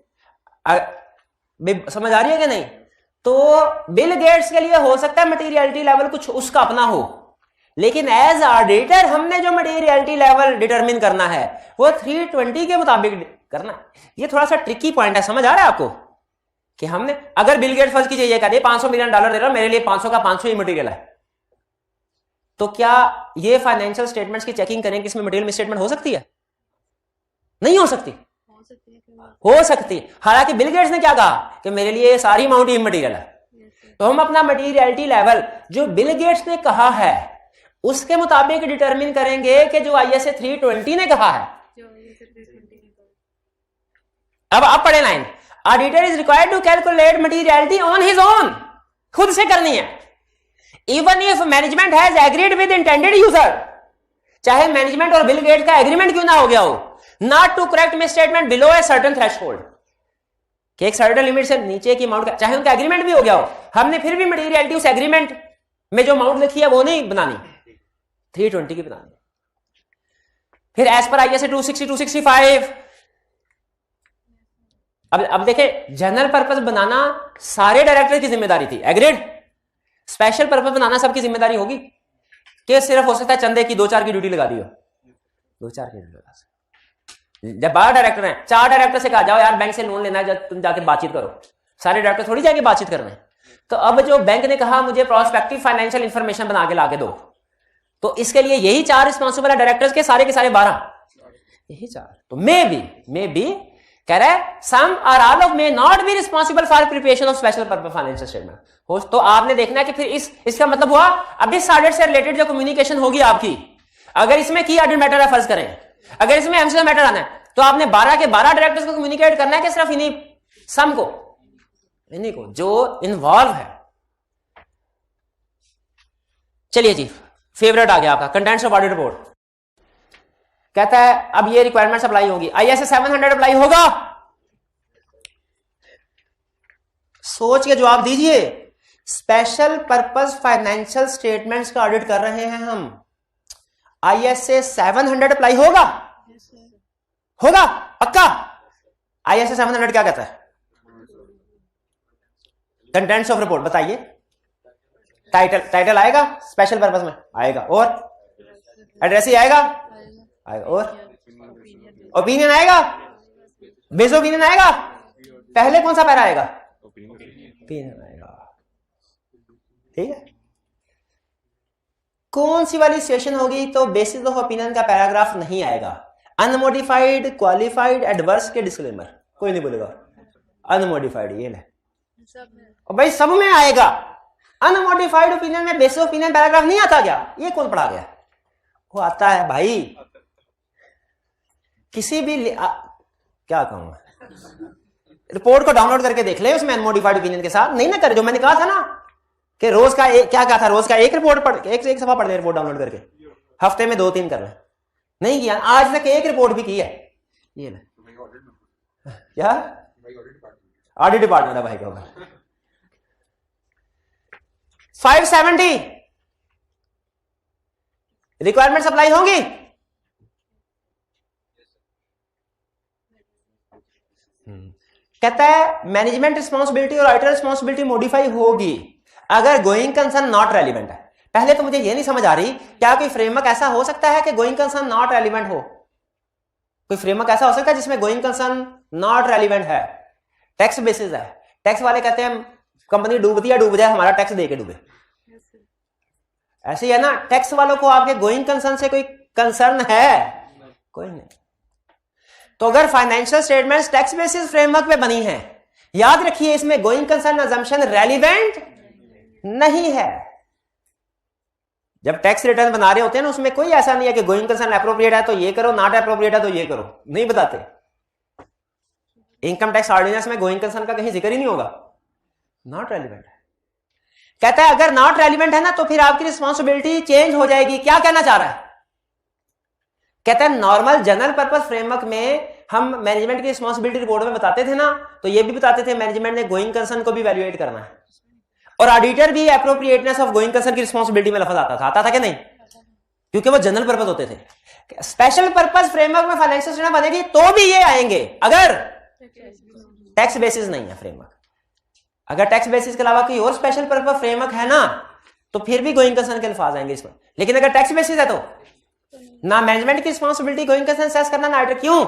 A: समझ आ रही है कि नहीं? तो बिल गेट्स के लिए हो सकता है मटीरियलिटी लेवल कुछ उसका अपना हो, लेकिन एज ऑडिटर हमने जो मटीरियलिटी लेवल डिटरमिन करना है वो 320 के मुताबिक करना है। ये थोड़ा सा ट्रिकी पॉइंट है, समझ आ रहा है आपको? कि हमने अगर बिल गेट्स फर्ज कीजिए ये कहते $500 मिलियन दे रहा हूं, मेरे लिए 500 का 500 ही मटीरियल है, तो क्या ये फाइनेंशियल स्टेटमेंट्स की चेकिंग करें कि इसमें मटीरियल मिसस्टेटमेंट हो सकती है? नहीं हो सकती। हो सकती है। हालांकि बिल गेट्स ने क्या कहा कि मेरे लिए सारी अमाउंट ही मटीरियल है, तो हम अपना मटीरियलिटी लेवल जो बिल गेट्स ने कहा है उसके मुताबिक डिटरमिन करेंगे कि जो ISA 320 ने कहा है। अब आप पढ़े line, auditor is required to calculate materiality on his own, खुद से करनी है, even if management has agreed with intended user, चाहे मैनेजमेंट और बिल गेट्स का एग्रीमेंट क्यों ना हो गया हो, not to correct misstatement below a certain threshold, कि एक सर्टेन लिमिट से नीचे की अमाउंट, चाहे उनका एग्रीमेंट भी हो गया हो, हमने फिर भी मटीरियलिटी उस एग्रीमेंट में जो अमाउंट लिखी है वो नहीं बनानी, 320 की बनानी। फिर एज पर ISA 260 265, अब देखें, जनरल पर्पस बनाना सारे डायरेक्टर की जिम्मेदारी थी, एग्रीड? स्पेशल पर्पस बनाना सबकी जिम्मेदारी होगी कि सिर्फ हो सकता है चंदे की 2-4 की ड्यूटी लगा दी हो, 2-4 की ड्यूटी लगा। जब 12 डायरेक्टर हैं, 4 डायरेक्टर से कहा जाओ यार बैंक से लोन लेना है, जब तुम जाके बातचीत करो, सारे डायरेक्टर थोड़ी जाके बातचीत कर रहे हैं। तो अब जो बैंक ने कहा मुझे प्रोस्पेक्टिव फाइनेंशियल इंफॉर्मेशन बना के लाके दो, तो इसके लिए यही 4 रिस्पॉन्सिबल है डायरेक्टर्स के सारे 12, यही 4। तो मे बी कह रहा है सम और all of may not be responsible for preparation of special purpose financial statement. तो आपने देखना है कि फिर इसका मतलब हुआ अब इस ऑडिट से रिलेटेड जो कम्युनिकेशन होगी आपकी, अगर इसमें की ऑडिट मैटर है, फर्ज करें अगर इसमें MCL मैटर आना है, तो आपने 12 के 12 डायरेक्टर्स को कम्युनिकेट करना है कि सिर्फ इन्हीं सम को, इन्हीं को जो इन्वॉल्व है। चलिए जी, फेवरेट आ गया आपका, कंटेंट्स ऑफ ऑडिट रिपोर्ट। कहता है अब ये रिक्वायरमेंट्स अप्लाई होगी, ISA 700 अप्लाई होगा? सोच के जवाब दीजिए। स्पेशल पर्पस फाइनेंशियल स्टेटमेंट्स का ऑडिट कर रहे हैं हम, ISA 700 अप्लाई होगा? होगा पक्का? ISA 700 क्या कहता है? कंटेंट्स ऑफ रिपोर्ट बताइए। टाइटल आएगा स्पेशल पर्पस में आएगा, और एड्रेस ही आएगा आएगा, और ओपिनियन आएगा, बेस ओपिनियन आएगा, पहले कौन सा पैरा आएगा, ओपिनियन आएगा। ठीक है, कौन सी वाली सिचुएशन होगी तो बेसिस ऑफ ओपिनियन का पैराग्राफ नहीं आएगा, अनमोडिफाइड, क्वालिफाइड, एडवर्स के डिस्क्लेमर, कोई नहीं बोलेगा अनमोडिफाइड, ये ले और भाई सब में आएगा। अनमोडिफाइड ओपिनियन में बेसिस ओपिनियन पैराग्राफ नहीं आता क्या, ये कौन पढ़ा गया, वो आता है भाई। किसी भी क्या कहूंगा, रिपोर्ट को डाउनलोड करके देख ले, उसमें अनमोडिफाइड ओपिनियन के साथ नहीं ना करे, जो मैंने कहा था ना कि रोज का क्या कहा था, रोज का एक रिपोर्ट पढ़, एक सफा पढ़ ले रिपोर्ट डाउनलोड करके, हफ्ते में 2-3 कर ले, नहीं किया आज तक एक रिपोर्ट भी की है, ये ले क्या ऑडिट डिपार्टमेंट है भाई का। 570 रिक्वायरमेंट सप्लाई होंगी, कहता है मैनेजमेंट रिस्पॉन्सिबिलिटी और राइटर रिस्पॉन्सिबिलिटी मॉडिफाई होगी अगर गोइंग कंसर्न नॉट रेलिवेंट है। पहले तो मुझे ये नहीं समझ आ रही, क्या कोई फ्रेमवर्क ऐसा हो सकता है कि गोइंग कंसर्न नॉट रेलिवेंट हो, कोई फ्रेमवर्क ऐसा हो सकता है जिसमें गोइंग कंसर्न नॉट रेलिवेंट है, टैक्स बेसिस है, टैक्स वाले कहते हैं कंपनी डूबती है, डूब जाए हमारा टैक्स दे के डूबे, ऐसे ही है ना, टैक्स वालों को आपके गोइंग कंसर्न से कोई कंसर्न है, कोई नहीं। तो अगर financial statements tax basis framework पे बनी है, याद रखिए इसमें गोइंग कंसर्न अजम्पशन रेलिवेंट नहीं है। जब टैक्स रिटर्न बना रहे होते हैं ना, उसमें कोई ऐसा नहीं है कि गोइंग कंसर्न एप्रोप्रिएट है तो ये करो, नॉट एप्रोप्रिएट है तो ये करो, नहीं बताते। इनकम टैक्स ऑर्डिनेंस में गोइंग कंसर्न का कहीं जिक्र ही नहीं होगा, नॉट रेलिवेंट है। कहता है अगर नॉट रेलिवेंट है ना तो फिर आपकी रिस्पॉन्सिबिलिटी चेंज हो जाएगी। क्या कहना चाह रहा है, कहता है नॉर्मल जनरल पर्पस फ्रेमवर्क में हम मैनेजमेंट की रिस्पॉन्सिबिलिटी रिपोर्ट में बताते थे ना, तो ये भी बताते थे मैनेजमेंट ने गोइंग कंसर्न को भी वैल्यूएट करना है, और ऑडिटर भी एप्रोप्रिएटनेस ऑफ गोइंग कंसर्न की रिस्पॉन्सिबिलिटी में लफ्ज आता था कि नहीं, क्योंकि वो जनरल पर्पस होते थे। स्पेशल पर्पस फ्रेमवर्क में फाइनेंशियल स्टेटमेंट बनेगी तो भी ये आएंगे अगर टैक्स बेसिस नहीं है फ्रेमवर्क। अगर टैक्स बेसिस के अलावा कोई और स्पेशल पर्पस फ्रेमवर्क है ना तो फिर भी गोइंग कंसर्न के अल्फाज आएंगे इसमें, लेकिन अगर टैक्स बेसिस है तो ना मैनेजमेंट की रिस्पॉन्सिबिलिटी गोइंग कंसर्न सेस करना ना ऑडिटर, क्यों,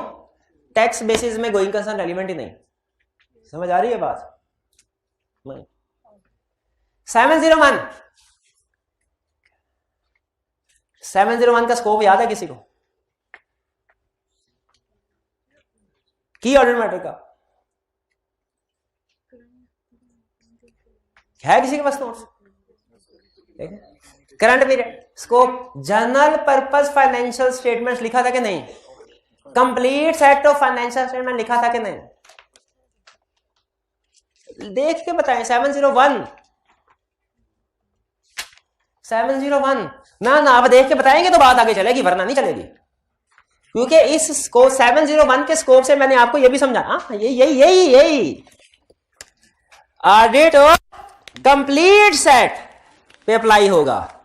A: टैक्स बेसिस में गोइंग कंसर्न रेलिवेंट ही नहीं। समझ आ रही है बात? 701 का स्कोप याद है किसी को, की ऑडिट मैटर का है किसी के पास notes? Current period scope, general purpose financial statements लिखा था कि नहीं, complete set of financial statement लिखा था कि नहीं, देख के बताएं। 701 ना अब देख के बताएंगे तो बात आगे चलेगी, वरना नहीं चलेगी, क्योंकि इस स्कोप 701 के स्कोप से मैंने आपको यह भी समझा, यही ऑडिट और कंप्लीट सेट पे अप्लाई होगा।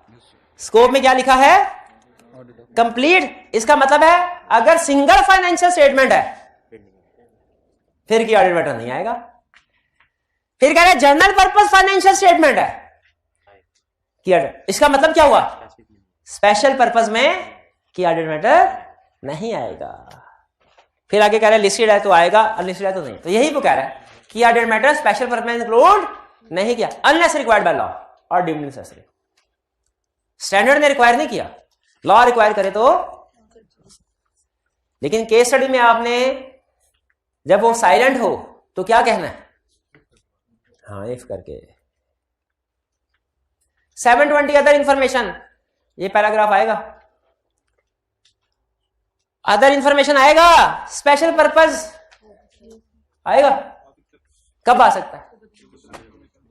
A: स्कोप में क्या लिखा है, कंप्लीट, इसका मतलब है अगर सिंगल फाइनेंशियल स्टेटमेंट है फिर की ऑडिट मैटर नहीं आएगा। फिर कह रहे जनरल पर्पस फाइनेंशियल स्टेटमेंट है कि ऑडिट, इसका मतलब क्या हुआ, स्पेशल पर्पस में की ऑडिट मैटर नहीं आएगा। फिर आगे कह रहे लिस्टेड है तो आएगा, अनलिस्टेड है तो नहीं। तो यही वो कह रहा है कि ऑडिट मैटर स्पेशल पर्पस में इंक्लूड नहीं किया अनलेस रिक्वायर्ड बाय लॉ और डीम्ड नेसेसरी। स्टैंडर्ड ने रिक्वायर नहीं किया, लॉ रिक्वायर करे तो। लेकिन केस स्टडी में आपने जब वो साइलेंट हो तो क्या कहना है, हाँ इफ करके। 720 अदर इंफॉर्मेशन, ये पैराग्राफ आएगा, अदर इंफॉर्मेशन आएगा, स्पेशल पर्पस आएगा, कब आ सकता है,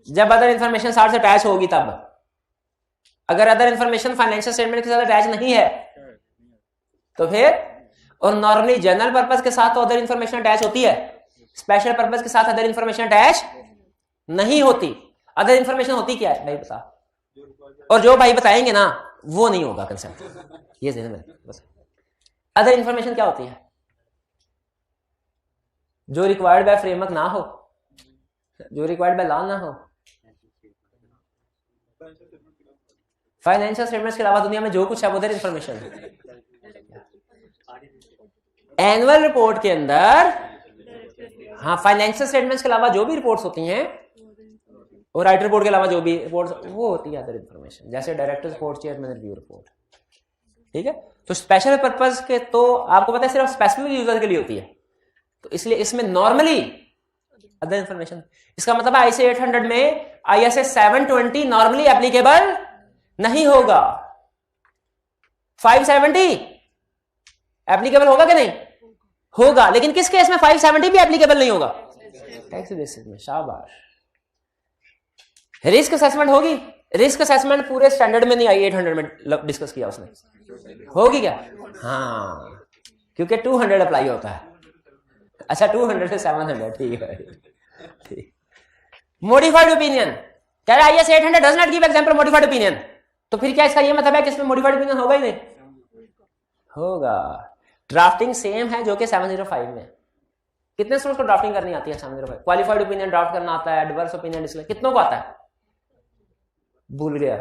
A: जब अदर इंफॉर्मेशन साथ से अटैच होगी तब। अगर अदर इंफॉर्मेशन फाइनेंशियल स्टेटमेंट के साथ अटैच नहीं है तो फिर, और नॉर्मली जनरल पर्पस के साथ तो अदर इंफॉर्मेशन अटैच होती है, स्पेशल पर्पस के साथ अदर इंफॉर्मेशन अटैच नहीं होती। अदर इंफॉर्मेशन होती क्या है भाई बता, और जो भाई बताएंगे ना वो नहीं होगा कंसेंट, ये ध्यान में बस। अदर इंफॉर्मेशन क्या होती है, जो रिक्वायर्ड बाय फ्रेमवर्क ना हो, जो रिक्वायर्ड बाय लॉ ना हो, फाइनेंशियल स्टेटमेंट्स के अलावा दुनिया में जो कुछ है वो उधर इंफॉर्मेशन है। एनुअल रिपोर्ट के अंदर हाँ फाइनेंशियल स्टेटमेंट्स के अलावा जो भी रिपोर्ट्स होती हैं और राइट रिपोर्ट के अलावा जो भी रिपोर्ट्स वो होती है अदर इंफॉर्मेशन, जैसे director report, chairman review report. ठीक है, तो स्पेशल पर्पस के तो आपको पता है सिर्फ स्पेसिफिक यूजर के लिए होती है, तो इसलिए इसमें नॉर्मली अदर इंफॉर्मेशन। इसका मतलब ISA 800 में ISA 720 नॉर्मली एप्लीकेबल नहीं होगा। 570 एप्लीकेबल होगा कि नहीं होगा, लेकिन किस केस में 570 भी एप्लीकेबल नहीं होगा? टैक्स बेसिस में। शाबाश। रिस्क असेसमेंट होगी? रिस्क असेसमेंट पूरे स्टैंडर्ड में नहीं आई, 800 में डिस्कस किया उसने, होगी क्या? हाँ, क्योंकि 200 अप्लाई होता है। अच्छा 200 से 700, ठीक है। ठीक। मॉडिफाइड ओपिनियन कह रहा है ISA 800 does not give example modified opinion, तो फिर क्या इसका ये मतलब है कि इसमें मॉडिफाइड ओपिनियन होगा ही नहीं? होगा। ड्राफ्टिंग सेम है जो कि 705 में। कितने स्टूडेंट्स को ड्राफ्टिंग करनी आती है 705? क्वालिफाइड ओपिनियन ड्राफ्ट करना आता है, एडवर्स ओपिनियन डिस्क्लेम, कितनों को आता है? भूल गया।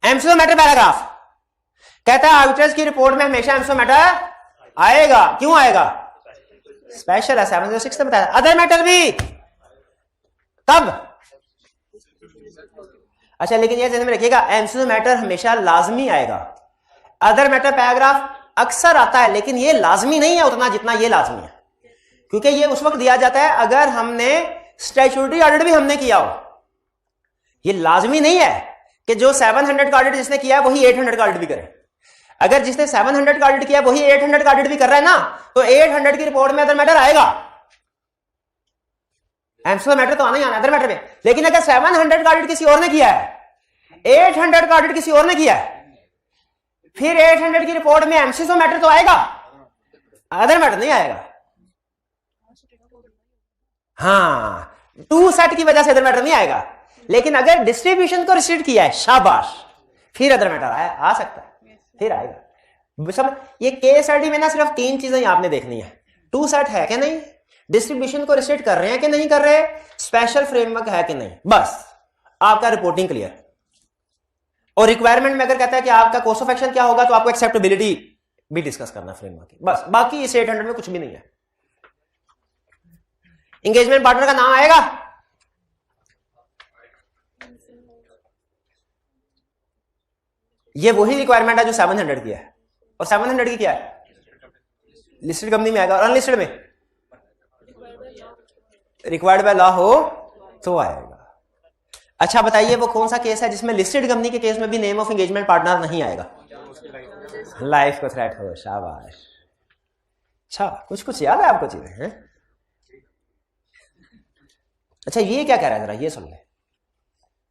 A: एमसीओ मैटर पैराग्राफ कहता है ऑडिटर्स की रिपोर्ट में हमेशा एमसीओ मैटर आएगा। क्यों आएगा? स्पेशल है, 706 में बताया। अदर मैटर भी तब। अच्छा लेकिन ये ध्यान में रखिएगा, एमसीओ मैटर हमेशा लाजमी आएगा। अदर मैटर पैराग्राफ अक्सर आता है, लेकिन ये लाजमी नहीं है उतना जितना ये लाजमी है, क्योंकि ये उस वक्त दिया जाता है अगर हमने स्टैट्यूटरी ऑडिट भी हमने किया हो। ये लाजमी नहीं है कि जो 700 का ऑडिट जिसने किया है वही 800 का ऑडिट भी करे। अगर जिसने 700 का ऑडिट किया वही 800 का ऑडिट भी कर रहा है ना, तो 800 की रिपोर्ट में अदर मैटर आएगा। एमसीओ मैटर तो आना ही आना अदर मैटर में। लेकिन अगर 700 का ऑडिट किसी और ने किया है, 800 का ऑडिट किसी और ने किया है, फिर 800 की रिपोर्ट में एमसीओ मैटर तो आएगा, अदर मैटर नहीं आएगा। हाँ, 2 सेट की वजह से अदर मैटर नहीं आएगा। लेकिन अगर डिस्ट्रीब्यूशन को रिस्ट्रिक्ट किया है, शाबाश, फिर अदर मैटर आ सकता है, फिर आएगा। समझ, ये केस स्टडी में ना सिर्फ 3 चीजें आपने देखनी है। 2 सेट है कि नहीं, डिस्ट्रीब्यूशन को रिस्ट्रिक्ट कर रहे हैं कि नहीं कर रहे, स्पेशल फ्रेमवर्क है कि नहीं, बस आपका रिपोर्टिंग क्लियर। और रिक्वायरमेंट में अगर कहता है कि आपका कोर्स ऑफ एक्शन क्या होगा, तो आपको एक्सेप्टेबिलिटी भी डिस्कस करना फ्रेमवर्क की, बस। बाकी इस 800 में कुछ भी नहीं है। एंगेजमेंट पार्टनर का नाम आएगा? ये वही रिक्वायरमेंट है जो 700 की है। और 700 की क्या है? लिस्टेड कंपनी में आएगा। और अनलिस्टेड में रिक्वायर्ड बाय लॉ हो तो आएगा। अच्छा बताइए वो कौन सा केस है जिसमें लिस्टेड कंपनी के केस में भी नेम ऑफ एंगेजमेंट पार्टनर नहीं आएगा? लाइफ को थ्रेट हो। शाबाश। अच्छा कुछ कुछ याद है आपको चीजें हैं? अच्छा ये क्या कह रहा है जरा ये सुन ले।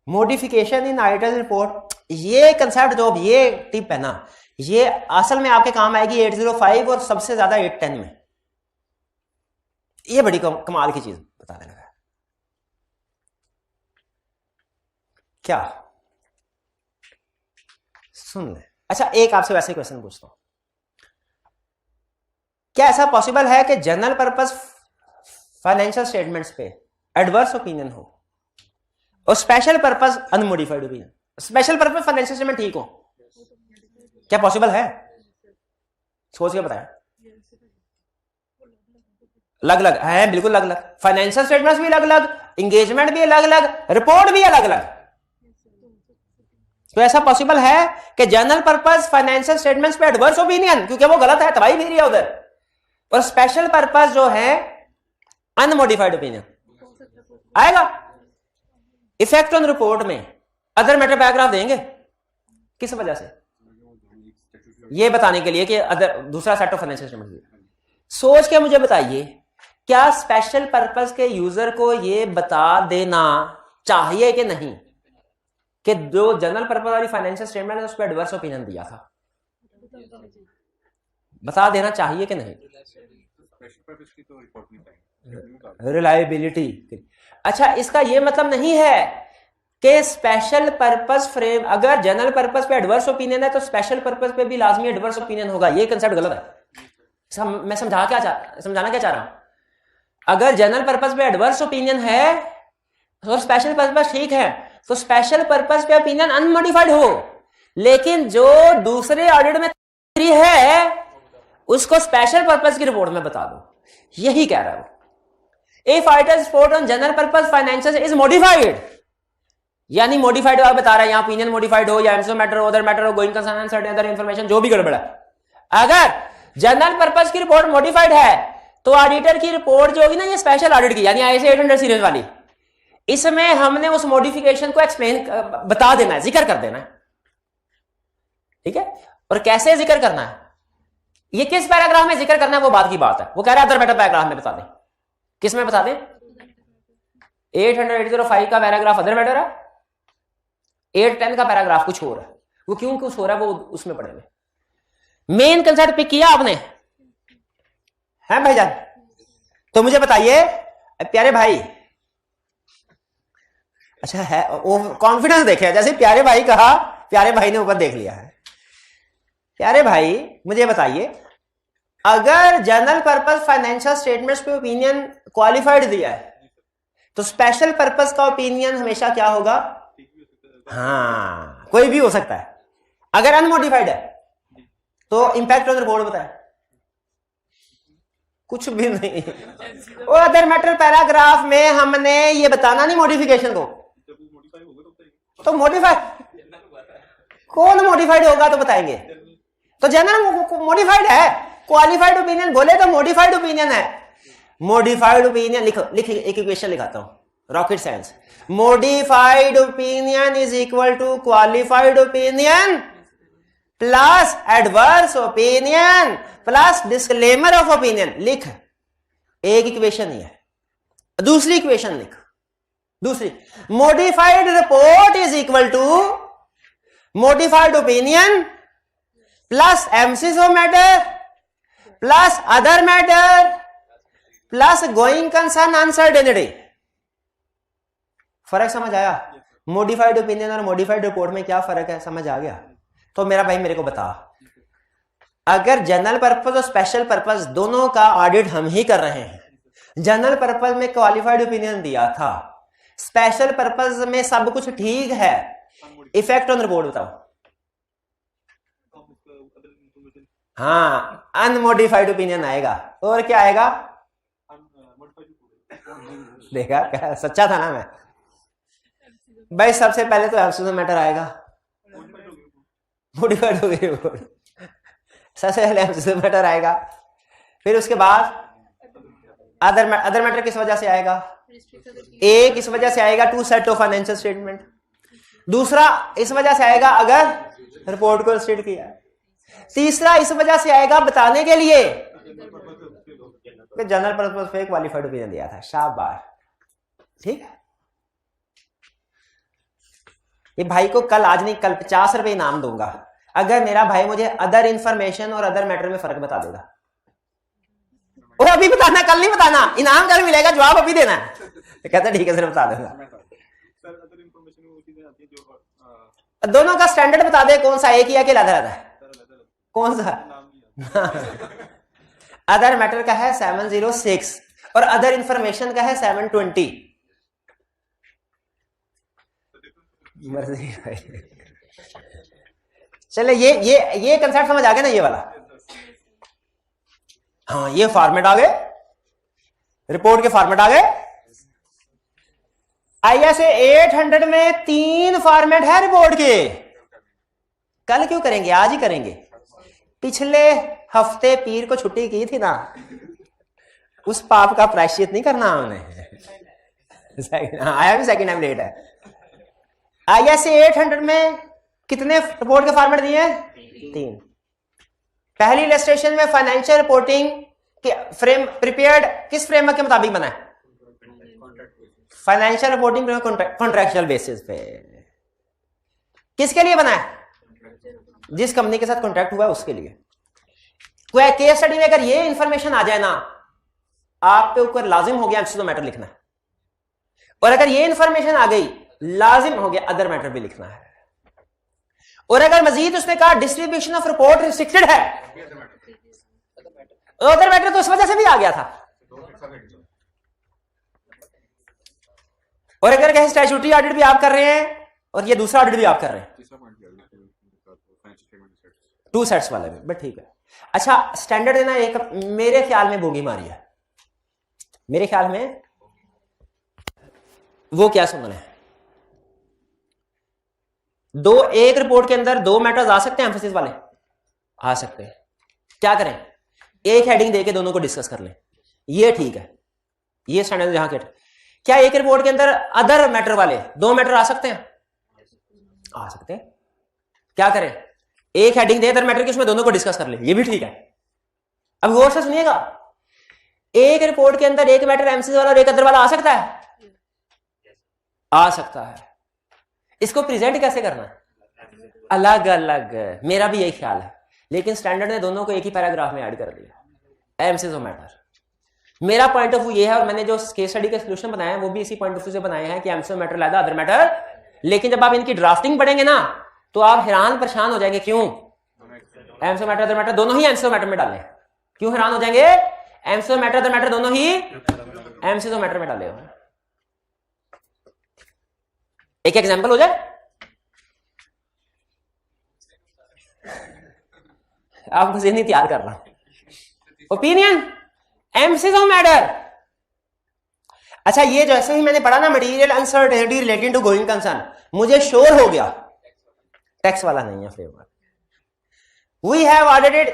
A: मॉडिफिकेशन इन ऑडिटर्स रिपोर्ट, ये कंसेप्ट जो ये टिप है ना, ये असल में आपके काम आएगी 805 और सबसे ज्यादा 810 में। ये बड़ी कमाल की चीज बताने लगा। क्या सुन ले। अच्छा एक आपसे वैसे क्वेश्चन पूछता हूं, क्या ऐसा पॉसिबल है कि जनरल पर्पस फाइनेंशियल स्टेटमेंट्स पे एडवर्स ओपिनियन हो और special purpose unmodified opinion, special purpose financial statement ठीक हो? क्या पॉसिबल है? सोच के बताया। अलग अलग है, बिल्कुल अलग अलग। फाइनेंशियल स्टेटमेंट्स भी अलग अलग, एंगेजमेंट भी अलग अलग, रिपोर्ट भी अलग अलग। तो ऐसा पॉसिबल है कि जनरल पर्पस फाइनेंशियल स्टेटमेंट्स पे एडवर्स ओपिनियन, क्योंकि वो गलत है तबाही भी रही है उधर, और स्पेशल पर्पस जो है अनमोडिफाइड ओपिनियन आएगा। इफेक्ट ऑन रिपोर्ट में अदर मैटर पैराग्राफ देंगे किस वजह से? ये बताने के लिए कि अदर दूसरा सेट ऑफ फाइनेंशियल स्टेटमेंट। सोच के मुझे बताइए, क्या स्पेशल पर्पस के यूजर को ये बता देना चाहिए कि नहीं कि जो जनरल पर्पस वाली फाइनेंशियल स्टेटमेंट है उस पर एडवर्स ओपिनियन दिया था? बता देना चाहिए कि नहीं? रिलायबिलिटी। अच्छा इसका ये मतलब नहीं है कि स्पेशल पर्पस फ्रेम, अगर जनरल पर्पस पे एडवर्स ओपिनियन है तो स्पेशल पर्पस पे भी लाजमी एडवर्स ओपिनियन होगा। ये कंसेप्ट गलत है। मैं समझाना क्या चाह रहा हूं, अगर जनरल पर्पस पे एडवर्स ओपिनियन है और स्पेशल पर्पस ठीक है, तो स्पेशल पर्पस पे ओपिनियन अनमोडिफाइड हो, लेकिन जो दूसरे ऑडिट में है उसको स्पेशल पर्पस की रिपोर्ट में बता दो, यही कह रहा है वो। If items report on general purpose financial is modified, यानी मॉडिफाइड आप बता रहा है, यहां ओपिनियन मॉडिफाइड हो या एमसीओ मैटर हो, अदर मैटर हो, going concern certain other information, जो भी गड़बड़ है, अगर जनरल पर्पस की रिपोर्ट मॉडिफाइड है तो ऑडिटर की रिपोर्ट जो होगी ना, ये स्पेशल ऑडिट की यानी ISA 800 सीरीज वाली, इसमें हमने उस मॉडिफिकेशन को एक्सप्लेन बता देना है, जिक्र कर देना है, ठीक है। और कैसे जिक्र करना है, ये किस पैराग्राफ में जिक्र करना है वो बात की बात है। वो कह रहा है अदर मैटर पैराग्राफ में बता दें, किस में बता दें? 805 का पैराग्राफ अदर मैटर है, 810 का पैराग्राफ कुछ और है। वो क्यों कुछ हो रहा है वो उसमें पढ़ेंगे। मेन कंसेप्ट पिक किया आपने है भाईजान? तो मुझे बताइए प्यारे भाई, अच्छा है वो कॉन्फिडेंस देखे, जैसे प्यारे भाई कहा, प्यारे भाई ने ऊपर देख लिया है। प्यारे भाई मुझे बताइए, अगर जनरल पर्पस फाइनेंशियल स्टेटमेंट्स पे ओपिनियन क्वालिफाइड दिया है तो स्पेशल पर्पस का ओपिनियन हमेशा क्या होगा? हाँ, कोई भी हो सकता है। अगर अनमोडिफाइड है तो इंपैक्ट ऑन रिपोर्ट बताए, कुछ भी नहीं। वो अदर मैटर पैराग्राफ में हमने ये बताना नहीं मॉडिफिकेशन को, तो मॉडिफाइड कौन मॉडिफाइड होगा तो बताएंगे। तो जनरल मॉडिफाइड है, क्वालिफाइड ओपिनियन बोले तो मॉडिफाइड ओपिनियन है। मॉडिफाइड ओपिनियन लिखो, लिख एक इक्वेशन लिखाता हूं, rocket science. Modified opinion is equal to qualified opinion plus adverse opinion plus disclaimer of opinion. लिख, एक इक्वेशन ही है। दूसरी इक्वेशन लिख, दूसरी, modified report is equal to modified opinion plus MCO matter plus other matter plus going concern uncertainty. फर्क समझ आया? मॉडिफाइड ओपिनियन और मॉडिफाइड रिपोर्ट में क्या फर्क है, समझ आ गया? तो मेरा भाई मेरे को बता, अगर जनरल पर्पस और स्पेशल पर्पस दोनों का ऑडिट हम ही कर रहे हैं, जनरल पर्पस में क्वालिफाइड ओपिनियन दिया था, स्पेशल पर्पस में सब कुछ ठीक है, इफेक्ट ऑन रिपोर्ट बताओ। हाँ, अनमोडिफाइड ओपिनियन आएगा। और क्या आएगा? देखा क्या सच्चा था ना मैं भाई। सबसे पहले तो एब्सोल्यूट मैटर आएगा, मॉडिफाइड हो गई रिपोर्ट, सबसे पहले एब्सोल्यूट मैटर आएगा, फिर उसके बाद अदर मैटर किस वजह से आएगा? एक इस वजह से आएगा two set of financial statement, दूसरा इस वजह से आएगा अगर रिपोर्ट को स्टेट किया, तीसरा इस वजह से आएगा बताने के लिए कि जनरल पर्पस पे क्वालिफाइड ओपिनियन दिया था। शाबाश, ठीक है। ये भाई को कल, आज नहीं कल 50 रुपए इनाम दूंगा अगर मेरा भाई मुझे अदर इंफॉर्मेशन और अदर मैटर में फर्क बता देगा। और अभी बताना, कल नहीं बताना, इनाम कल मिलेगा, जवाब अभी देना है। तो कहता ठीक है सर बता दूंगा। दोनों का स्टैंडर्ड बता दे, कौन सा एक ही है कि अलग है? कौन सा? अदर मैटर का है 706 और अदर इंफॉर्मेशन का है 720। मर्जी भाई। चले ये कंसेप्ट समझ आ गया ना, ये वाला। हाँ, ये फॉर्मेट आ गए, रिपोर्ट के फॉर्मेट आ गए। ISA 800 में 3 फॉर्मेट है रिपोर्ट के। कल क्यों करेंगे, आज ही करेंगे। पिछले हफ्ते पीर को छुट्टी की थी ना, उस पाप का प्रायश्चित नहीं करना हमने। आया भी सेकंड टाइम लेट है। ISA 800 में कितने रिपोर्ट के फॉर्मेट दिए हैं? 3। पहली इलस्ट्रेशन में फाइनेंशियल रिपोर्टिंग के फ्रेम प्रिपेयर्ड किस फ्रेमवर्क के मुताबिक बना है? फाइनेंशियल रिपोर्टिंग कॉन्ट्रैक्चुअल बेसिस पे। किसके लिए बना है? जिस कंपनी के साथ कॉन्ट्रैक्ट हुआ है उसके लिए। कोई केस स्टडी में अगर ये इंफॉर्मेशन आ जाए ना, आप पे ऊपर लाजिम हो गया एमसीक्यू मैटर लिखना है, और अगर ये इंफॉर्मेशन आ गई लाजिम हो गया अदर मैटर भी लिखना है। और अगर मजीद उसने कहा डिस्ट्रीब्यूशन ऑफ रिपोर्ट रिस्ट्रिक्टेड है, अदर मैटर तो उस वजह से भी आ गया था। और अगर कहीं स्टैट्यूटरी ऑडिट भी आप कर रहे हैं और ये दूसरा ऑडिट भी आप कर रहे हैं,
C: तीसरा पॉइंट क्या है फाइनेंशियल स्टेटमेंट सेट्स
A: 2 सेट्स वाले में, बट ठीक है। अच्छा स्टैंडर्ड है ना, एक मेरे ख्याल में बोगी मारी है, मेरे ख्याल में वो क्या सुन रहे हैं, एक रिपोर्ट के अंदर 2 मैटर्स आ सकते हैं एम्फेसिस वाले, आ सकते हैं। क्या करें, एक हेडिंग देके दोनों को डिस्कस कर लें, ये ठीक है, ये स्टैंडर्ड जहां के। क्या एक रिपोर्ट के अंदर अदर मैटर वाले 2 मैटर आ सकते हैं, आ सकते हैं। क्या करें, एक हेडिंग दे अदर मैटर की, उसमें दोनों को डिस्कस कर ले, ये भी ठीक है। अब गौर से सुनिएगा, एक रिपोर्ट के अंदर एक मैटर एमसीसी वाला और एक अदर वाला आ सकता है, आ सकता है। इसको प्रेजेंट कैसे करना है, अलग अलग, मेरा भी यही ख्याल है, लेकिन स्टैंडर्ड ने दोनों को एक ही पैराग्राफ में ऐड कर दिया, एमसीसी और मैटर। मेरा पॉइंट ऑफ व्यू ये है, और मैंने जो केस स्टडी के सोल्यूशन बनाए हैं वो भी इसी पॉइंट ऑफ व्यू से बनाए हैं कि एमसीसी मैटर लादा अदर मैटर। लेकिन जब आप इनकी ड्राफ्टिंग पढ़ेंगे ना तो आप हैरान परेशान हो जाएंगे, क्यों एमसीसी मैटर अदर मैटर दोनों ही एमसीसी मैटर में डालें, क्यों हैरान हो जाएंगे, एमसीसी मैटर अदर मैटर दोनों ही एमसीसी मैटर में डाले हो। एक एग्जांपल हो जाए, आपको नहीं तैयार कर रहा, ओपिनियन एमसीसी मैटर। अच्छा ये जैसे ही मैंने पढ़ा ना material uncertainty related to going concern, मुझे श्योर हो गया टैक्स वाला नहीं है फ्रेमवर्क। वी हैव ऑडिटेड,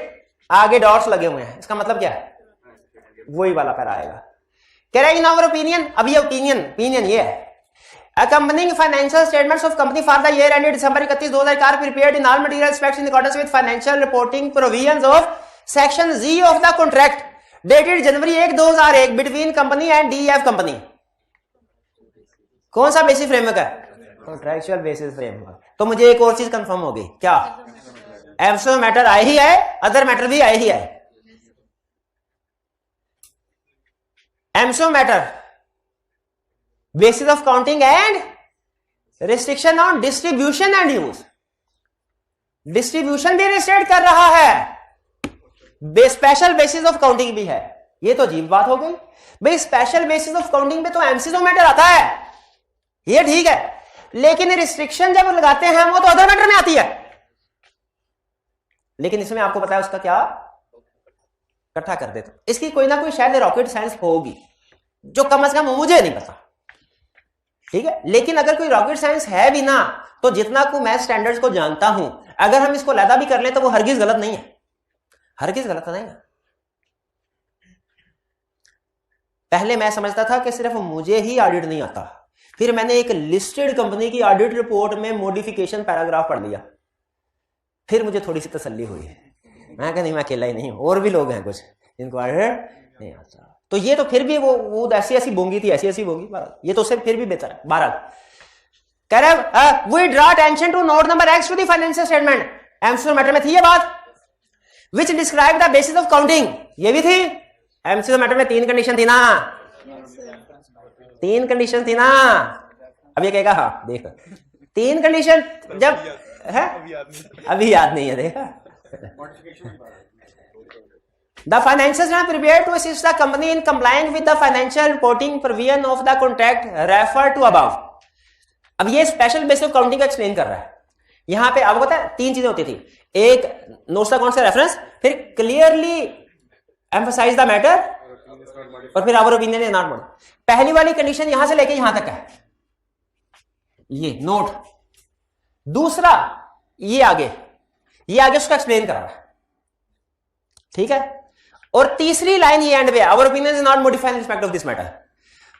A: आगे डॉट्स लगे हुए हैं, इसका मतलब क्या है, वही वाला पैरा आएगा। कह रहा है इन आवर ओपिनियन, अब ये ओपिनियन ये है, accompanying financial statements of company for the year ended December 31, 2004 prepared in all material aspects in accordance with financial reporting provisions of section Z of the contract dated January 1, 2001 between company and DEF company। कौन सा basic framework है, contractual basis framework. तो मुझे एक और चीज confirm हो गई, क्या एमसीसी मैटर आए ही है, अदर मैटर भी आए ही है। MCC matter basis of counting and restriction on distribution and use, distribution भी रिस्ट्रिक्ट कर रहा है, स्पेशल बेसिस ऑफ काउंटिंग भी है। ये तो अजीब बात हो गई भाई, स्पेशल बेसिस ऑफ काउंटिंग पे तो एमसीसी मैटर आता है, ये ठीक है, लेकिन रिस्ट्रिक्शन जब लगाते हैं वो तो अदर मैटर में आती है। लेकिन इसमें आपको पता है उसका क्या इकट्ठा कर देते, इसकी कोई ना कोई शायद रॉकेट साइंस होगी जो कम से कम मुझे नहीं पता, ठीक है। लेकिन अगर कोई रॉकेट साइंस है भी ना, तो जितना को मैं स्टैंडर्ड्स को जानता हूं, अगर हम इसको लैदा भी कर ले तो वो हरगिज गलत नहीं है, हरगिज गलत नहीं है। पहले मैं समझता था कि सिर्फ मुझे ही ऑडिट नहीं आता, फिर मैंने एक लिस्टेड कंपनी की ऑडिट रिपोर्ट में मॉडिफिकेशन पैराग्राफ पढ़ लिया, फिर मुझे थोड़ी सी तसल्ली हुई। मैं कहा नहीं, मैं अकेला ही नहीं हूं, और भी लोग हैं कुछ जिनको ऑडिट नहीं आता। तो ये तो फिर भी वो ऐसी बोंगी थी, ऐसी बोंगी, ये तो उससे फिर भी बेहतर है। बहरहाल कह रहे we draw attention to note number X to the financial statement, MCC matter में थी ये बात, which describe the basis of counting, ये भी थी। एमसीसी मैटर में 3 कंडीशन थी ना, 3 कंडीशन थी ना। अब ये कहेगा हाँ देखो 3 कंडीशन जब है, अभी याद नहीं है, देखा। The financials are prepared to assist the company in complying with the financial reporting provision of the contract referred to above। अब ये स्पेशल बेसिस ऑफ काउंटिंग का एक्सप्लेन कर रहा है। यहां पे आपको पता है 3 चीजें होती थी, एक नोट्स अकाउंट से रेफरेंस, फिर क्लियरली एम्फसाइज द मैटर, और फिर our opinion is not mod. पहली वाली कंडीशन यहां से लेके यहां तक है, ये नोट। दूसरा ये आगे उसका एक्सप्लेन कर रहा है, ठीक है। और तीसरी लाइन ये एंड पे, our opinion is not modified in respect of this matter.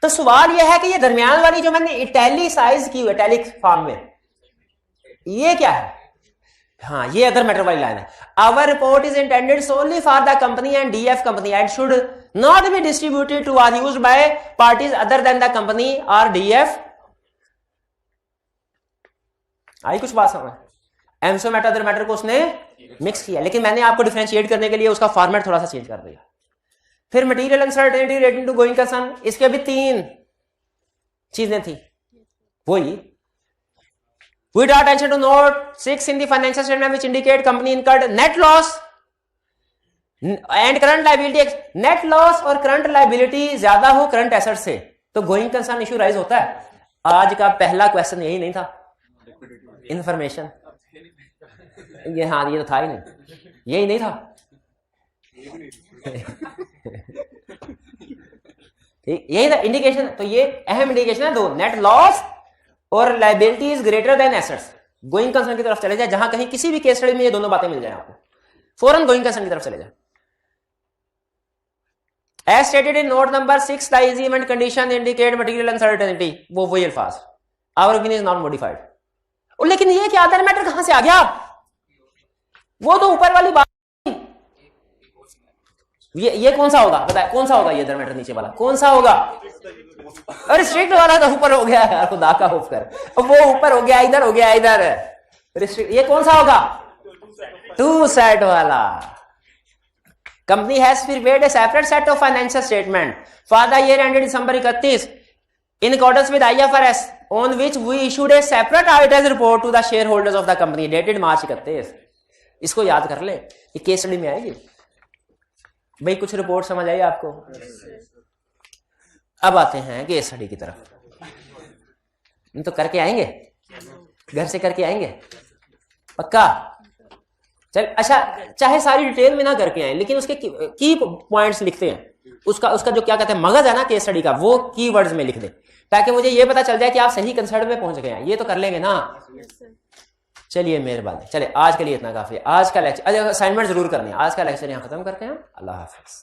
A: तो सवाल यह है कि ये दरमियान वाली जो मैंने इटैलिसाइज की हुई, इटैलिक फॉर्म में, ये क्या है? हाँ, ये अदर मैटर वाली लाइन है। Our report is intended solely for the company and DF company and should not be distributed to or used by parties other than the company और डीएफ। आई कुछ बात समझ? एमसीसी मैटर अदर मैटर को उसने mix किया, लेकिन मैंने आपको डिफरेंशिएट करने के लिए उसका फॉर्मेट थोड़ा सा चेंज कर दिया। फिर material uncertainty relating to going concern, इसके भी 3 चीजें थी, वही we draw attention to note 6 in the financial statement which indicate company incurred net loss and current liability। net loss और current liability ज्यादा हो current asset से तो गोइंग कंसर्न इशू राइज होता है। आज का पहला क्वेश्चन यही नहीं था, इंफॉर्मेशन, ये हाँ ये तो था ही नहीं, यही नहीं था। ठीक, यही था इंडिकेशन। तो ये अहम इंडिकेशन है दो, नेट लॉस और liability is greater than assets. Going concern की तरफ चले जाए, जहां कहीं किसी भी केस स्टडी में ये दोनों बातें मिल जाए आपको, फौरन गोइंग कंसर्न की तरफ चले जाए। As stated in note number 6, the assignment condition indicate material uncertainty, वो वही अल्फाज, our opinion is not modified। और लेकिन ये क्या अदर मैटर कहां से आ गया? वो तो ऊपर वाली बात, ये कौन सा होगा बताए, कौन सा होगा ये अदर मैटर नीचे वाला कौन सा होगा? अरे स्ट्रिक्ट वाला तो ऊपर हो गया यार, खुदा का खौफ कर, वो ऊपर हो गया, इधर हो गया, इधर रिस्ट्रिक्ट, ये कौन सा होगा? टू सेट वाला। Company has prepared a separate set of financial statement for the year ended December 31 in accordance with IFRS, on which we issued a separate auditor's report to the shareholders of the company dated March 31। इसको याद कर ले, ये case study में आएगी भाई। कुछ report समझ आई आपको? अब आते हैं केस स्टडी की तरफ। हम तो करके आएंगे, घर से करके आएंगे पक्का। चल अच्छा, चाहे सारी डिटेल में ना करके आए, लेकिन उसके की पॉइंट्स लिखते हैं, उसका जो क्या कहते हैं मगज है ना केस स्टडी का, वो कीवर्ड्स में लिख दे, ताकि मुझे ये पता चल जाए कि आप सही कंसर्न में पहुंच गए हैं। ये तो कर लेंगे ना? चलिए मेहरबानी, चले आज के लिए इतना काफी है। आज का लेक्चर, असाइनमेंट जरूर करनी है। आज का लेक्चर यहाँ खत्म करते हैं। अल्लाह हाफिज।